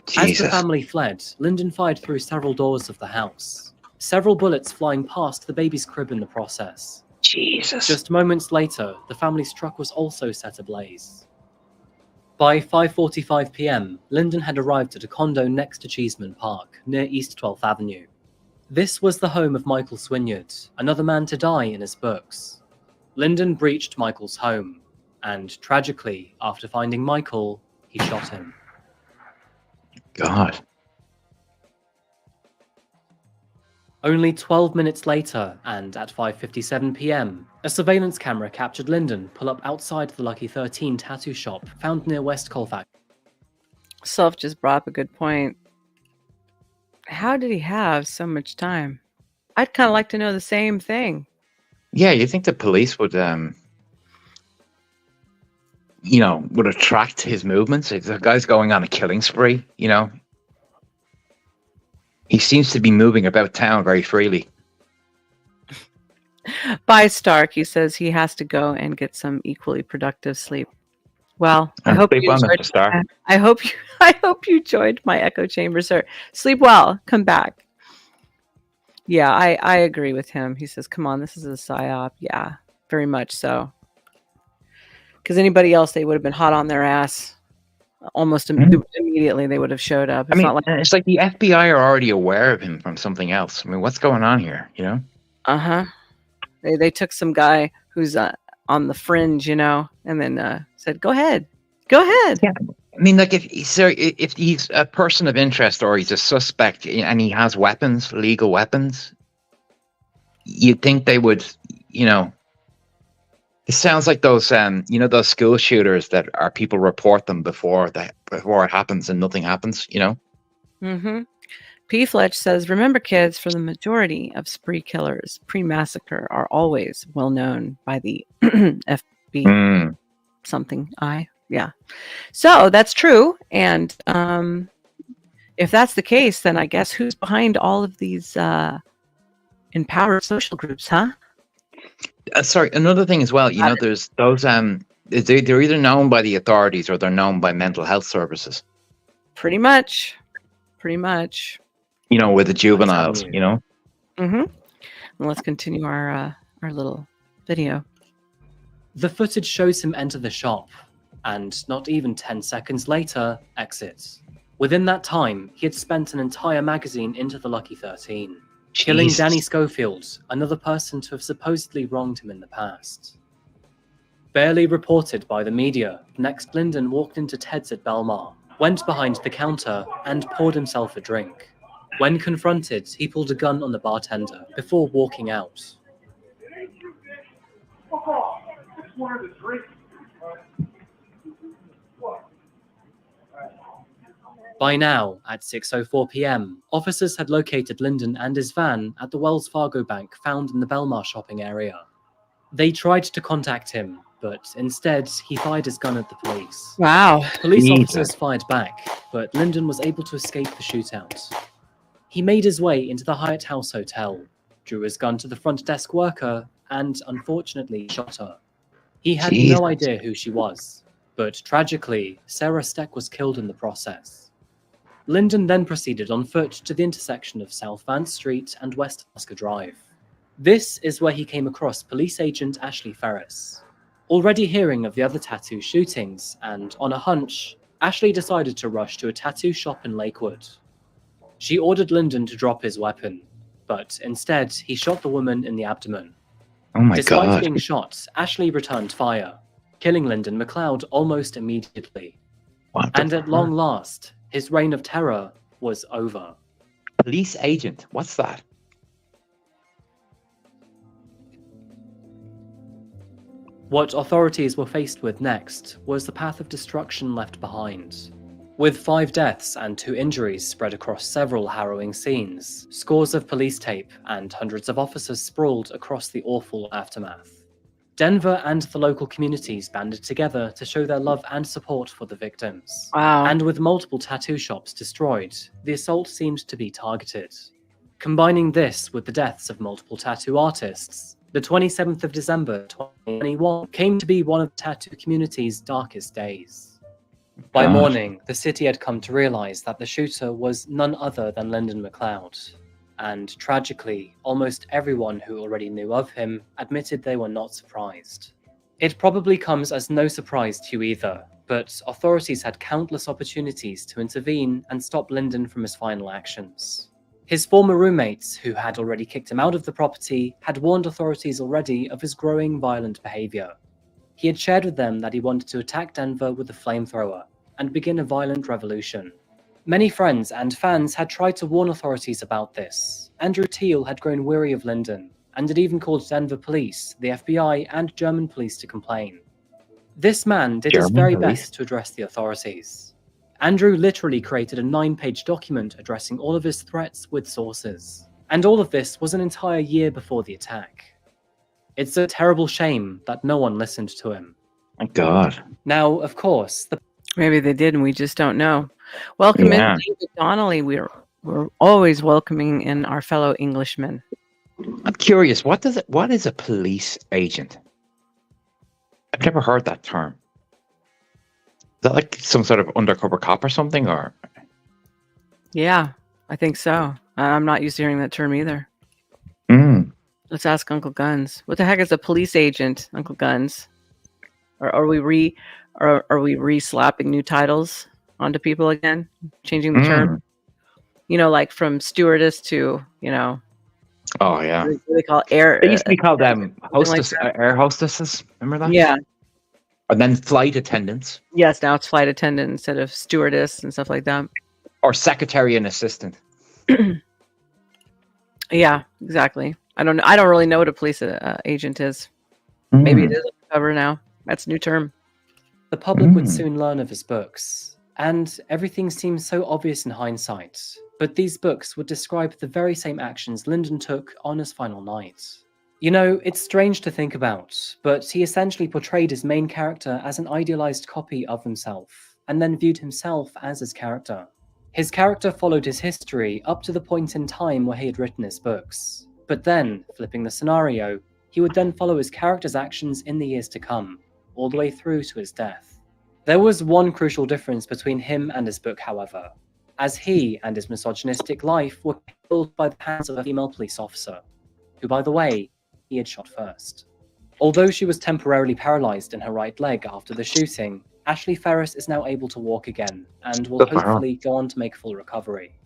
As the Jesus. family fled, Lyndon fired through several doors of the house, several bullets flying past the baby's crib in the process. Jesus. Just moments later, the family's truck was also set ablaze. By 5:45 p.m., Lyndon had arrived at a condo next to Cheeseman Park, near East 12th Avenue. This was the home of Michael Swinyard, another man to die in his books. Lyndon breached Michael's home, and tragically, after finding Michael, he shot him. God. Only 12 minutes later, and at 5:57 p.m., a surveillance camera captured Lyndon pull up outside the Lucky 13 tattoo shop found near West Colfax. Self just brought up a good point. How did he have so much time? I'd kind of like to know the same thing. Yeah, you think the police would, you know, would attract his movements? If the guy's going on a killing spree, you know, he seems to be moving about town very freely. By Stark, he says he has to go and get some equally productive sleep. Well, I And hope sleep you well, enjoyed. Mr. Stark. I hope you enjoyed my echo chamber, sir. Sleep well. Come back. Yeah, I agree with him. He says, "Come on, this is a psyop." Yeah, very much so. Because anybody else, they would have been hot on their ass almost immediately. They would have showed up. It's I mean, not like it's like the FBI are already aware of him from something else. I mean, what's going on here? You know? They took some guy who's on the fringe, you know, and then said, "Go ahead, Go ahead. Yeah. I mean, like if he's a person of interest or he's a suspect and he has weapons, legal weapons, you'd think they would, you know. It sounds like those, those school shooters that are people report them before it happens and nothing happens, you know. Mm-hmm. P. Fletch says, remember, kids, for the majority of spree killers pre-massacre are always well known by the FB something I. Yeah. So that's true. And if that's the case, then I guess who's behind all of these empowered social groups, huh? Sorry, another thing as well, there's those, they're either known by the authorities or they're known by mental health services. Pretty much. With the juveniles, Mm-hmm. Well, let's continue our little video. The footage shows him enter the shop, and not even 10 seconds later, exit. Within that time, he had spent an entire magazine into the Lucky 13, killing Danny Schofield, another person to have supposedly wronged him in the past. Barely reported by the media, next Lyndon walked into Ted's at Belmar, went behind the counter, and poured himself a drink. When confronted, he pulled a gun on the bartender before walking out. By now, at 6:04 p.m., officers had located Lyndon and his van at the Wells Fargo bank found in the Belmar shopping area. They tried to contact him, but instead, he fired his gun at the police. Wow. Police officers fired back, but Lyndon was able to escape the shootout. He made his way into the Hyatt House Hotel, drew his gun to the front desk worker, and unfortunately shot her. He had no idea who she was, but tragically, Sarah Steck was killed in the process. Lyndon then proceeded on foot to the intersection of South Vance Street and West Oscar Drive. This is where he came across police agent Ashley Ferris. Already hearing of the other tattoo shootings, and on a hunch, Ashley decided to rush to a tattoo shop in Lakewood. She ordered Lyndon to drop his weapon, but instead he shot the woman in the abdomen. Oh my Despite God. being shot, Ashley returned fire, killing Lyndon McLeod almost immediately. And at long last, his reign of terror was over. Police agent, what's that? What authorities were faced with next was the path of destruction left behind. With 5 deaths and 2 injuries spread across several harrowing scenes, scores of police tape, and hundreds of officers sprawled across the awful aftermath. Denver and the local communities banded together to show their love and support for the victims. Wow. And with multiple tattoo shops destroyed, the assault seemed to be targeted. Combining this with the deaths of multiple tattoo artists, the 27th of December 2021 came to be one of the tattoo community's darkest days. By morning, the city had come to realize that the shooter was none other than Lyndon McLeod. And tragically, almost everyone who already knew of him admitted they were not surprised. It probably comes as no surprise to you either, but authorities had countless opportunities to intervene and stop Lyndon from his final actions. His former roommates, who had already kicked him out of the property, had warned authorities already of his growing violent behavior. He had shared with them that he wanted to attack Denver with a flamethrower and begin a violent revolution. Many friends and fans had tried to warn authorities about this. Andrew Teal had grown weary of Lyndon, and had even called Denver police, the FBI, and German police to complain. This man did his very best to address the authorities. Andrew literally created a 9-page document addressing all of his threats with sources. And all of this was an entire year before the attack. It's a terrible shame that no one listened to him. My God. Now, of course, Maybe they did and we just don't know. Welcome in, David Donnelly. We're always welcoming in our fellow Englishmen. I'm curious, what is a police agent? I've never heard that term. Is that like some sort of undercover cop or something, or? Yeah, I think so. I'm not used to hearing that term either. Let's ask Uncle Guns. What the heck is a police agent, Uncle Guns? Or are we re-slapping new titles onto people again? Changing the term? Like from stewardess to, Oh, yeah. what do they call air? They used to be called hostess, air hostesses. Remember that? Yeah. And then flight attendants. Yes, now it's flight attendant instead of stewardess and stuff like that. Or secretary and assistant. Yeah, exactly. I don't really know what a police agent is. Maybe it is undercover now. That's a new term. The public would soon learn of his books, and everything seems so obvious in hindsight. But these books would describe the very same actions Lyndon took on his final night. You know, it's strange to think about, but he essentially portrayed his main character as an idealized copy of himself, and then viewed himself as his character. His character followed his history up to the point in time where he had written his books. But then, flipping the scenario, he would then follow his character's actions in the years to come, all the way through to his death. There was one crucial difference between him and his book, however, as he and his misogynistic life were killed by the hands of a female police officer, who, by the way, he had shot first. Although she was temporarily paralyzed in her right leg after the shooting, Ashley Ferris is now able to walk again, and will hopefully go on to make full recovery.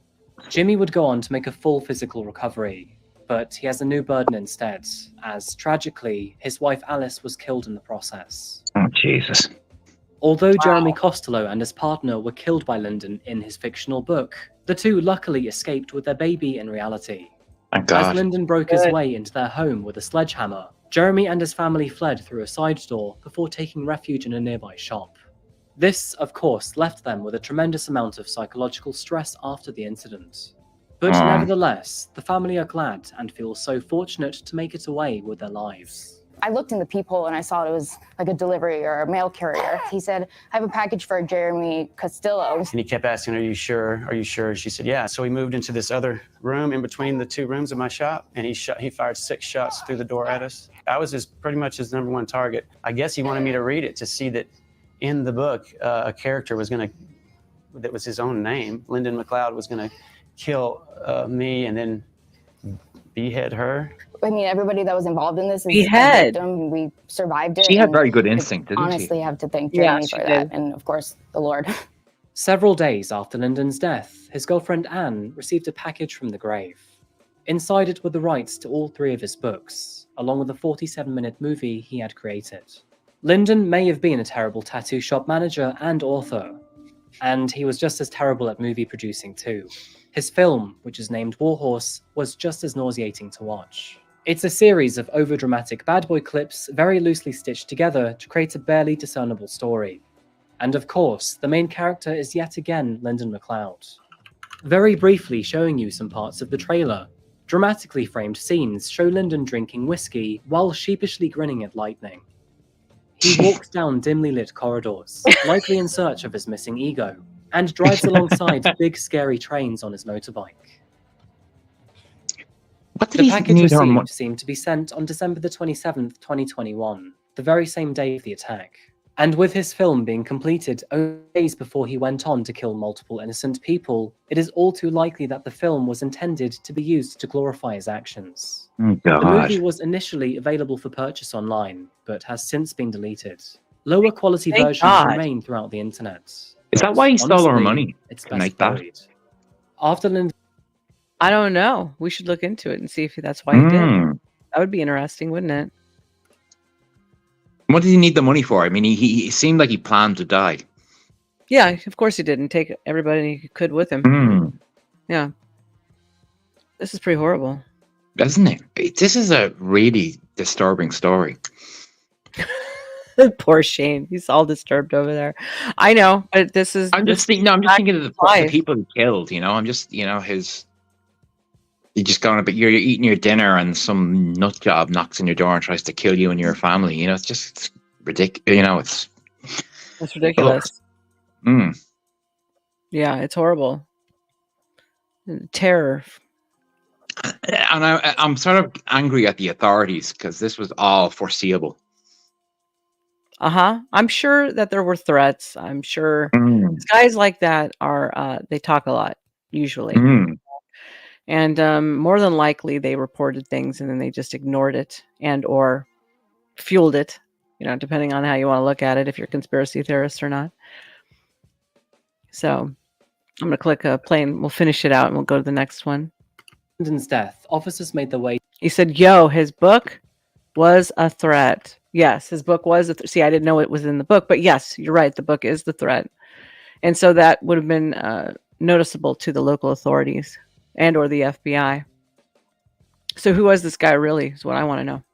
Jimmy would go on to make a full physical recovery, but he has a new burden instead, as tragically, his wife Alice was killed in the process. Oh, Jesus. Although Jeremy Costello and his partner were killed by Lyndon in his fictional book, the two luckily escaped with their baby in reality. Thank God. As Lyndon broke his way into their home with a sledgehammer, Jeremy and his family fled through a side door before taking refuge in a nearby shop. This, of course, left them with a tremendous amount of psychological stress after the incident. But nevertheless, the family are glad and feel so fortunate to make it away with their lives. I looked in the peephole and I saw it was like a delivery or a mail carrier. He said, I have a package for Jeremy Costello. And he kept asking, are you sure? Are you sure? She said, yeah. So we moved into this other room in between the two rooms of my shop, and he fired 6 shots through the door at us. I was pretty much his number one target. I guess he wanted me to read it to see that in the book, a character was that was his own name, Lyndon McLeod, was going to kill me and then behead her. I mean, everybody that was involved in this is Behead. a victim. We survived it. She had and very good instinct, I didn't she? honestly have to thank Yeah, Jeremy she for did. that, and of course, the Lord. Several days after Lyndon's death, his girlfriend Anne received a package from the grave. Inside it were the rights to all 3 of his books, along with a 47-minute movie he had created. Lyndon may have been a terrible tattoo shop manager and author, and he was just as terrible at movie producing too. His film, which is named Warhorse, was just as nauseating to watch. It's a series of overdramatic bad boy clips very loosely stitched together to create a barely discernible story. And of course, the main character is yet again Lyndon McLeod. Very briefly showing you some parts of the trailer, dramatically framed scenes show Lyndon drinking whiskey while sheepishly grinning at lightning. He walks down dimly lit corridors, likely in search of his missing ego, and drives alongside big scary trains on his motorbike. The package received seemed to be sent on December the 27th, 2021, the very same day of the attack. And with his film being completed only days before he went on to kill multiple innocent people, it is all too likely that the film was intended to be used to glorify his actions. Oh, The movie God. was initially available for purchase online, but has since been deleted. Lower quality Thank versions God. remain throughout the internet. Is that why he stole our Honestly, money? It's To best make that? buried. After Lyndon I don't know. We should look into it and see if that's why he did. That would be interesting, wouldn't it? What did he need the money for? I mean, he seemed like he planned to die. Yeah, of course he did, and take everybody he could with him. Mm. Yeah. This is pretty horrible. Doesn't it? This is a really disturbing story. Poor Shane. He's all disturbed over there. I know, but this is. I'm just thinking of the people he killed. You know, I'm just his. You just going about you're eating your dinner and some nut job knocks on your door and tries to kill you and your family. You know, it's ridiculous. You know, it's ridiculous. Mm. Yeah, it's horrible. Terror. And I'm sort of angry at the authorities because this was all foreseeable. I'm sure that there were threats. I'm sure guys like that are they talk a lot usually. And more than likely they reported things and then they just ignored it and or fueled it, you know, depending on how you want to look at it, if you're a conspiracy theorist or not. So I'm going to click play and we'll finish it out and we'll go to the next one. Lyndon's death, officers made their way. He said, yo, his book Was a threat. Yes, his book was see, I didn't know it was in the book, but yes, you're right. The book is the threat. And so that would have been noticeable to the local authorities and or the FBI. So who was this guy really is what I want to know.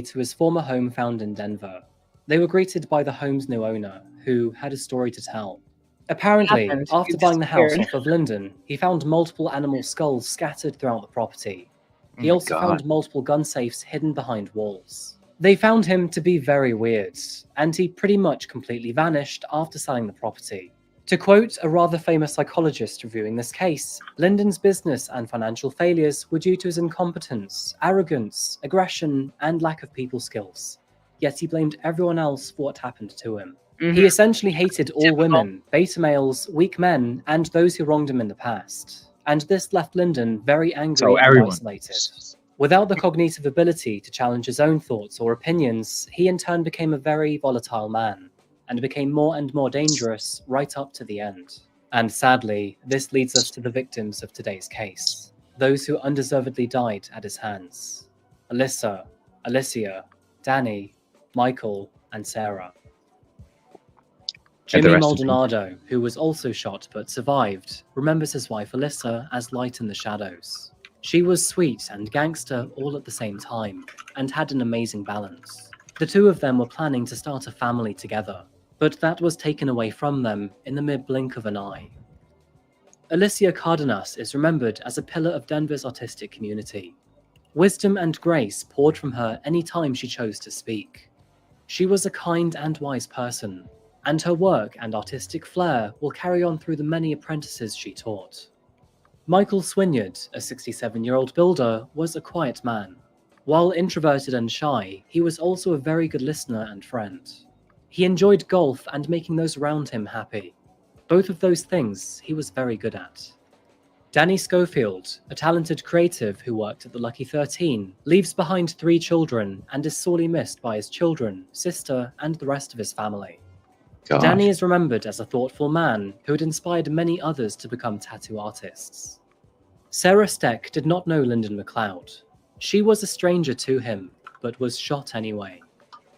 To his former home found in Denver. They were greeted by the home's new owner, who had a story to tell. Apparently, after buying the house off of Lyndon, he found multiple animal skulls scattered throughout the property. He also found multiple gun safes hidden behind walls. They found him to be very weird, and he pretty much completely vanished after selling the property. To quote a rather famous psychologist reviewing this case, Lyndon's business and financial failures were due to his incompetence, arrogance, aggression, and lack of people skills. Yet he blamed everyone else for what happened to him. He essentially hated all women, beta males, weak men, and those who wronged him in the past. And this left Lyndon very angry and isolated. Without the cognitive ability to challenge his own thoughts or opinions, he in turn became a very volatile man, and became more and more dangerous right up to the end. And sadly, this leads us to the victims of today's case, those who undeservedly died at his hands. Alyssa, Alicia, Danny, Michael, and Sarah. Jimmy Maldonado, who was also shot but survived, remembers his wife Alyssa as light in the shadows. She was sweet and gangster all at the same time, and had an amazing balance. The two of them were planning to start a family together, but that was taken away from them in the mere blink of an eye. Alicia Cardenas is remembered as a pillar of Denver's autistic community. Wisdom and grace poured from her any time she chose to speak. She was a kind and wise person, and her work and artistic flair will carry on through the many apprentices she taught. Michael Swinyard, a 67-year-old builder, was a quiet man. While introverted and shy, he was also a very good listener and friend. He enjoyed golf and making those around him happy. Both of those things he was very good at. Danny Schofield, a talented creative who worked at the Lucky 13, leaves behind 3 children and is sorely missed by his children, sister, and the rest of his family. God. Danny is remembered as a thoughtful man who had inspired many others to become tattoo artists. Sarah Steck did not know Lyndon McLeod. She was a stranger to him, but was shot anyway.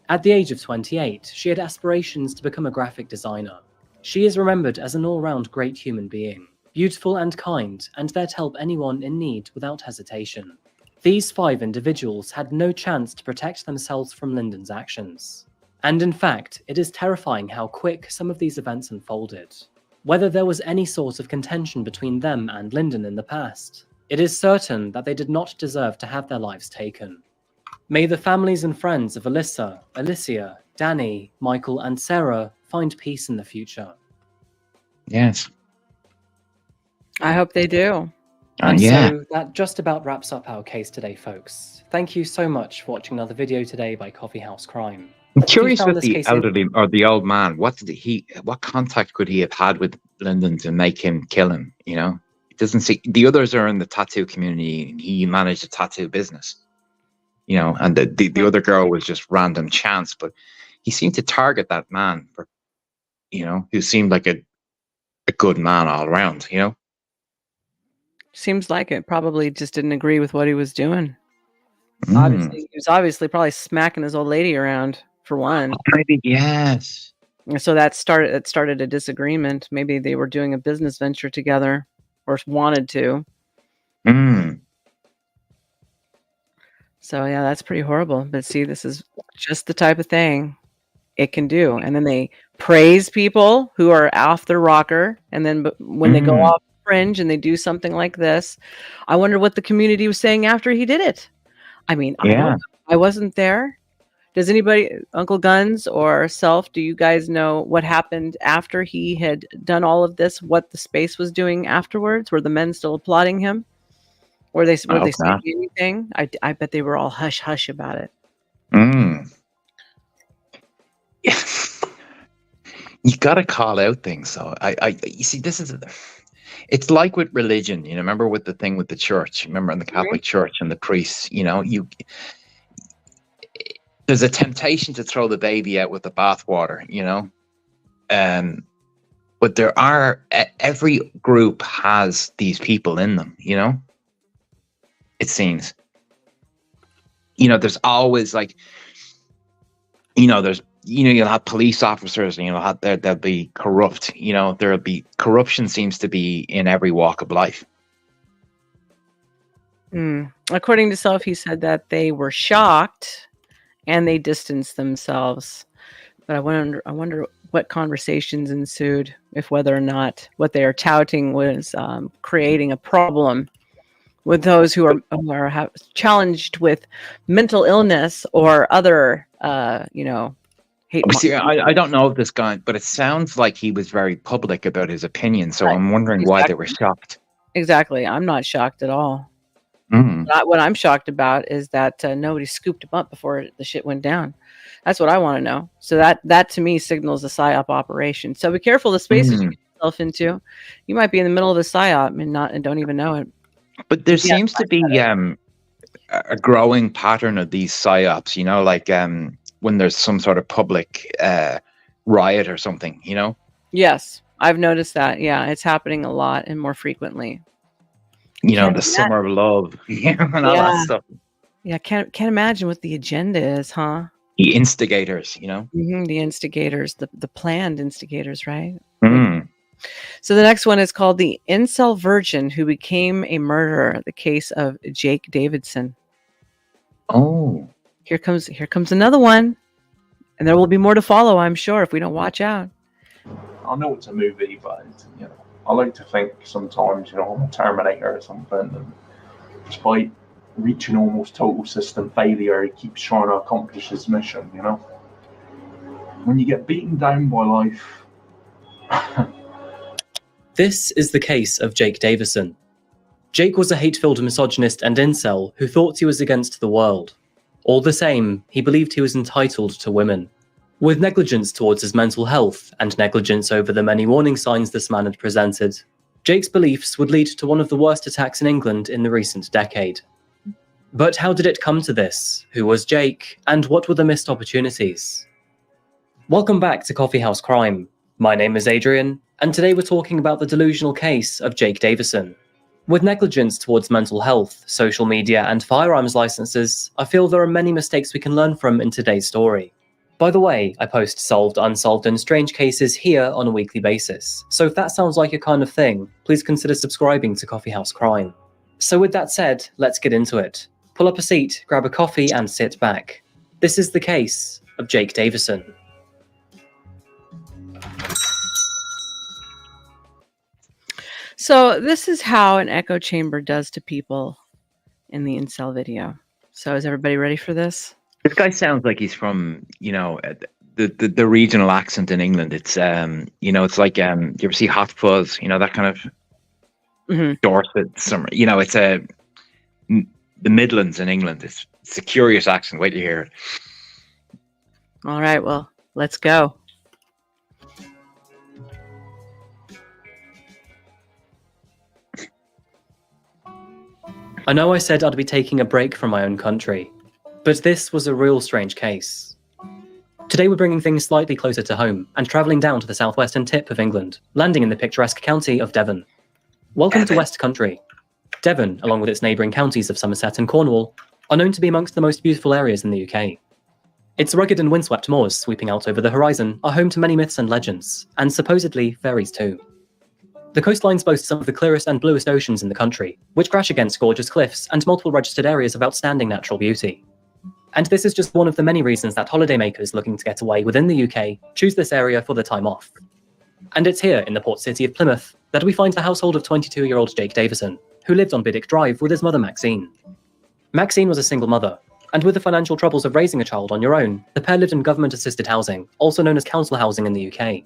At the age of 28, she had aspirations to become a graphic designer. She is remembered as an all-round great human being, beautiful and kind, and there to help anyone in need without hesitation. These 5 individuals had no chance to protect themselves from Lyndon's actions. And in fact, it is terrifying how quick some of these events unfolded. Whether there was any sort of contention between them and Lyndon in the past, it is certain that they did not deserve to have their lives taken. May the families and friends of Alyssa, Alicia, Danny, Michael, and Sarah find peace in the future. Yes. I hope they do. And yeah. so that just about wraps up our case today, folks. Thank you so much for watching another video today by Coffee House Crime. I'm curious with the elderly or the old man. What contact could he have had with Lyndon to make him kill him? You know, it doesn't see the others are in the tattoo community, and he managed a tattoo business. You know, and the other girl was just random chance, but he seemed to target that man for, you know, who seemed like a good man all around. You know, seems like it. Probably just didn't agree with what he was doing. Obviously, he was probably smacking his old lady around. For one, maybe yes. So that started a disagreement. Maybe they were doing a business venture together, or wanted to. So yeah, that's pretty horrible. But see, this is just the type of thing it can do. And then they praise people who are off their rocker, and then when they go off fringe and they do something like this, I wonder what the community was saying after he did it. I mean, I wasn't there. Does anybody, Uncle Guns or Self, do you guys know what happened after he had done all of this? What the space was doing afterwards? Were the men still applauding him? Were they saying anything? I bet they were all hush hush about it. You got to call out things. So you see, it's like with religion. You know, remember with the thing with the church. Remember in the Catholic Church and the priests. You know, there's a temptation to throw the baby out with the bathwater, you know, but every group has these people in them, you know, it seems. there's always like, you'll have police officers, and they'll be corrupt. There'll be corruption seems to be in every walk of life. According to Self, he said that they were shocked and they distanced themselves. But I wonder what conversations ensued, if whether or not what they are touting was creating a problem with those who are challenged with mental illness or other, hate. See, I don't know of this guy, but it sounds like he was very public about his opinion. So I'm wondering why they were shocked. Exactly. I'm not shocked at all. What I'm shocked about is that nobody scooped him up before the shit went down. That's what I want to know. So that to me signals a PSYOP operation. So be careful the spaces you get yourself into. You might be in the middle of a PSYOP and don't even know it. But there seems to be a growing pattern of these PSYOPs, like when there's some sort of public riot or something, Yes, I've noticed that. Yeah, it's happening a lot and more frequently. The summer of love, and all that stuff. Yeah, can't imagine what the agenda is, huh? The instigators, The instigators, the planned instigators, right? So the next one is called the Incel Virgin Who Became a Murderer, the case of Jake Davidson. Oh. Here comes another one. And there will be more to follow, I'm sure, if we don't watch out. I know it's a movie, but I like to think sometimes, I'm a Terminator or something, and despite reaching almost total system failure, he keeps trying to accomplish his mission, When you get beaten down by life. This is the case of Jake Davison. Jake was a hate-filled misogynist and incel who thought he was against the world. All the same, he believed he was entitled to women. With negligence towards his mental health and negligence over the many warning signs this man had presented, Jake's beliefs would lead to one of the worst attacks in England in the recent decade. But how did it come to this? Who was Jake? And what were the missed opportunities? Welcome back to Coffee House Crime. My name is Adrian, and today we're talking about the delusional case of Jake Davison. With negligence towards mental health, social media, and firearms licenses, I feel there are many mistakes we can learn from in today's story. By the way, I post solved, unsolved, and strange cases here on a weekly basis, so if that sounds like your kind of thing, please consider subscribing to Coffee House Crime. So with that said, let's get into it. Pull up a seat, grab a coffee, and sit back. This is the case of Jake Davison. So this is how an echo chamber does to people in the incel video. So is everybody ready for this? This guy sounds like he's from, the regional accent in England. It's, it's like, you ever see Hot Fuzz, that kind of Dorset, it's the Midlands in England. It's a curious accent. Wait to hear it. All right, well, let's go. I know I said I'd be taking a break from my own country, but this was a real strange case. Today we're bringing things slightly closer to home and travelling down to the southwestern tip of England, landing in the picturesque county of Devon. Welcome to West Country. Devon, along with its neighbouring counties of Somerset and Cornwall, are known to be amongst the most beautiful areas in the UK. Its rugged and windswept moors sweeping out over the horizon are home to many myths and legends, and supposedly fairies too. The coastlines boast some of the clearest and bluest oceans in the country, which crash against gorgeous cliffs and multiple registered areas of outstanding natural beauty. And this is just one of the many reasons that holidaymakers looking to get away within the UK choose this area for their time off. And it's here, in the port city of Plymouth, that we find the household of 22-year-old Jake Davison, who lived on Biddick Drive with his mother Maxine. Maxine was a single mother, and with the financial troubles of raising a child on your own, the pair lived in government-assisted housing, also known as council housing in the UK.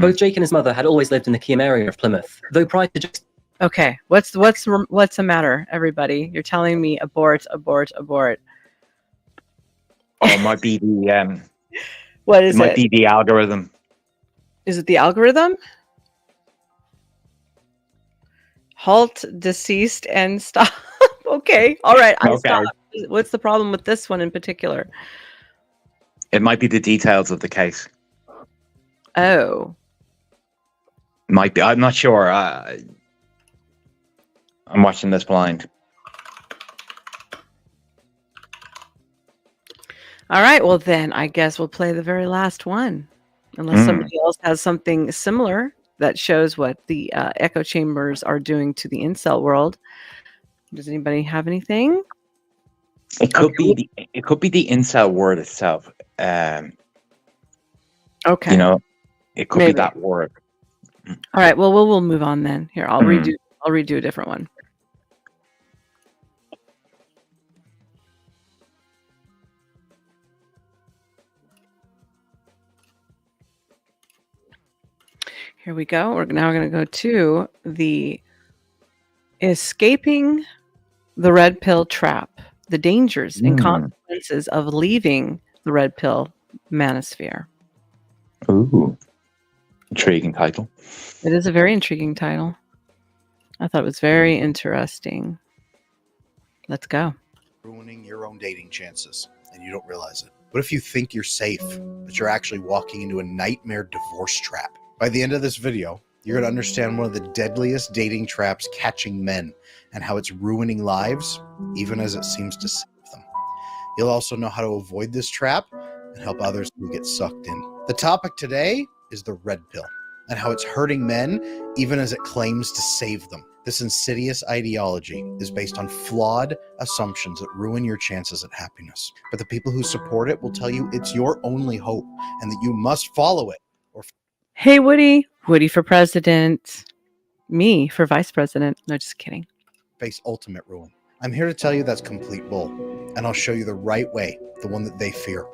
Both Jake and his mother had always lived in the Keyham area of Plymouth, though prior to Jake's... Okay, what's the matter, everybody? You're telling me abort. Oh, it might be the what is it? It might be the algorithm. Is it the algorithm? Halt, deceased, and stop. Okay, all right, I'll stop. What's the problem with this one in particular? It might be the details of the case. Oh. Might be. I'm not sure. I'm watching this blind. All right. Well, then I guess we'll play the very last one, unless somebody else has something similar that shows what the echo chambers are doing to the incel world. Does anybody have anything? It could be the incel word itself. Okay. You know, it could Maybe. be that word. All right. Well, we'll move on then. Here, I'll redo a different one. Here we go. We're now going to go to the escaping the red pill trap, the dangers and consequences of leaving the red pill manosphere. Ooh, intriguing title. It is a very intriguing title. I thought it was very interesting. Let's go. Ruining your own dating chances, and you don't realize it. What if you think you're safe, but you're actually walking into a nightmare divorce trap? By the end of this video, you're going to understand one of the deadliest dating traps catching men and how it's ruining lives, even as it seems to save them. You'll also know how to avoid this trap and help others who get sucked in. The topic today is the red pill and how it's hurting men, even as it claims to save them. This insidious ideology is based on flawed assumptions that ruin your chances at happiness. But the people who support it will tell you it's your only hope and that you must follow it. Hey, Woody. Woody for president. Me for vice president. No, just kidding. Face ultimate ruin. I'm here to tell you that's complete bull, and I'll show you the right way, the one that they fear.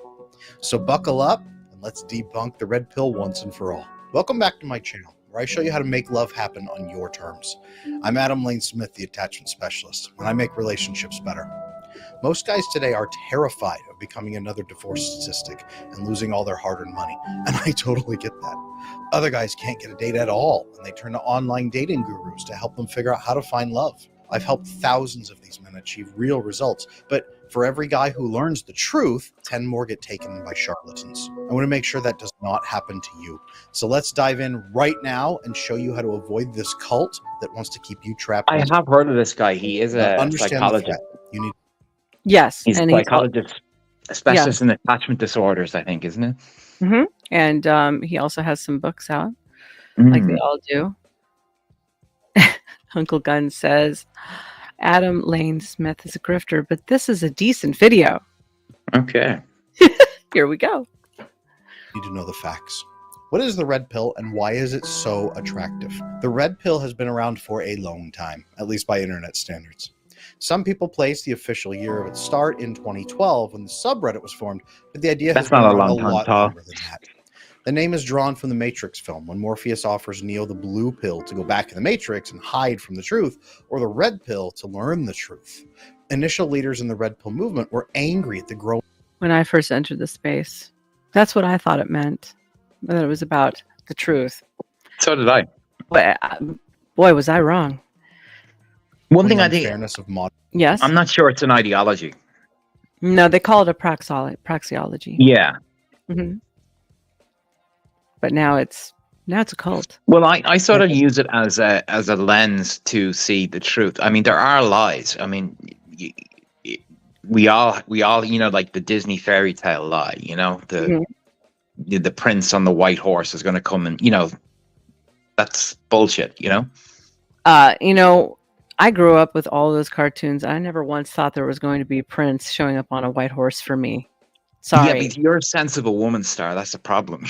So buckle up and let's debunk the red pill once and for all. Welcome back to my channel, where I show you how to make love happen on your terms. I'm Adam Lane Smith, the attachment specialist, and I make relationships better. Most guys today are terrified of becoming another divorce statistic and losing all their hard-earned money, and I totally get that. Other guys can't get a date at all, and they turn to online dating gurus to help them figure out how to find love. I've helped thousands of these men achieve real results, but for every guy who learns the truth, 10 more get taken by charlatans. I want to make sure that does not happen to you. So let's dive in right now and show you how to avoid this cult that wants to keep you trapped. I have heard of this guy. He is a psychologist. You need. Yes, He's a and psychologist, a specialist in attachment disorders, I think, isn't it? Mm-hmm. And he also has some books out, like they all do. Uncle Gunn says, Adam Lane Smith is a grifter, but this is a decent video. Okay. Here we go. Need to know the facts. What is the red pill and why is it so attractive? The red pill has been around for a long time, at least by internet standards. Some people place the official year of its start in 2012 when the subreddit was formed, but the idea has been around a lot longer than that. The name is drawn from the Matrix film, when Morpheus offers Neo the blue pill to go back in the Matrix and hide from the truth, or the red pill to learn the truth. Initial leaders in the red pill movement were angry at the growing. When I first entered the space, that's what I thought it meant. That it was about the truth. So did I. But, boy, was I wrong. One thing I think. Fairness of modern. Yes. I'm not sure it's an ideology. No, they call it a praxeology. Yeah. Mm-hmm. But now it's a cult. Well, I sort of use it as a lens to see the truth. I mean, there are lies. I mean, we all like the Disney fairy tale lie. The prince on the white horse is going to come and that's bullshit. I grew up with all those cartoons. I never once thought there was going to be Prince showing up on a white horse for me. Sorry. Yeah, but you're a sensible woman, Star. That's a problem.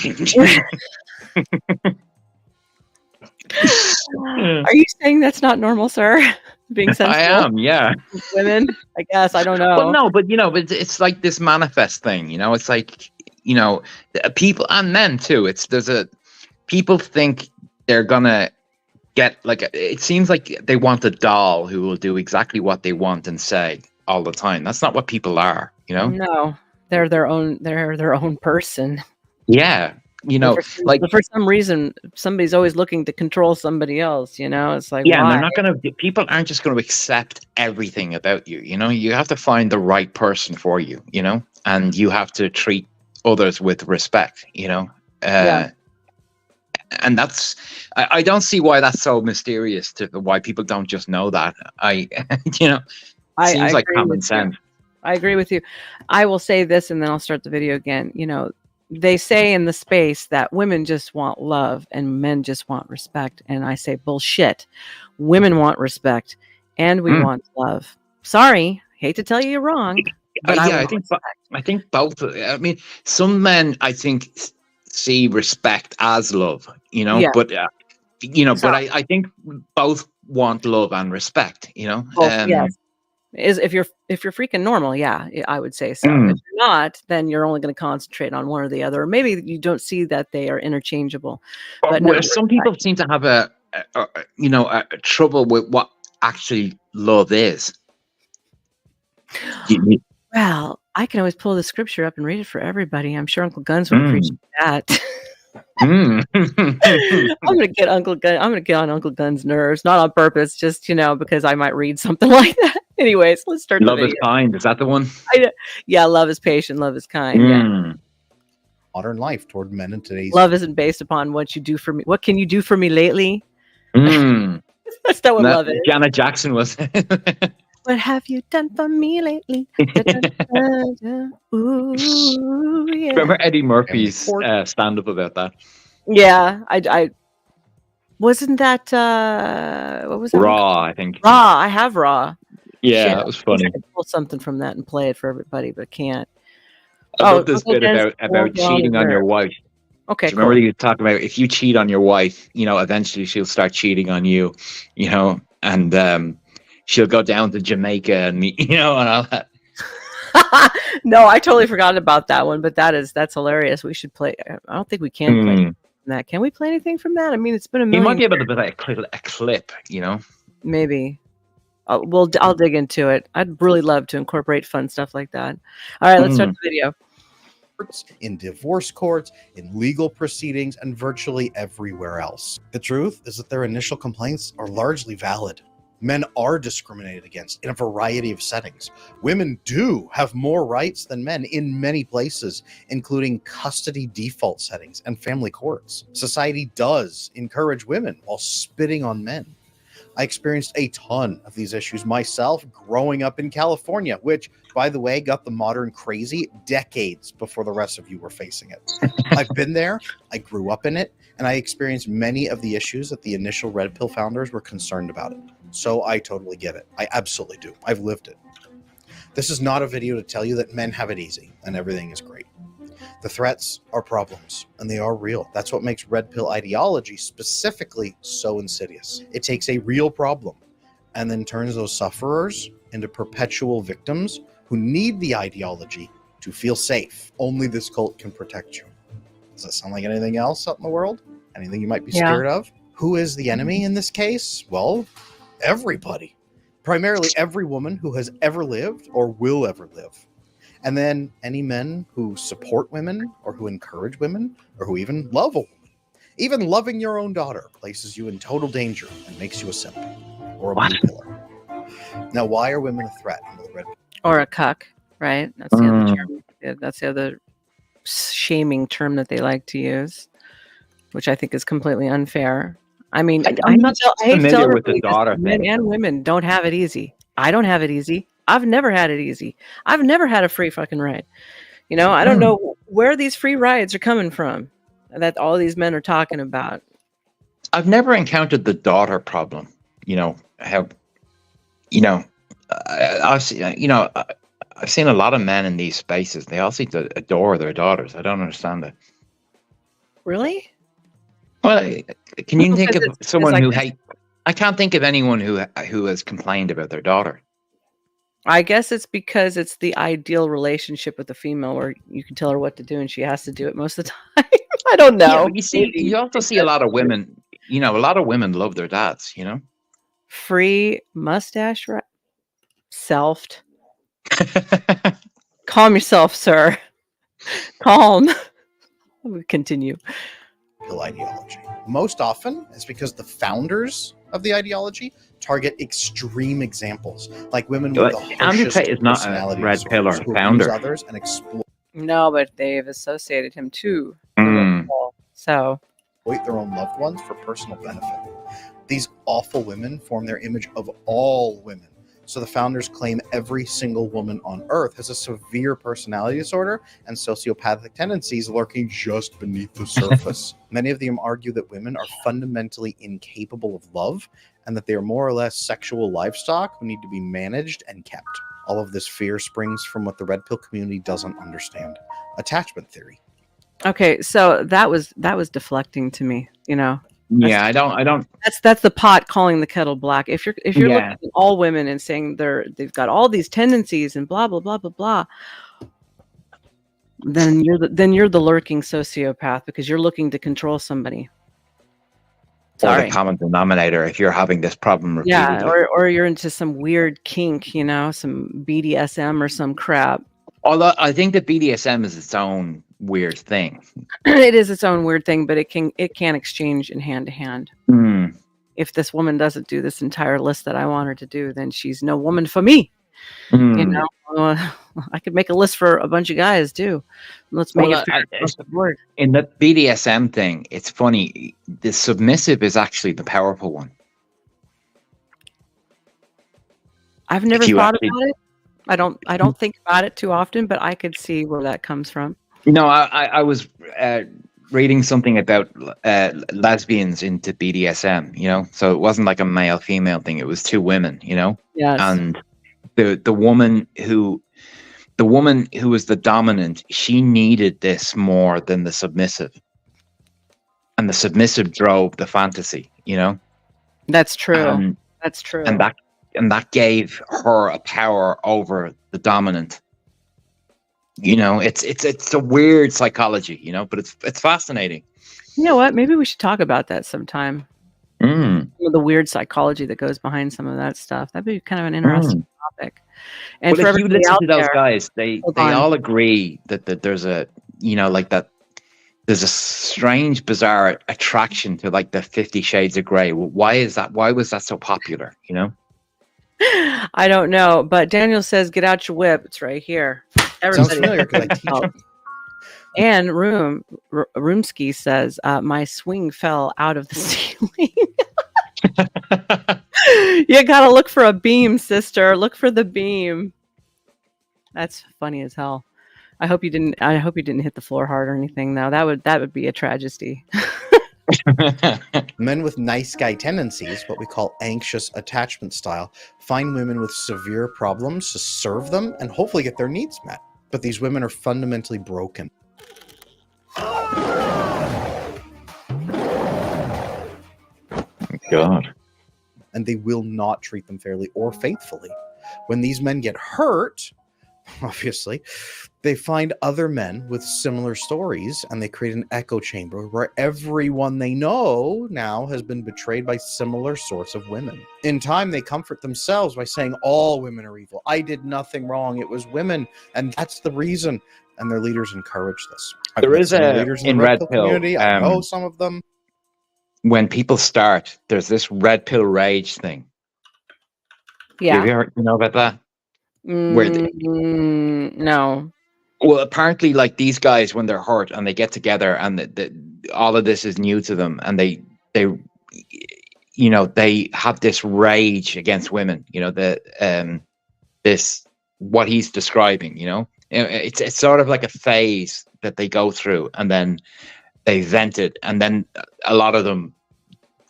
Are you saying that's not normal, sir? Being sensible? I am, yeah. Women, I guess. I don't know. Well, no, but but it's like this manifest thing. It's like people and men too. People think they're gonna get it seems like they want a doll who will do exactly what they want and say all the time. That's not what people are. No, they're their own person. Yeah. For some reason, somebody's always looking to control somebody else. It's like, yeah, why? and they're not people aren't just going to accept everything about you. You have to find the right person for you. And you have to treat others with respect. Yeah. And that's I don't see why that's so mysterious to why people don't just know that. Seems like common sense. I agree with you. I will say this, and then I'll start the video again. You know, they say in the space that women just want love and men just want respect. And I say, bullshit. Women want respect and we want love. Sorry. Hate to tell you you're wrong. But I think both. I mean, some men, I think, see respect as love, you know, Yeah. but, but I think both want love and respect, you know. Yes. If you're freaking normal, yeah, I would say so. If you're not, then you're only going to concentrate on one or the other. Or maybe you don't see that they are interchangeable. But no, some people seem to have a trouble with what actually love is. Well, I can always pull the scripture up and read it for everybody. I'm sure Uncle Guns would appreciate that. I'm gonna get I'm gonna get on Uncle Gun's nerves, not on purpose, just because I might read something like that. Anyways, let's start. Love is kind. Is that the one? Yeah, love is patient, love is kind. Yeah. Modern life toward men in today's love isn't based upon what you do for me. What can you do for me lately? That's not what love is. Janet Jackson was. What have you done for me lately? Ooh, yeah. Remember Eddie Murphy's stand-up about that? Yeah, I wasn't that what was that? Raw, I think. Raw. I have Raw. Yeah, Shit, that was funny. I could pull something from that and play it for everybody, but can't. I love this bit about cheating on your wife. Okay, remember you talk about if you cheat on your wife, eventually she'll start cheating on you, and she'll go down to Jamaica and and all that. No, I totally forgot about that one, but that's hilarious. We should play. I don't think we can play from that. Can we play anything from that? I mean, it's been a million. You might be able to play a clip, Maybe. I'll dig into it. I'd really love to incorporate fun stuff like that. All right, let's start the video. In divorce courts, in legal proceedings, and virtually everywhere else. The truth is that their initial complaints are largely valid. Men are discriminated against in a variety of settings. Women do have more rights than men in many places, including custody default settings and family courts. Society does encourage women while spitting on men. I experienced a ton of these issues myself growing up in California, which, by the way, got the modern crazy decades before the rest of you were facing it. I've been there, I grew up in it, and I experienced many of the issues that the initial Red Pill founders were concerned about it. So I totally get it. I absolutely do. I've lived it. This is not a video to tell you that men have it easy and everything is great. The threats are problems, and they are real. That's what makes Red Pill ideology specifically so insidious. It takes a real problem and then turns those sufferers into perpetual victims who need the ideology to feel safe. Only this cult can protect you. Does that sound like anything else out in the world? Anything you might be scared of? Who is the enemy in this case? Well, everybody. Primarily every woman who has ever lived or will ever live. And then any men who support women or who encourage women or who even love a woman. Even loving your own daughter places you in total danger and makes you a simp or a blue pillar. Now, why are women a threat under the Red Pill? Or a cuck, right? That's the other term. Yeah, that's the other shaming term that they like to use, which I think is completely unfair. I mean, I'm not familiar with the daughter men thing. and women don't have it easy. I don't have it easy. I've never had it easy. I've never had a free fucking ride. I don't know where these free rides are coming from that all these men are talking about. I've never encountered the daughter problem. I've seen a lot of men in these spaces. They all seem to adore their daughters. I don't understand it. Really? Well, can you think of someone who hates? I can't think of anyone who has complained about their daughter. I guess it's because it's the ideal relationship with the female where you can tell her what to do and she has to do it most of the time. I don't know. Yeah, but you also see a lot of women, a lot of women love their dads, Free mustache, right? Selfed. Calm yourself, sir. Calm. We'll continue. Ideology. Most often it's because the founders of the ideology target extreme examples, like women with the Andrew Tate is not a red pill or founder. Others and exploit. No, but they've associated him too. So exploit their own loved ones for personal benefit. These awful women form their image of all women, So the founders claim every single woman on Earth has a severe personality disorder and sociopathic tendencies lurking just beneath the surface. Many of them argue that women are fundamentally incapable of love and that they are more or less sexual livestock who need to be managed and kept. All of this fear springs from what the red pill community doesn't understand: attachment theory. Okay, so that was deflecting to me, Yeah, I don't. That's the pot calling the kettle black. If you're looking Yeah. at all women and saying they've got all these tendencies and blah blah blah blah blah, then you're the lurking sociopath because you're looking to control somebody. Or Sorry. the common denominator if you're having this problem repeatedly. Yeah, or you're into some weird kink, some BDSM or some crap. Although I think that BDSM is its own weird thing. It is its own weird thing, but it can exchange in hand to hand. If this woman doesn't do this entire list that I want her to do, then she's no woman for me. I could make a list for a bunch of guys too. Let's make it fair across the board. In the BDSM thing, it's funny. The submissive is actually the powerful one. I've never thought about it. I don't think about it too often, but I could see where that comes from. I was reading something about lesbians into BDSM, so it wasn't like a male-female thing. It was two women, Yes. And the woman who was the dominant, she needed this more than the submissive. And the submissive drove the fantasy, That's true. That's true. And that gave her a power over the dominant. It's a weird psychology, but it's fascinating. You know what? Maybe we should talk about that sometime. Some of the weird psychology that goes behind some of that stuff. That'd be kind of an interesting topic. And Well, for if you everybody listen out to those there, guys, they hold on. all agree that there's a there's a strange, bizarre attraction to like the 50 Shades of Grey. Why is that? Why was that so popular? I don't know, but Daniel says, "Get out your whip." It's right here. Sounds familiar because I teach it. And Roomski says, "My swing fell out of the ceiling." You gotta look for a beam, sister. Look for the beam. That's funny as hell. I hope you didn't hit the floor hard or anything. Though that would be a tragedy. Men with nice guy tendencies, what we call anxious attachment style, find women with severe problems to serve them and hopefully get their needs met. But these women are fundamentally broken. God. And they will not treat them fairly or faithfully. When these men get hurt, obviously, they find other men with similar stories and they create an echo chamber where everyone they know now has been betrayed by similar sorts of women. In time, they comfort themselves by saying all women are evil. I did nothing wrong. It was women. And that's the reason. And their leaders encourage this. There is leaders in the Red Pill community. I know um, some of them. when people start, there's this red pill rage thing. Yeah. Have you heard, about that? No. Well, apparently, like these guys, when they're hurt and they get together, and all of this is new to them, and they have this rage against women. This what he's describing. It's sort of like a phase that they go through, and then they vent it, and then a lot of them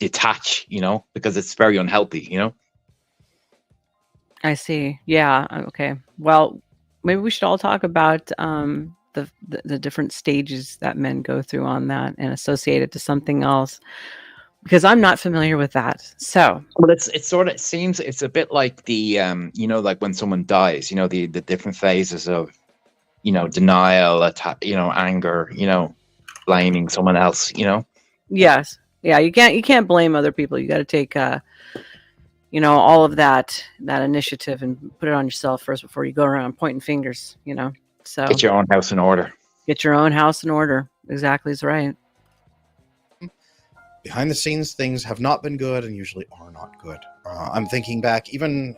detach. Because it's very unhealthy. I see. Yeah. Okay. Well, maybe we should all talk about the different stages that men go through on that and associate it to something else, because I'm not familiar with that. So, well, it seems it's a bit like the like when someone dies, the different phases of denial, anger, blaming someone else. Yes. Yeah. You can't blame other people. You got to take all of that initiative and put it on yourself first before you go around pointing fingers, So get your own house in order. Get your own house in order. Exactly is right. Behind the scenes, things have not been good and usually are not good. I'm thinking back even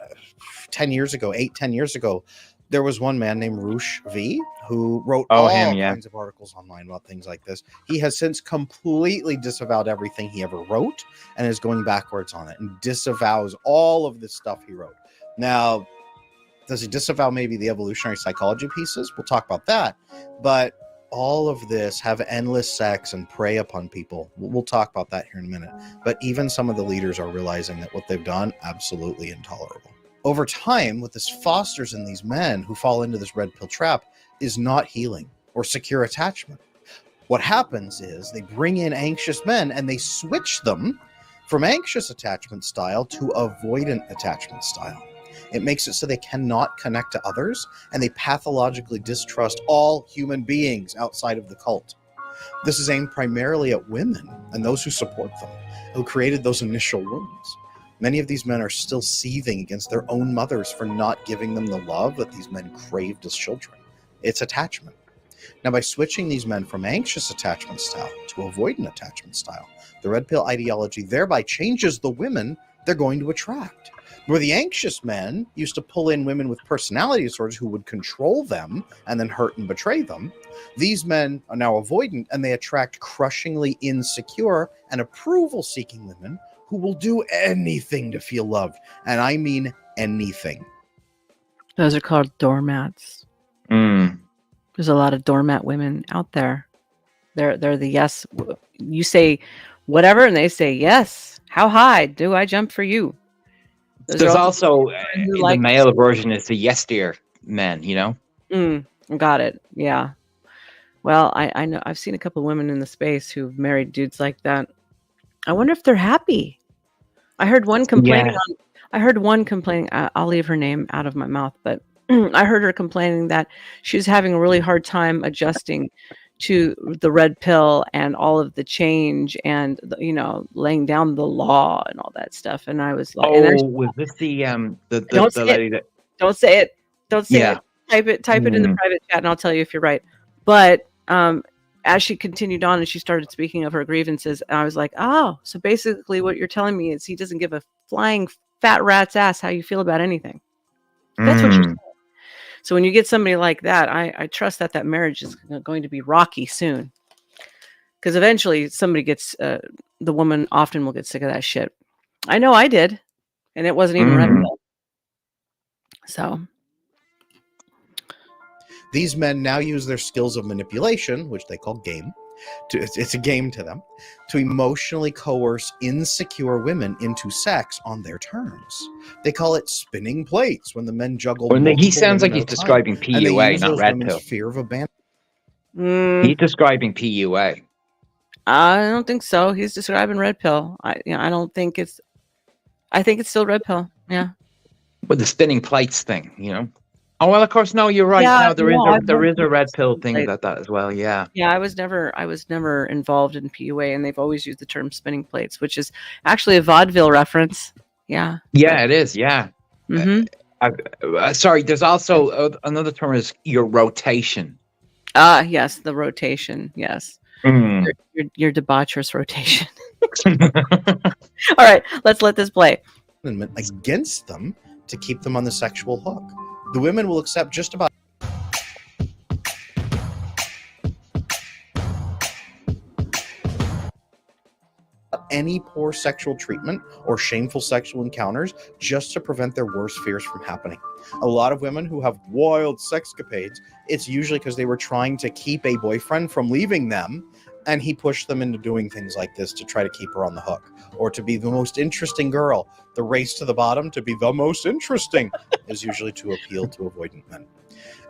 10 years ago, 10 years ago, there was one man named Roosh V who wrote kinds of articles online about things like this. He has since completely disavowed everything he ever wrote and is going backwards on it and disavows all of the stuff he wrote. Now, does he disavow maybe the evolutionary psychology pieces? We'll talk about that. But all of this, have endless sex and prey upon people. We'll talk about that here in a minute. But even some of the leaders are realizing that what they've done, absolutely intolerable. Over time, what this fosters in these men who fall into this red pill trap is not healing or secure attachment. What happens is they bring in anxious men and they switch them from anxious attachment style to avoidant attachment style. It makes it so they cannot connect to others, and they pathologically distrust all human beings outside of the cult. This is aimed primarily at women and those who support them, who created those initial wounds. Many of these men are still seething against their own mothers for not giving them the love that these men craved as children. It's attachment. Now, by switching these men from anxious attachment style to avoidant attachment style, the red pill ideology thereby changes the women they're going to attract. Where the anxious men used to pull in women with personality disorders who would control them and then hurt and betray them, these men are now avoidant, and they attract crushingly insecure and approval-seeking women who will do anything to feel loved. And I mean anything. Those are called doormats. There's a lot of doormat women out there. They're the yes. You say whatever, and they say yes. How high do I jump for you? There's also the male version is the yes dear men, you know? Got it. Yeah. Well, I know I've seen a couple of women in the space who've married dudes like that. I wonder if they're happy. I heard one complaining. I'll leave her name out of my mouth, but I heard her complaining that she was having a really hard time adjusting to the red pill and all of the change and, you know, laying down the law and all that stuff. And I was like, was this the lady that? Don't say it. Don't say it. Type it in the private chat, and I'll tell you if you're right. But as she continued on and she started speaking of her grievances, I was like, oh, so basically what you're telling me is he doesn't give a flying fat rat's ass how you feel about anything. That's what you're saying. So when you get somebody like that, I trust that marriage is going to be rocky soon. Because eventually somebody gets, the woman often will get sick of that shit. I know I did. And it wasn't even red pill. So. These men now use their skills of manipulation, which they call game. It's a game to them, to emotionally coerce insecure women into sex on their terms. They call it spinning plates when the men juggle. He sounds like he's describing PUA, not red pill. Fear of abandonment. He's describing PUA. I don't think so. He's describing red pill. I don't think it's. I think it's still red pill. Yeah. With the spinning plates thing, you know. Oh well, of course. No, you're right. Yeah, there is a red pill thing about that as well. Yeah. Yeah, I was never involved in PUA, and they've always used the term spinning plates, which is actually a vaudeville reference. Yeah. Yeah, it is. Yeah. Sorry. There's also another term is your rotation. Yes, the rotation. Yes. Your debaucherous rotation. All right, let's let this play. Against them to keep them on the sexual hook. The women will accept just about any poor sexual treatment or shameful sexual encounters just to prevent their worst fears from happening. A lot of women who have wild sexcapades, it's usually because they were trying to keep a boyfriend from leaving them, and he pushed them into doing things like this to try to keep her on the hook, or to be the most interesting girl. The race to the bottom to be the most interesting is usually to appeal to avoidant men.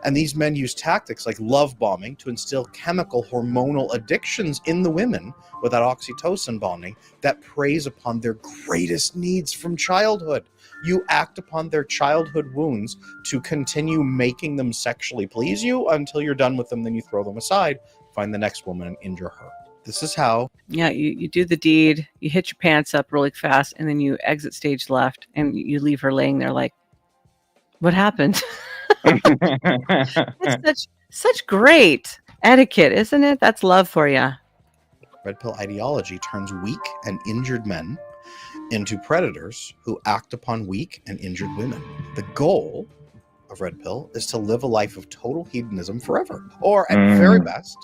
And these men use tactics like love bombing to instill chemical hormonal addictions in the women with that oxytocin bonding that preys upon their greatest needs from childhood. You act upon their childhood wounds to continue making them sexually please you until you're done with them, then you throw them aside, find the next woman and injure her. This is how. Yeah, you do the deed, you hit your pants up really fast, and then you exit stage left, and you leave her laying there like, what happened? That's such great etiquette, isn't it? That's love for you. Red pill ideology turns weak and injured men into predators who act upon weak and injured women. The goal of red pill is to live a life of total hedonism forever, or at very best,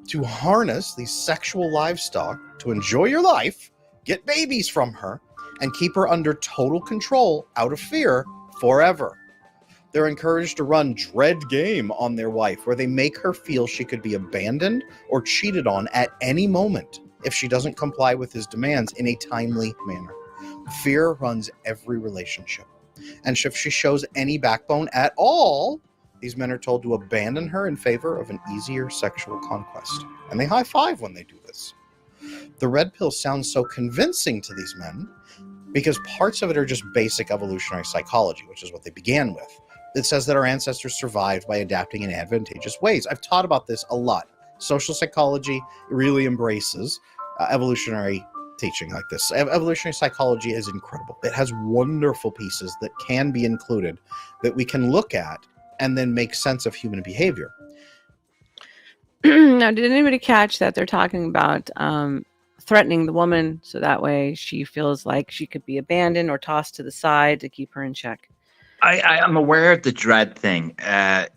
to harness these sexual livestock to enjoy your life, get babies from her, and keep her under total control out of fear forever. They're encouraged to run dread game on their wife, where they make her feel she could be abandoned or cheated on at any moment if she doesn't comply with his demands in a timely manner. Fear runs every relationship. And if she shows any backbone at all, these men are told to abandon her in favor of an easier sexual conquest. And they high five when they do this. The red pill sounds so convincing to these men because parts of it are just basic evolutionary psychology, which is what they began with. It says that our ancestors survived by adapting in advantageous ways. I've taught about this a lot. Social psychology really embraces evolutionary teaching like this. Evolutionary psychology is incredible. It has wonderful pieces that can be included that we can look at and then make sense of human behavior. Now, did anybody catch that they're talking about threatening the woman so that way she feels like she could be abandoned or tossed to the side to keep her in check? I am aware of the dread thing, and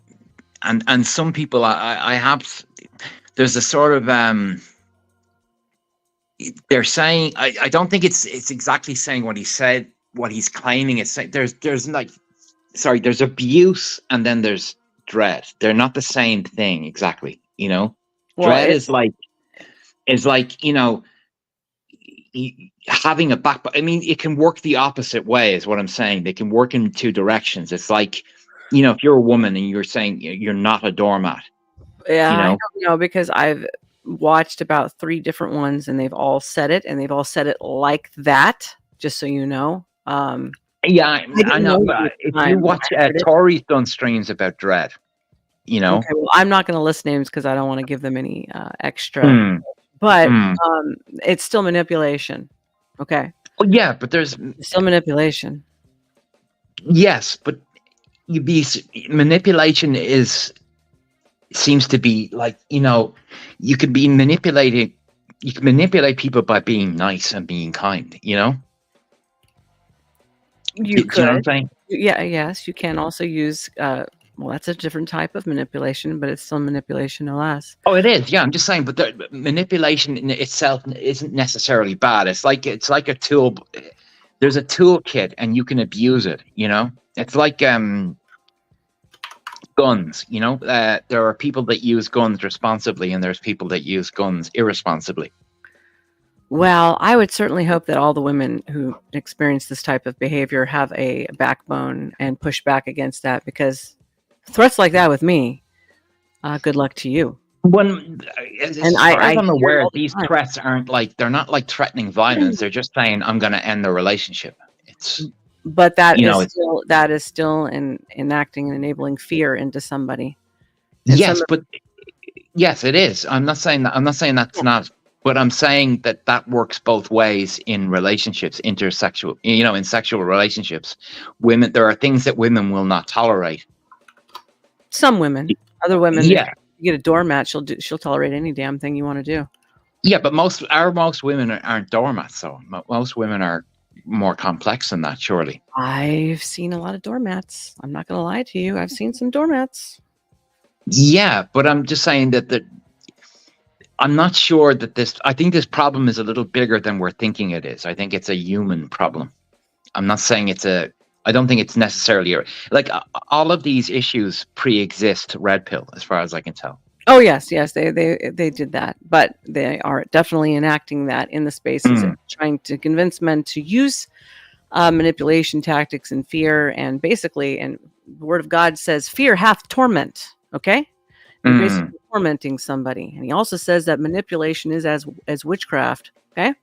some people I have. There's a sort of they're saying I don't think it's exactly saying what he said, what he's claiming. It's saying there's like, sorry, there's abuse and then there's dread. They're not the same thing exactly. You know, Well, dread it's is like, you know, having a back. I mean, it can work the opposite way is what I'm saying. They can work in two directions. It's like, you know, if you're a woman and you're saying you're not a doormat. Yeah, You know? I don't know, because I've watched about 3 different ones and they've all said it, and they've all said it like that, just so you know. Yeah, I I didn't know. know But at the if you time watch I heard it. Tori's done streams about dread, you know. Okay, well, I'm not going to list names because I don't want to give them any extra. Mm. But Mm. it's still manipulation. Okay, Well, yeah, but there's it's still manipulation. yes, but manipulation seems to be like, you know, you can be manipulated. You can manipulate people by being nice and being kind. You know. You Do you know what I'm could. saying? Yeah, yes, you can also use. Well, that's a different type of manipulation, but it's still manipulation, no less. Oh, it is. Yeah, I'm just saying. But the manipulation in itself isn't necessarily bad. It's like a tool. There's a toolkit, and you can abuse it. You know, it's like guns. You know, there are people that use guns responsibly, and there's people that use guns irresponsibly. Well, I would certainly hope that all the women who experience this type of behavior have a backbone and push back against that, because threats like that with me, good luck to you. When, as And far I as I'm hear it aware, all the these time. threats they're not like threatening violence. They're just saying, I'm going to end the relationship. It's, But that you know, is still enacting and enabling fear into somebody. And yes, some but yes, it is. I'm not saying that's not, but I'm saying that works both ways in relationships, intersexual, you know, in sexual relationships. There are things that women will not tolerate. Some women, other women, Yeah. if you get a doormat, she'll tolerate any damn thing you want to do. Yeah, but most women aren't doormats. So most women are more complex than that, surely. I've seen a lot of doormats. I'm not going to lie to you. I've seen some doormats. Yeah, but I'm just saying that I'm not sure that I think this problem is a little bigger than we're thinking it is. I think it's a human problem. I'm not saying I don't think it's necessarily like all of these issues pre-exist red pill, as far as I can tell. Oh yes, they did that, but they are definitely enacting that in the spaces and trying to convince men to use manipulation tactics and fear, and basically, and the Word of God says, "Fear hath torment." Okay, you're basically tormenting somebody, and He also says that manipulation is as witchcraft. Okay,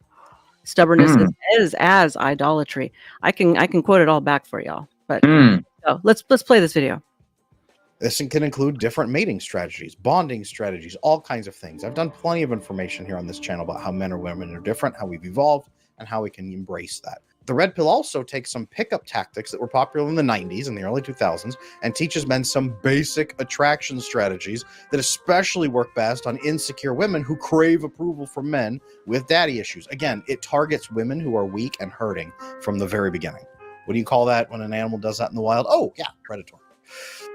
stubbornness is as idolatry. I can quote it all back for y'all, but so let's play this video. This can include different mating strategies, bonding strategies, all kinds of things. I've done plenty of information here on this channel about how men or women are different, how we've evolved, and how we can embrace that. The red pill also takes some pickup tactics that were popular in the 90s and the early 2000s and teaches men some basic attraction strategies that especially work best on insecure women who crave approval from men with daddy issues. Again, it targets women who are weak and hurting from the very beginning. What do you call that when an animal does that in the wild? Oh, yeah, predator.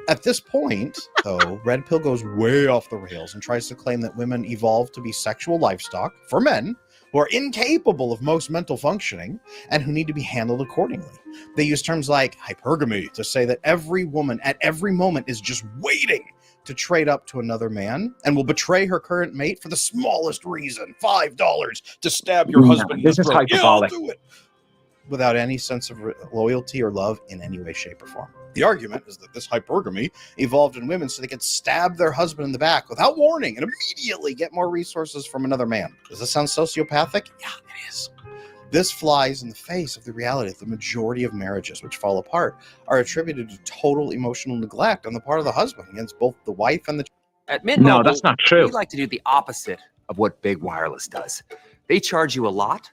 At this point, though, red pill goes way off the rails and tries to claim that women evolved to be sexual livestock for men who are incapable of most mental functioning and who need to be handled accordingly. They use terms like hypergamy to say that every woman at every moment is just waiting to trade up to another man and will betray her current mate for the smallest reason. $5 to stab your husband in This the is throat. Yeah, I'll hyperbolic. do it. Without any sense of loyalty or love in any way, shape, or form. The argument is that this hypergamy evolved in women so they could stab their husband in the back without warning and immediately get more resources from another man. Does this sound sociopathic? Yeah, it is. This flies in the face of the reality that the majority of marriages which fall apart are attributed to total emotional neglect on the part of the husband against both the wife and the At Mint No, Mobile, that's not true. we like to do the opposite of what Big Wireless does. They charge you a lot.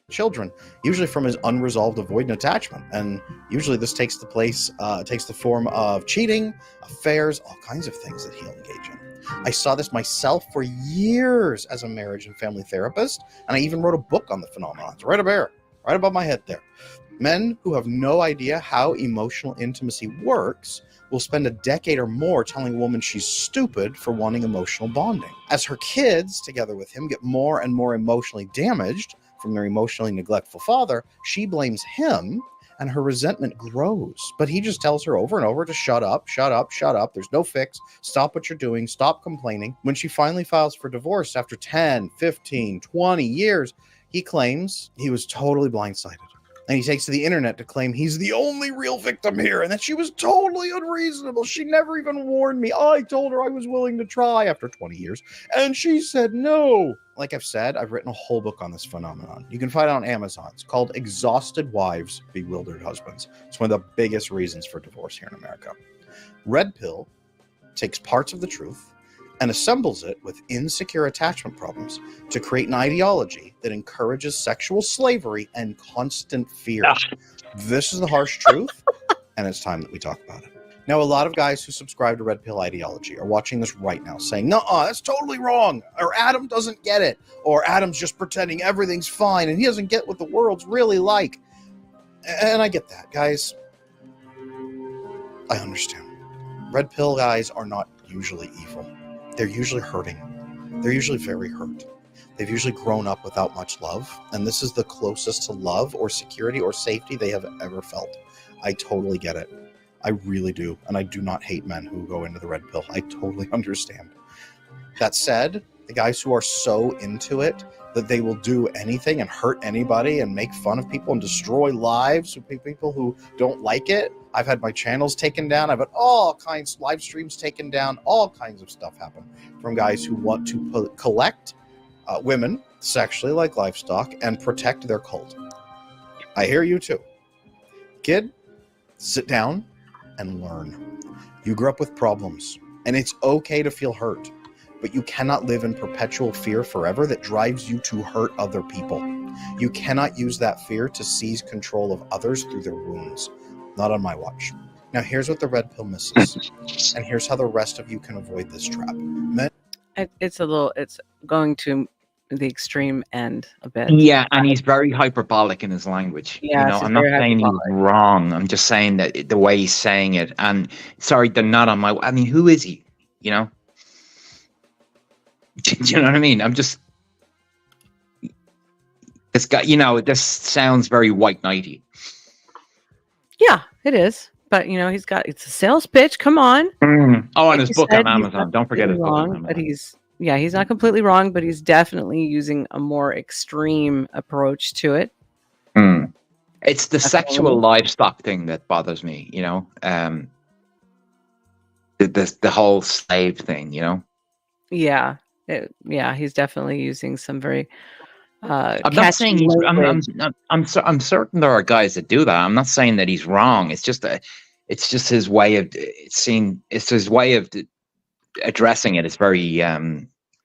children, usually from his unresolved avoidant attachment. And usually this takes the form of cheating, affairs, all kinds of things that he'll engage in. I saw this myself for years as a marriage and family therapist, and I even wrote a book on the phenomenon. It's right above my head there. Men who have no idea how emotional intimacy works will spend a decade or more telling a woman she's stupid for wanting emotional bonding. As her kids, together with him, get more and more emotionally damaged from their emotionally neglectful father, she blames him and her resentment grows. But he just tells her over and over to shut up, shut up, shut up. There's no fix. Stop what you're doing. Stop complaining. When she finally files for divorce after 10, 15, 20 years, he claims he was totally blindsided. And he takes to the internet to claim he's the only real victim here and that she was totally unreasonable. She never even warned me. I told her I was willing to try after 20 years, and she said no. Like I've said, I've written a whole book on this phenomenon. You can find it on Amazon. It's called Exhausted Wives, Bewildered Husbands. It's one of the biggest reasons for divorce here in America. Red Pill takes parts of the truth and assembles it with insecure attachment problems to create an ideology that encourages sexual slavery and constant fear. This is the harsh truth, and it's time that we talk about it. Now, a lot of guys who subscribe to Red Pill ideology are watching this right now saying, "Nuh-uh, that's totally wrong," or Adam doesn't get it, or Adam's just pretending everything's fine and he doesn't get what the world's really like. And I get that, guys. I understand. Red Pill guys are not usually evil. They're usually hurting. They're usually very hurt. They've usually grown up without much love, and this is the closest to love or security or safety they have ever felt. I totally get it. I really do, and I do not hate men who go into the Red Pill. I totally understand. That said, the guys who are so into it that they will do anything and hurt anybody and make fun of people and destroy lives of people who don't like it. I've had my channels taken down. I've had all kinds of live streams taken down. All kinds of stuff happen from guys who want to collect women sexually like livestock and protect their cult. I hear you too. Kid, sit down and learn. You grew up with problems, and it's okay to feel hurt, but you cannot live in perpetual fear forever that drives you to hurt other people. You cannot use that fear to seize control of others through their wounds. Not on my watch. Now, here's what the Red Pill misses, and here's how the rest of you can avoid this trap. It's going to the extreme end a bit. Yeah, and he's very hyperbolic in his language. Yeah, you know, I'm not saying he's wrong. I'm just saying that the way he's saying it. And sorry, they're not on my. I mean, who is he? You know. Do you know what I mean? I'm just this guy. You know, this sounds very white knighty. Yeah, it is. But it's a sales pitch. Come on. Oh, and his book on Amazon. Don't forget his book on Amazon. But he's not completely wrong, but he's definitely using a more extreme approach to it. It's the sexual livestock thing that bothers me, you know. The whole slave thing, you know. Yeah, he's definitely using some very. I'm not saying I'm certain there are guys that do that. I'm not saying that he's wrong. It's just his way of It's his way of addressing it. It's very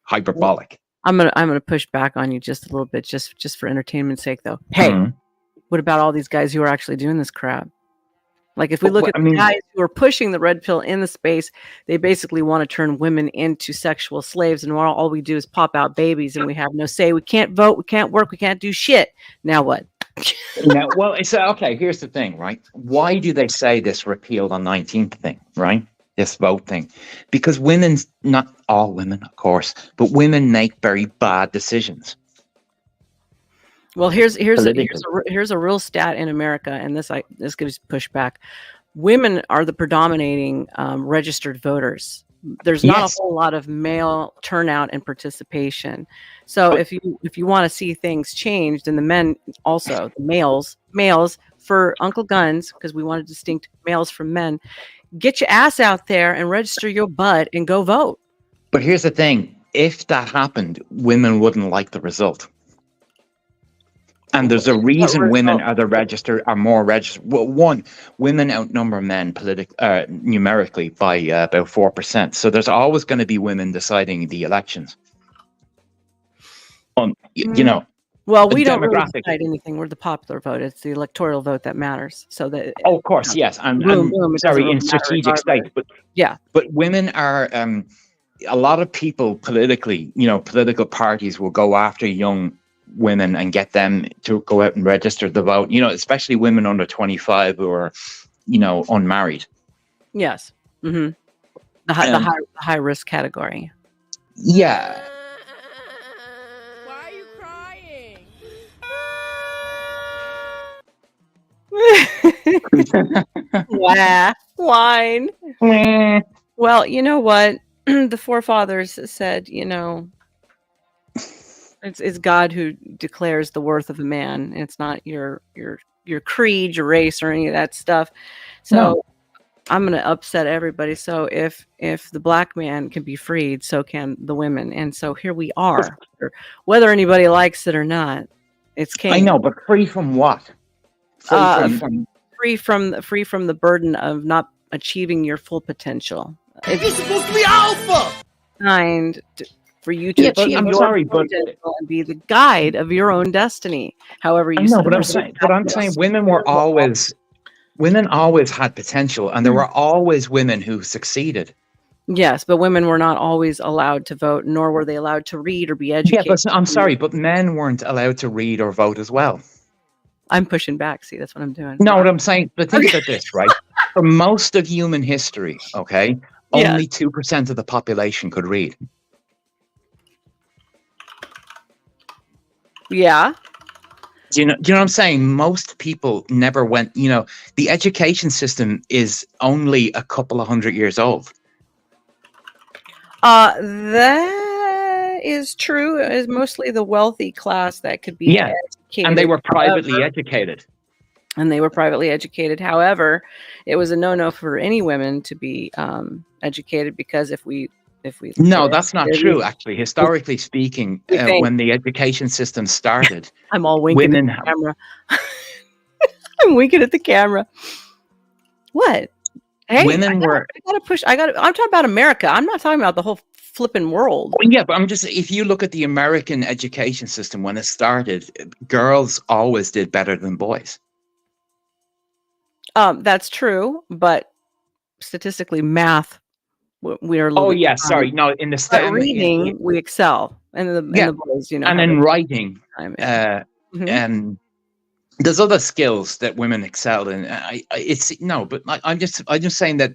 hyperbolic. I'm gonna push back on you just a little bit, just for entertainment's sake, though. Hey, what about all these guys who are actually doing this crap? Like, if we look at the guys who are pushing the Red Pill in the space, they basically want to turn women into sexual slaves, and all we do is pop out babies, and we have no say. We can't vote, we can't work, we can't do shit. Now what? Now, well, it's okay. Here's the thing, right? Why do they say this repeal the 19th thing, right? this vote thing, because women's, not all women, of course, but women make very bad decisions. Well, here's Politically. a real stat in America, and this gives pushback. Women are the predominating registered voters. There's not Yes. a whole lot of male turnout and participation. So if you want to see things changed, and the men also, the males for Uncle Guns, because we want to distinct males from men, get your ass out there and register your butt and go vote. But here's the thing: if that happened, women wouldn't like the result. And there's a reason women are more registered. Well, one, women outnumber men numerically by about 4%. So there's always going to be women deciding the elections. You know. Well, we don't really decide anything. We're the popular vote. It's the electoral vote that matters. So that. Oh, of course, yes. I'm sorry, in strategic states, but yeah. But women are. A lot of people politically, political parties will go after young women and get them to go out and register the vote, especially women under 25 who are, unmarried. Yes. Mm-hmm. The high risk category. Yeah. Why are you crying? Whine. Well, you know what? The forefathers said, it's God who declares the worth of a man. It's not your creed, your race, or any of that stuff. So No. I'm going to upset everybody. So if the black man can be freed, so can the women. And so here we are, whether anybody likes it or not. It's king. I know, but free from what? Free from the burden of not achieving your full potential. You're supposed to be alpha. Kind for you to achieve your potential and be the guide of your own destiny. However, you know, but I'm saying women always had potential, and there were always women who succeeded. Yes, but women were not always allowed to vote, nor were they allowed to read or be educated. Yeah, but I'm sorry, but men weren't allowed to read or vote as well. I'm pushing back. See, that's what I'm doing. No, what I'm saying, but think about this, right? For most of human history, okay, only 2% of the population could read. Yeah. Do you know what I'm saying? Most people never went, the education system is only a couple of 100 years old. That is true. It is mostly the wealthy class that could be educated. And they were privately educated. And they were privately educated. However, it was a no-no for any women to be educated, because if we no, that's not true. Actually, historically speaking, when the education system started, I'm all winking at the camera. I'm winking at the camera. What? Hey, women were. I'm talking about America. I'm not talking about the whole flipping world. Well, yeah, but if you look at the American education system when it started, girls always did better than boys. That's true, but statistically, math, we are. Oh yeah, sorry. No, in the STEM, reading, we excel, and the boys, and in writing, and there's other skills that women excel in. I'm just saying that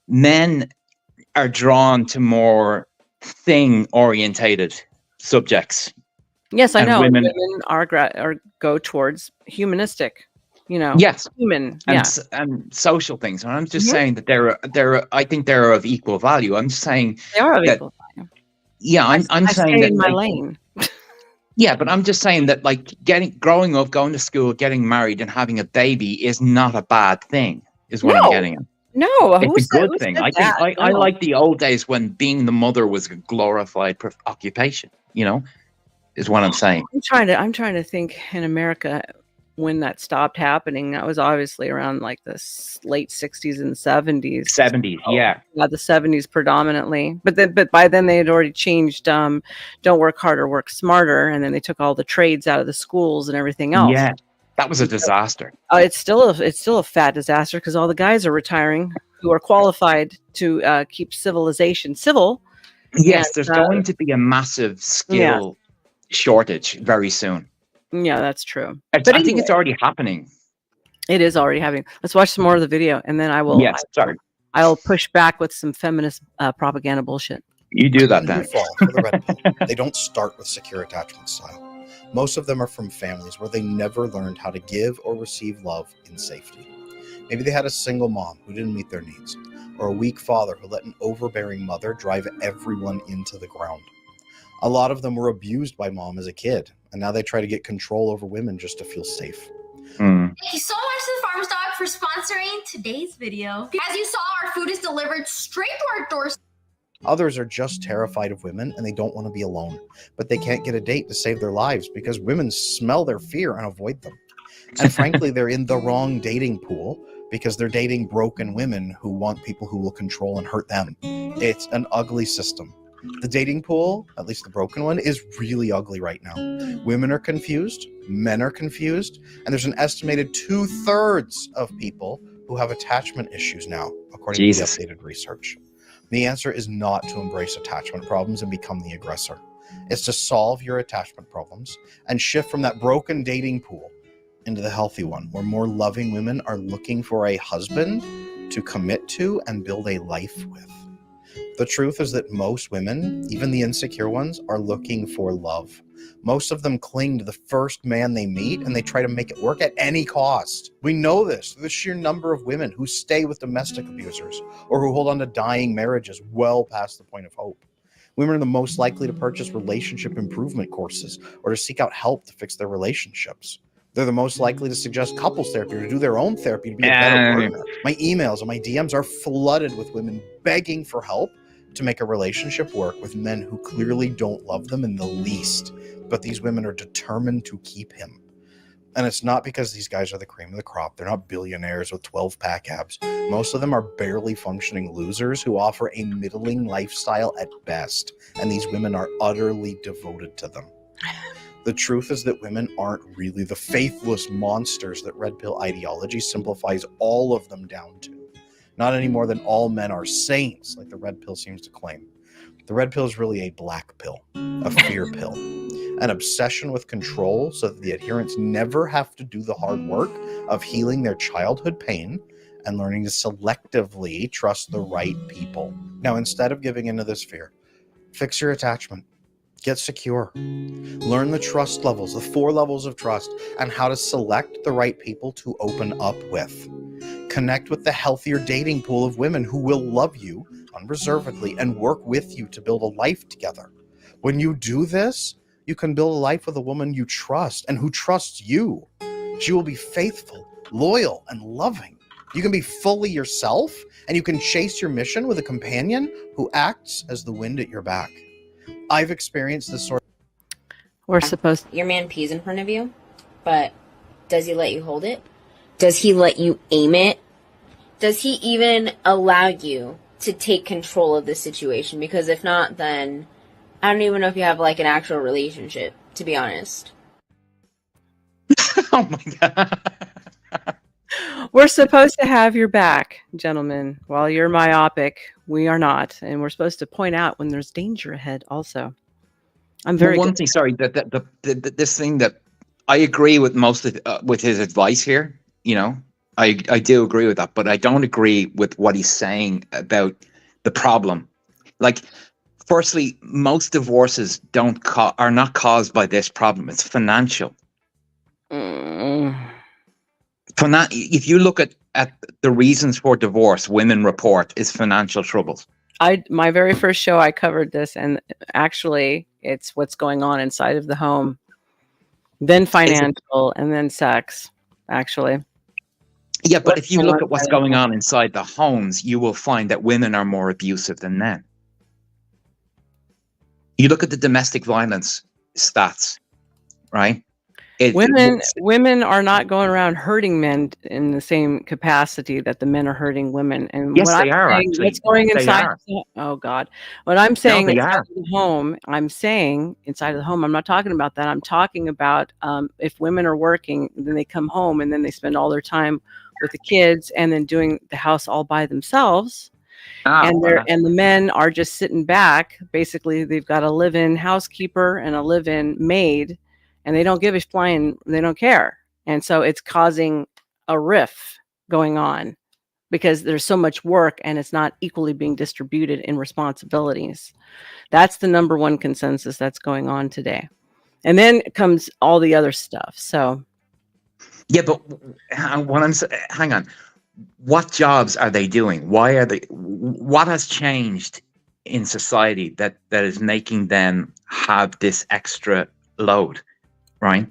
men are drawn to more thing-orientated subjects. Yes, I know. Women are go towards humanistic. Yes, human and social things. And I'm just saying that I think they're of equal value. I'm just saying they are of equal value. Yeah, I'm saying that in my lane. Yeah, but I'm just saying that growing up, going to school, getting married, and having a baby is not a bad thing. Is what I'm getting at. No, it's a good thing. I think I like the old days when being the mother was a glorified occupation. Is what I'm saying. I'm trying to think in America. When that stopped happening, that was obviously around like the late 60s and 70s. 70s, yeah, the 70s predominantly. But by then they had already changed. Don't work harder, work smarter, and then they took all the trades out of the schools and everything else. Yeah, that was a disaster. It's still a fat disaster, because all the guys are retiring who are qualified to keep civilization civil. Yes, there's going to be a massive skill shortage very soon. Yeah, that's true. I think it's already happening. It is already happening. Let's watch some more of the video, and then I will. Yes, sorry. I'll push back with some feminist propaganda bullshit. You do that And then. you fall for the red pill. They don't start with secure attachment style. Most of them are from families where they never learned how to give or receive love in safety. Maybe they had a single mom who didn't meet their needs, or a weak father who let an overbearing mother drive everyone into the ground. A lot of them were abused by mom as a kid, and now they try to get control over women just to feel safe. Mm. Thank you so much to the Farm Stock for sponsoring today's video. As you saw, our food is delivered straight to our doorstep. Others are just terrified of women and they don't want to be alone, but they can't get a date to save their lives because women smell their fear and avoid them. And frankly, they're in the wrong dating pool because they're dating broken women who want people who will control and hurt them. It's an ugly system. The dating pool, at least the broken one, is really ugly right now. Women are confused, men are confused, and there's an estimated 2/3 of people who have attachment issues now, according to the updated research. The answer is not to embrace attachment problems and become the aggressor. It's to solve your attachment problems and shift from that broken dating pool into the healthy one, where more loving women are looking for a husband to commit to and build a life with. The truth is that most women, even the insecure ones, are looking for love. Most of them cling to the first man they meet and they try to make it work at any cost. We know this through the sheer number of women who stay with domestic abusers or who hold on to dying marriages well past the point of hope. Women are the most likely to purchase relationship improvement courses or to seek out help to fix their relationships. They're the most likely to suggest couples therapy or to do their own therapy to be a better partner. My emails and my DMs are flooded with women begging for help to make a relationship work with men who clearly don't love them in the least, but these women are determined to keep him. And it's not because these guys are the cream of the crop. They're not billionaires with 12-pack abs. Most of them are barely functioning losers who offer a middling lifestyle at best, and these women are utterly devoted to them. The truth is that women aren't really the faithless monsters that red pill ideology simplifies all of them down to. Not any more than all men are saints, like the red pill seems to claim. The red pill is really a black pill, a fear pill, an obsession with control so that the adherents never have to do the hard work of healing their childhood pain and learning to selectively trust the right people. Now, instead of giving into this fear, fix your attachment. Get secure. Learn the trust levels, the 4 levels of trust, and how to select the right people to open up with. Connect with the healthier dating pool of women who will love you unreservedly and work with you to build a life together. When you do this, you can build a life with a woman you trust and who trusts you. She will be faithful, loyal, and loving. You can be fully yourself, and you can chase your mission with a companion who acts as the wind at your back. I've experienced this sort of... We're supposed Your man pees in front of you, but does he let you hold it? Does he let you aim it? Does he even allow you to take control of the situation? Because if not, then I don't even know if you have like an actual relationship, to be honest. Oh my God. We're supposed to have your back, gentlemen. While you're myopic, we are not. And we're supposed to point out when there's danger ahead also. I'm very One good. thing, sorry, this thing that I agree with most of with his advice here, you know, I do agree with that, but I don't agree with what he's saying about the problem. Like, firstly, most divorces are not caused by this problem. It's financial. If you look at the reasons for divorce, women report is financial troubles. My very first show, I covered this, and actually, it's what's going on inside of the home, then financial, and then sex. Actually, yeah. But if you look at what's going on inside the homes, you will find that women are more abusive than men. You look at the domestic violence stats, right? Women are not going around hurting men in the same capacity that the men are hurting women. And yes, what they are saying, actually. what's going They inside? are. Oh God! What I'm saying they inside are. of the home, I'm saying inside of the home. I'm not talking about that. I'm talking about if women are working, then they come home and then they spend all their time with the kids and then doing the house all by themselves. And the men are just sitting back. Basically, they've got a live-in housekeeper and a live-in maid. And they don't give a flying, they don't care. And so it's causing a rift going on because there's so much work and it's not equally being distributed in responsibilities. That's the number one consensus that's going on today. And then comes all the other stuff. So Yeah, but hang on. What jobs are they doing? Why are they? What has changed in society that is making them have this extra load, right?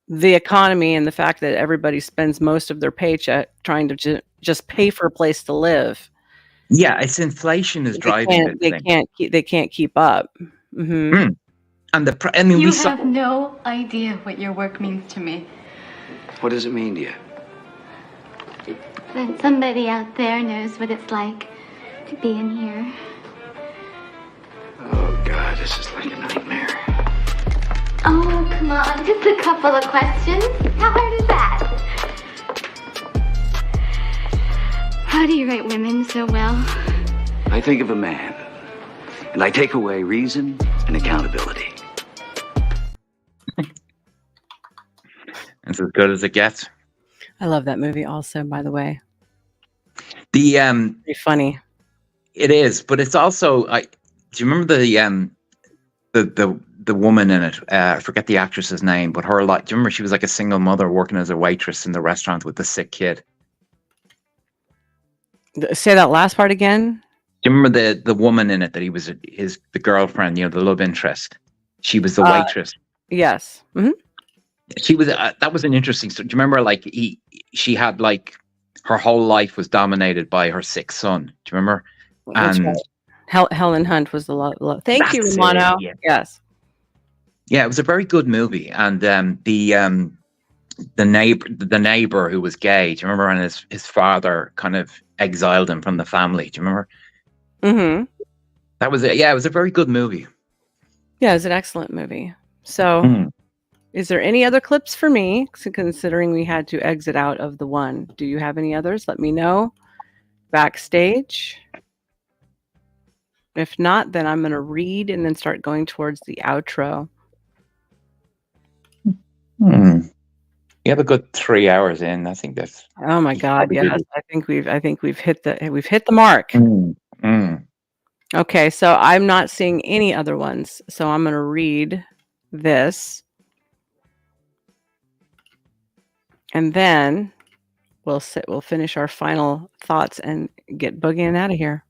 the economy and the fact that everybody spends most of their paycheck trying to just pay for a place to live. Yeah, it's inflation is driving this thing. They can't keep up. And I mean, You have no idea what your work means to me. What does it mean to you? That somebody out there knows what it's like to be in here. Oh, God, this is like a nightmare. Oh, come on, just a couple of questions. How hard is that? How do you write women so well? I think of a man, and I take away reason and accountability. It's as good as it gets. I love that movie also, by the way. Pretty funny. It is, but it's also do you remember the woman in it? I forget the actress's name, but her do you remember she was like a single mother working as a waitress in the restaurant with the sick kid? Say that last part again. Do you remember the woman in it that he was the girlfriend, the love interest? She was the waitress. Yes. Mm-hmm. She was that was an interesting story. Do you remember she had her whole life was dominated by her sick son. Do you remember? That's right. Helen Hunt was the love. Thank you, Romano. Yeah. Yes. Yeah, it was a very good movie. And the neighbor who was gay, do you remember? And his father kind of exiled him from the family. Do you remember? Mm-hmm. That was it. Yeah, it was a very good movie. Yeah, it was an excellent movie. So, is there any other clips for me? Considering we had to exit out of the one, do you have any others? Let me know. Backstage. If not, then I'm going to read and then start going towards the outro. You have a good 3 hours in. I think that's. Oh my God! Yes, good. I think we've hit the mark. Okay, so I'm not seeing any other ones. So I'm going to read this, and then we'll finish our final thoughts and get boogieing out of here.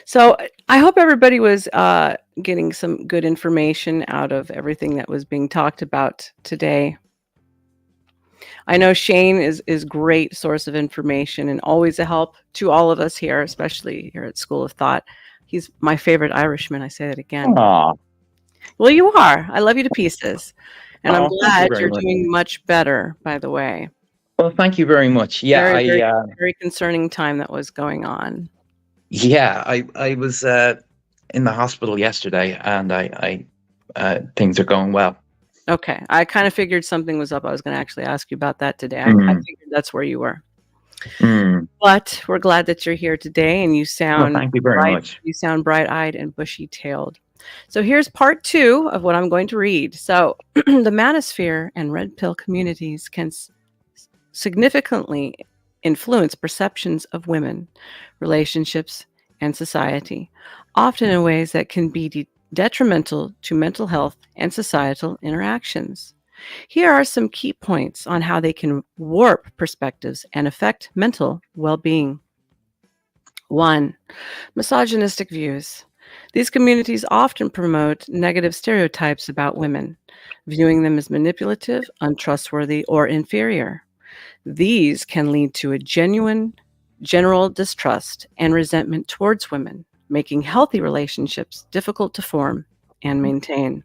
So I hope everybody was getting some good information out of everything that was being talked about today. I know Shane is great source of information and always a help to all of us here, especially here at School of Thought. He's my favorite Irishman. I say that again. Aww. Well, you are. I love you to pieces. And I'm glad you're much. Doing much better, by the way. Well, thank you very much. Yeah, very concerning time that was going on. Yeah, I was in the hospital yesterday, and I things are going well. Okay, I kind of figured something was up. I was going to actually ask you about that today. I figured that's where you were. But we're glad that you're here today, and you sound. Well, thank you very much. You sound bright-eyed and bushy-tailed. So here's part 2 of what I'm going to read. So the manosphere and red pill communities can significantly influence perceptions of women, relationships, and society, often in ways that can be detrimental to mental health and societal interactions. Here are some key points on how they can warp perspectives and affect mental well-being. 1. Misogynistic views. These communities often promote negative stereotypes about women, viewing them as manipulative, untrustworthy, or inferior. These can lead to a genuine general distrust and resentment towards women, making healthy relationships difficult to form and maintain.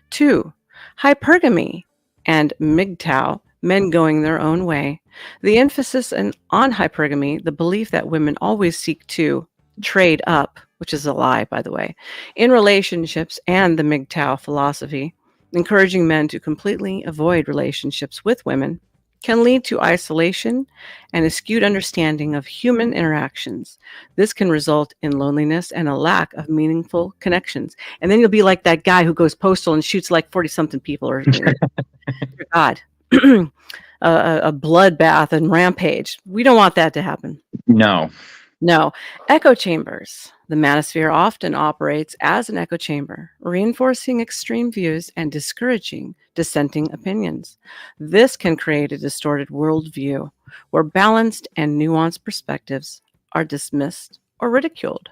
2. Hypergamy and MGTOW, men going their own way. The emphasis on hypergamy, the belief that women always seek to trade up, which is a lie, by the way, in relationships, and the MGTOW philosophy, encouraging men to completely avoid relationships with women, can lead to isolation and a skewed understanding of human interactions. This can result in loneliness and a lack of meaningful connections. And then you'll be like that guy who goes postal and shoots like 40-something people. Or God. a bloodbath and rampage. We don't want that to happen. No. No. Echo chambers. The manosphere often operates as an echo chamber, reinforcing extreme views and discouraging dissenting opinions. This can create a distorted worldview where balanced and nuanced perspectives are dismissed or ridiculed.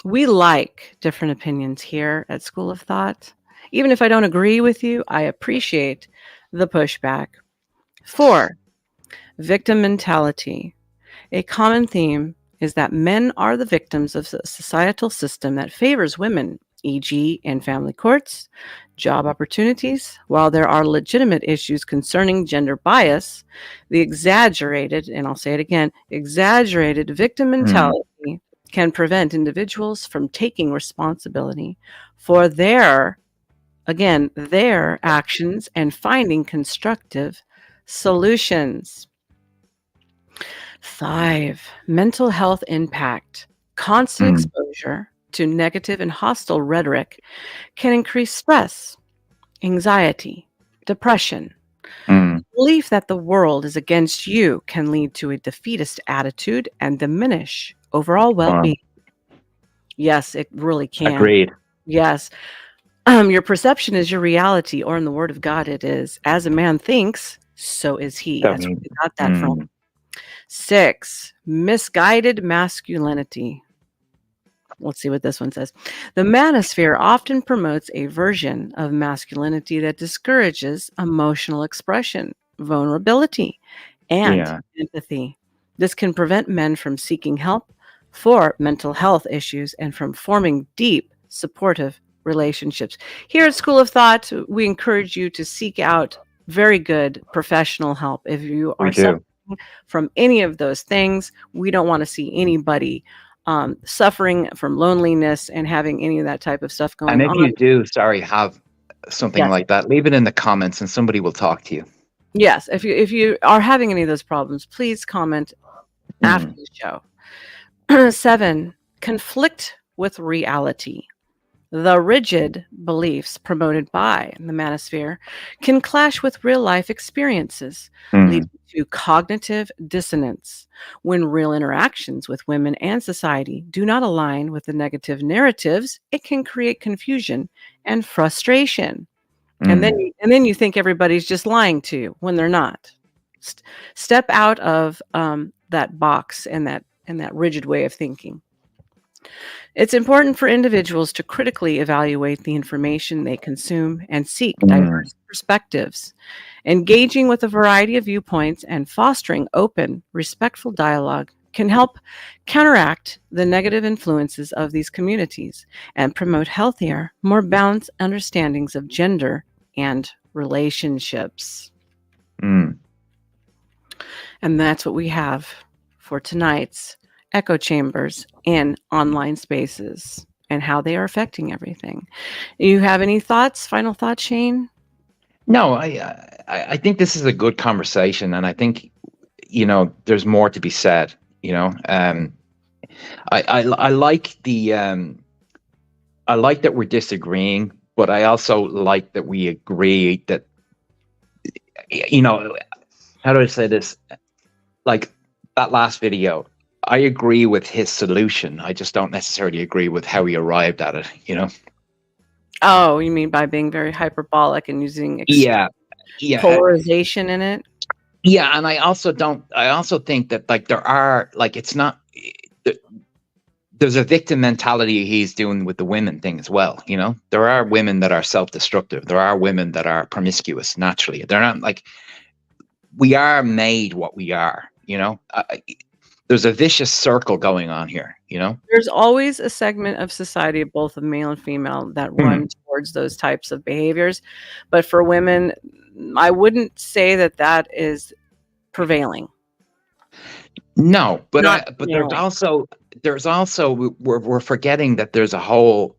We like different opinions here at School of Thought. Even if I don't agree with you, I appreciate the pushback. 4, victim mentality. A common theme is that men are the victims of a societal system that favors women, e.g., in family courts, job opportunities. While there are legitimate issues concerning gender bias, the exaggerated, and I'll say it again, exaggerated victim mentality can prevent individuals from taking responsibility for their actions and finding constructive solutions. 5, mental health impact. Constant exposure to negative and hostile rhetoric can increase stress, anxiety, depression. Belief that the world is against you can lead to a defeatist attitude and diminish overall well-being. Yes, it really can. Agreed. Yes. Your perception is your reality, or in the Word of God, it is, as a man thinks, so is he. That's where we got that from. 6, misguided masculinity. Let's see what this one says. The manosphere often promotes a version of masculinity that discourages emotional expression, vulnerability, and empathy. This can prevent men from seeking help for mental health issues and from forming deep, supportive relationships. Here at School of Thought, we encourage you to seek out very good professional help if you are suffering from any of those things. We don't want to see anybody suffering from loneliness and having any of that type of stuff going on. And if you do, have something like that, leave it in the comments and somebody will talk to you. Yes, if you are having any of those problems, please comment after the show. 7, conflict with reality. The rigid beliefs promoted by the manosphere can clash with real-life experiences, leading to cognitive dissonance. When real interactions with women and society do not align with the negative narratives, it can create confusion and frustration. And then you think everybody's just lying to you when they're not. Step out of that box and that rigid way of thinking. It's important for individuals to critically evaluate the information they consume and seek diverse perspectives. Engaging with a variety of viewpoints and fostering open, respectful dialogue can help counteract the negative influences of these communities and promote healthier, more balanced understandings of gender and relationships. And that's what we have for tonight's echo chambers in online spaces and how they are affecting everything. You have any thoughts, final thoughts, Shane? No, I think this is a good conversation, and I think, there's more to be said. I like I like that we're disagreeing, but I also like that we agree that, how do I say this? Like that last video, I agree with his solution. I just don't necessarily agree with how he arrived at it, Oh, you mean by being very hyperbolic and using polarization in it? Yeah, and I also think that there are it's not there's a victim mentality he's doing with the women thing as well, There are women that are self-destructive. There are women that are promiscuous naturally. They're not we are made what we are, There's a vicious circle going on here, There's always a segment of society, both of male and female, that run towards those types of behaviors. But for women, I wouldn't say that is prevailing. No, but there's also we're forgetting that there's a whole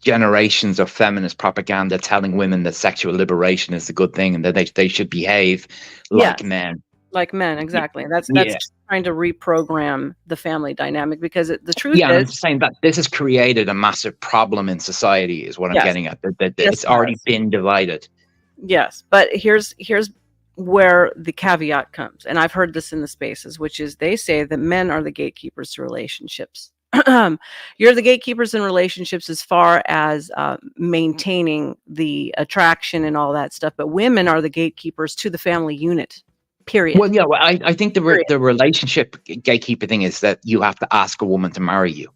generations of feminist propaganda telling women that sexual liberation is a good thing and that they should behave like men. Like men, exactly. That's just trying to reprogram the family dynamic, because the truth is, I'm saying that this has created a massive problem in society is what I'm getting at. That it's already been divided. Yes, but here's where the caveat comes, and I've heard this in the spaces, which is they say that men are the gatekeepers to relationships. You're the gatekeepers in relationships as far as maintaining the attraction and all that stuff, but women are the gatekeepers to the family unit. Period. Well, yeah, well, I think the relationship gatekeeper thing is that you have to ask a woman to marry you.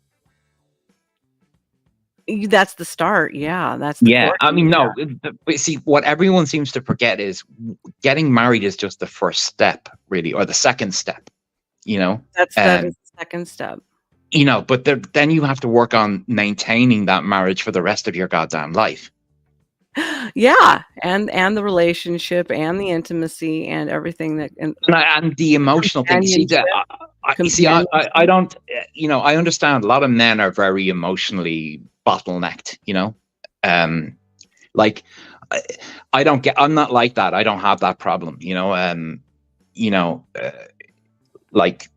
That's the start. Yeah, that's the Yeah, I courting, mean, no. But see, what everyone seems to forget is getting married is just the first step, really, or the second step. You know, that is the second step. You know, but then you have to work on maintaining that marriage for the rest of your goddamn life. Yeah, and the relationship and the intimacy and everything that and the emotional thing. See, I don't. You know, I understand a lot of men are very emotionally bottlenecked. You know, like I don't get. I'm not like that. I don't have that problem. You know, like.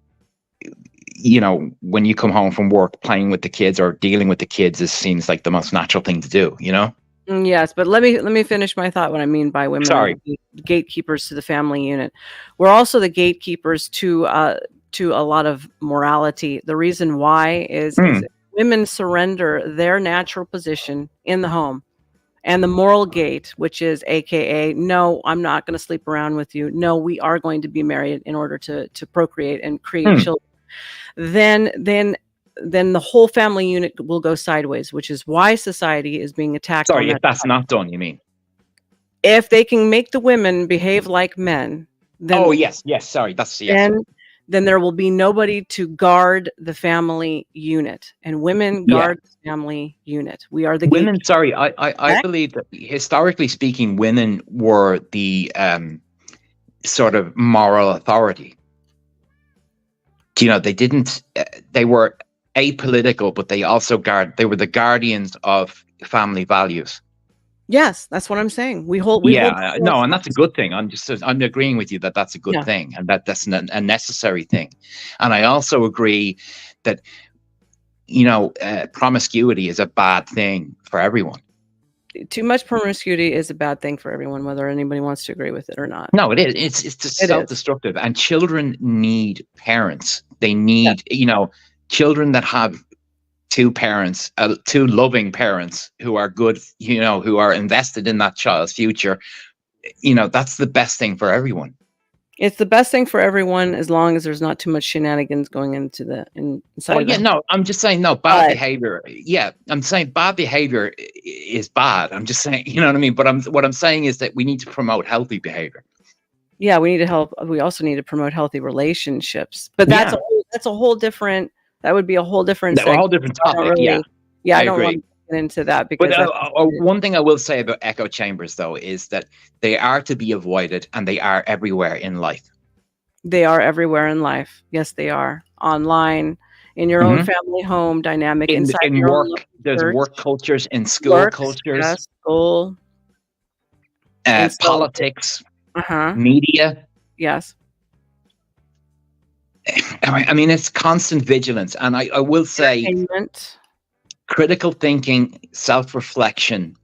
You know, when you come home from work, playing with the kids or dealing with the kids seems like the most natural thing to do, you know? Yes, but let me finish my thought. What I mean by women are the gatekeepers to the family unit. We're also the gatekeepers to a lot of morality. The reason why is women surrender their natural position in the home and the moral gate, which is AKA, no, I'm not going to sleep around with you. No, we are going to be married in order to procreate and create children. Then the whole family unit will go sideways, which is why society is being attacked. Sorry, if that's not done, you mean? If they can make the women behave like men, then yes, sorry, that's yes. Then there will be nobody to guard the family unit, and women guard the family unit. We are the women. Sorry, I believe that historically speaking, women were the sort of moral authority. You know, they were apolitical, but they also they were the guardians of family values. Yes, that's what I'm saying. And that's a good thing. I'm agreeing with you that that's a good thing, and that's a necessary thing. And I also agree that, you know, promiscuity is a bad thing for everyone. Too much promiscuity is a bad thing for everyone, whether anybody wants to agree with it or not. No, it is. It's just self-destructive. And children need parents. They need, you know, children that have two parents, two loving parents who are good, you know, who are invested in that child's future. You know, that's the best thing for everyone. It's the best thing for everyone as long as there's not too much shenanigans going into inside. I'm just saying bad behavior. Yeah, I'm saying bad behavior is bad. I'm just saying, you know what I mean? But what I'm saying is that we need to promote healthy behavior. Yeah, we need to help. We also need to promote healthy relationships. But that's a whole different. That would be a whole different. A whole different topic. I don't want to get into that because. But one thing I will say about echo chambers, though, is that they are to be avoided, and they are everywhere in life. They are everywhere in life. Yes, they are. Online, in your own family home dynamic, inside your work. There's work cultures, in school cultures, school, politics, media. Yes. I mean, it's constant vigilance, and I will say, critical thinking, self-reflection,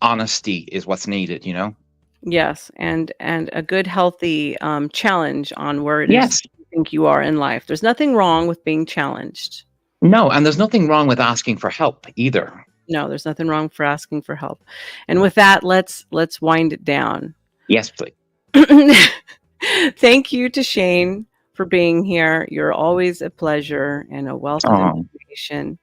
honesty is what's needed. You know. Yes, and a good, healthy challenge on where it is you think you are in life. There's nothing wrong with being challenged. No, and there's nothing wrong with asking for help either. No, there's nothing wrong for asking for help. And with that, let's wind it down. Yes, please. Thank you to Shane for being here. You're always a pleasure and a wealth of information.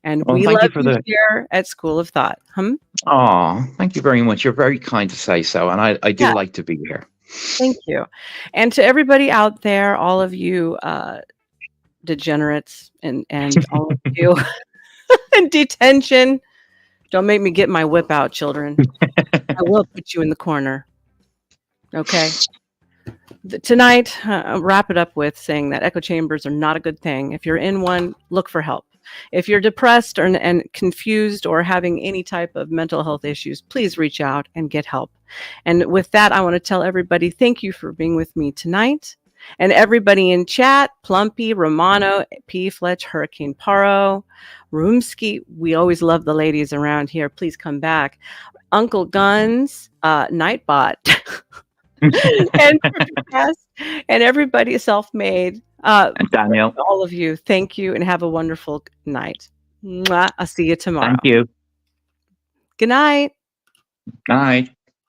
And we love you here at School of Thought. Thank you very much. You're very kind to say so. And I do like to be here. Thank you. And to everybody out there, all of you degenerates and all of you in detention, don't make me get my whip out, children. I will put you in the corner. Okay. Tonight, wrap it up with saying that echo chambers are not a good thing. If you're in one, look for help. If you're depressed and confused or having any type of mental health issues, please reach out and get help. And with that, I want to tell everybody, thank you for being with me tonight. And everybody in chat, Plumpy, Romano, P. Fletch, Hurricane Paro, Roomski, we always love the ladies around here. Please come back. Uncle Guns, Nightbot, and Cass, and everybody self-made. And Daniel. All of you, thank you, and have a wonderful night. Mwah. I'll see you tomorrow. Thank you. Good night. Night.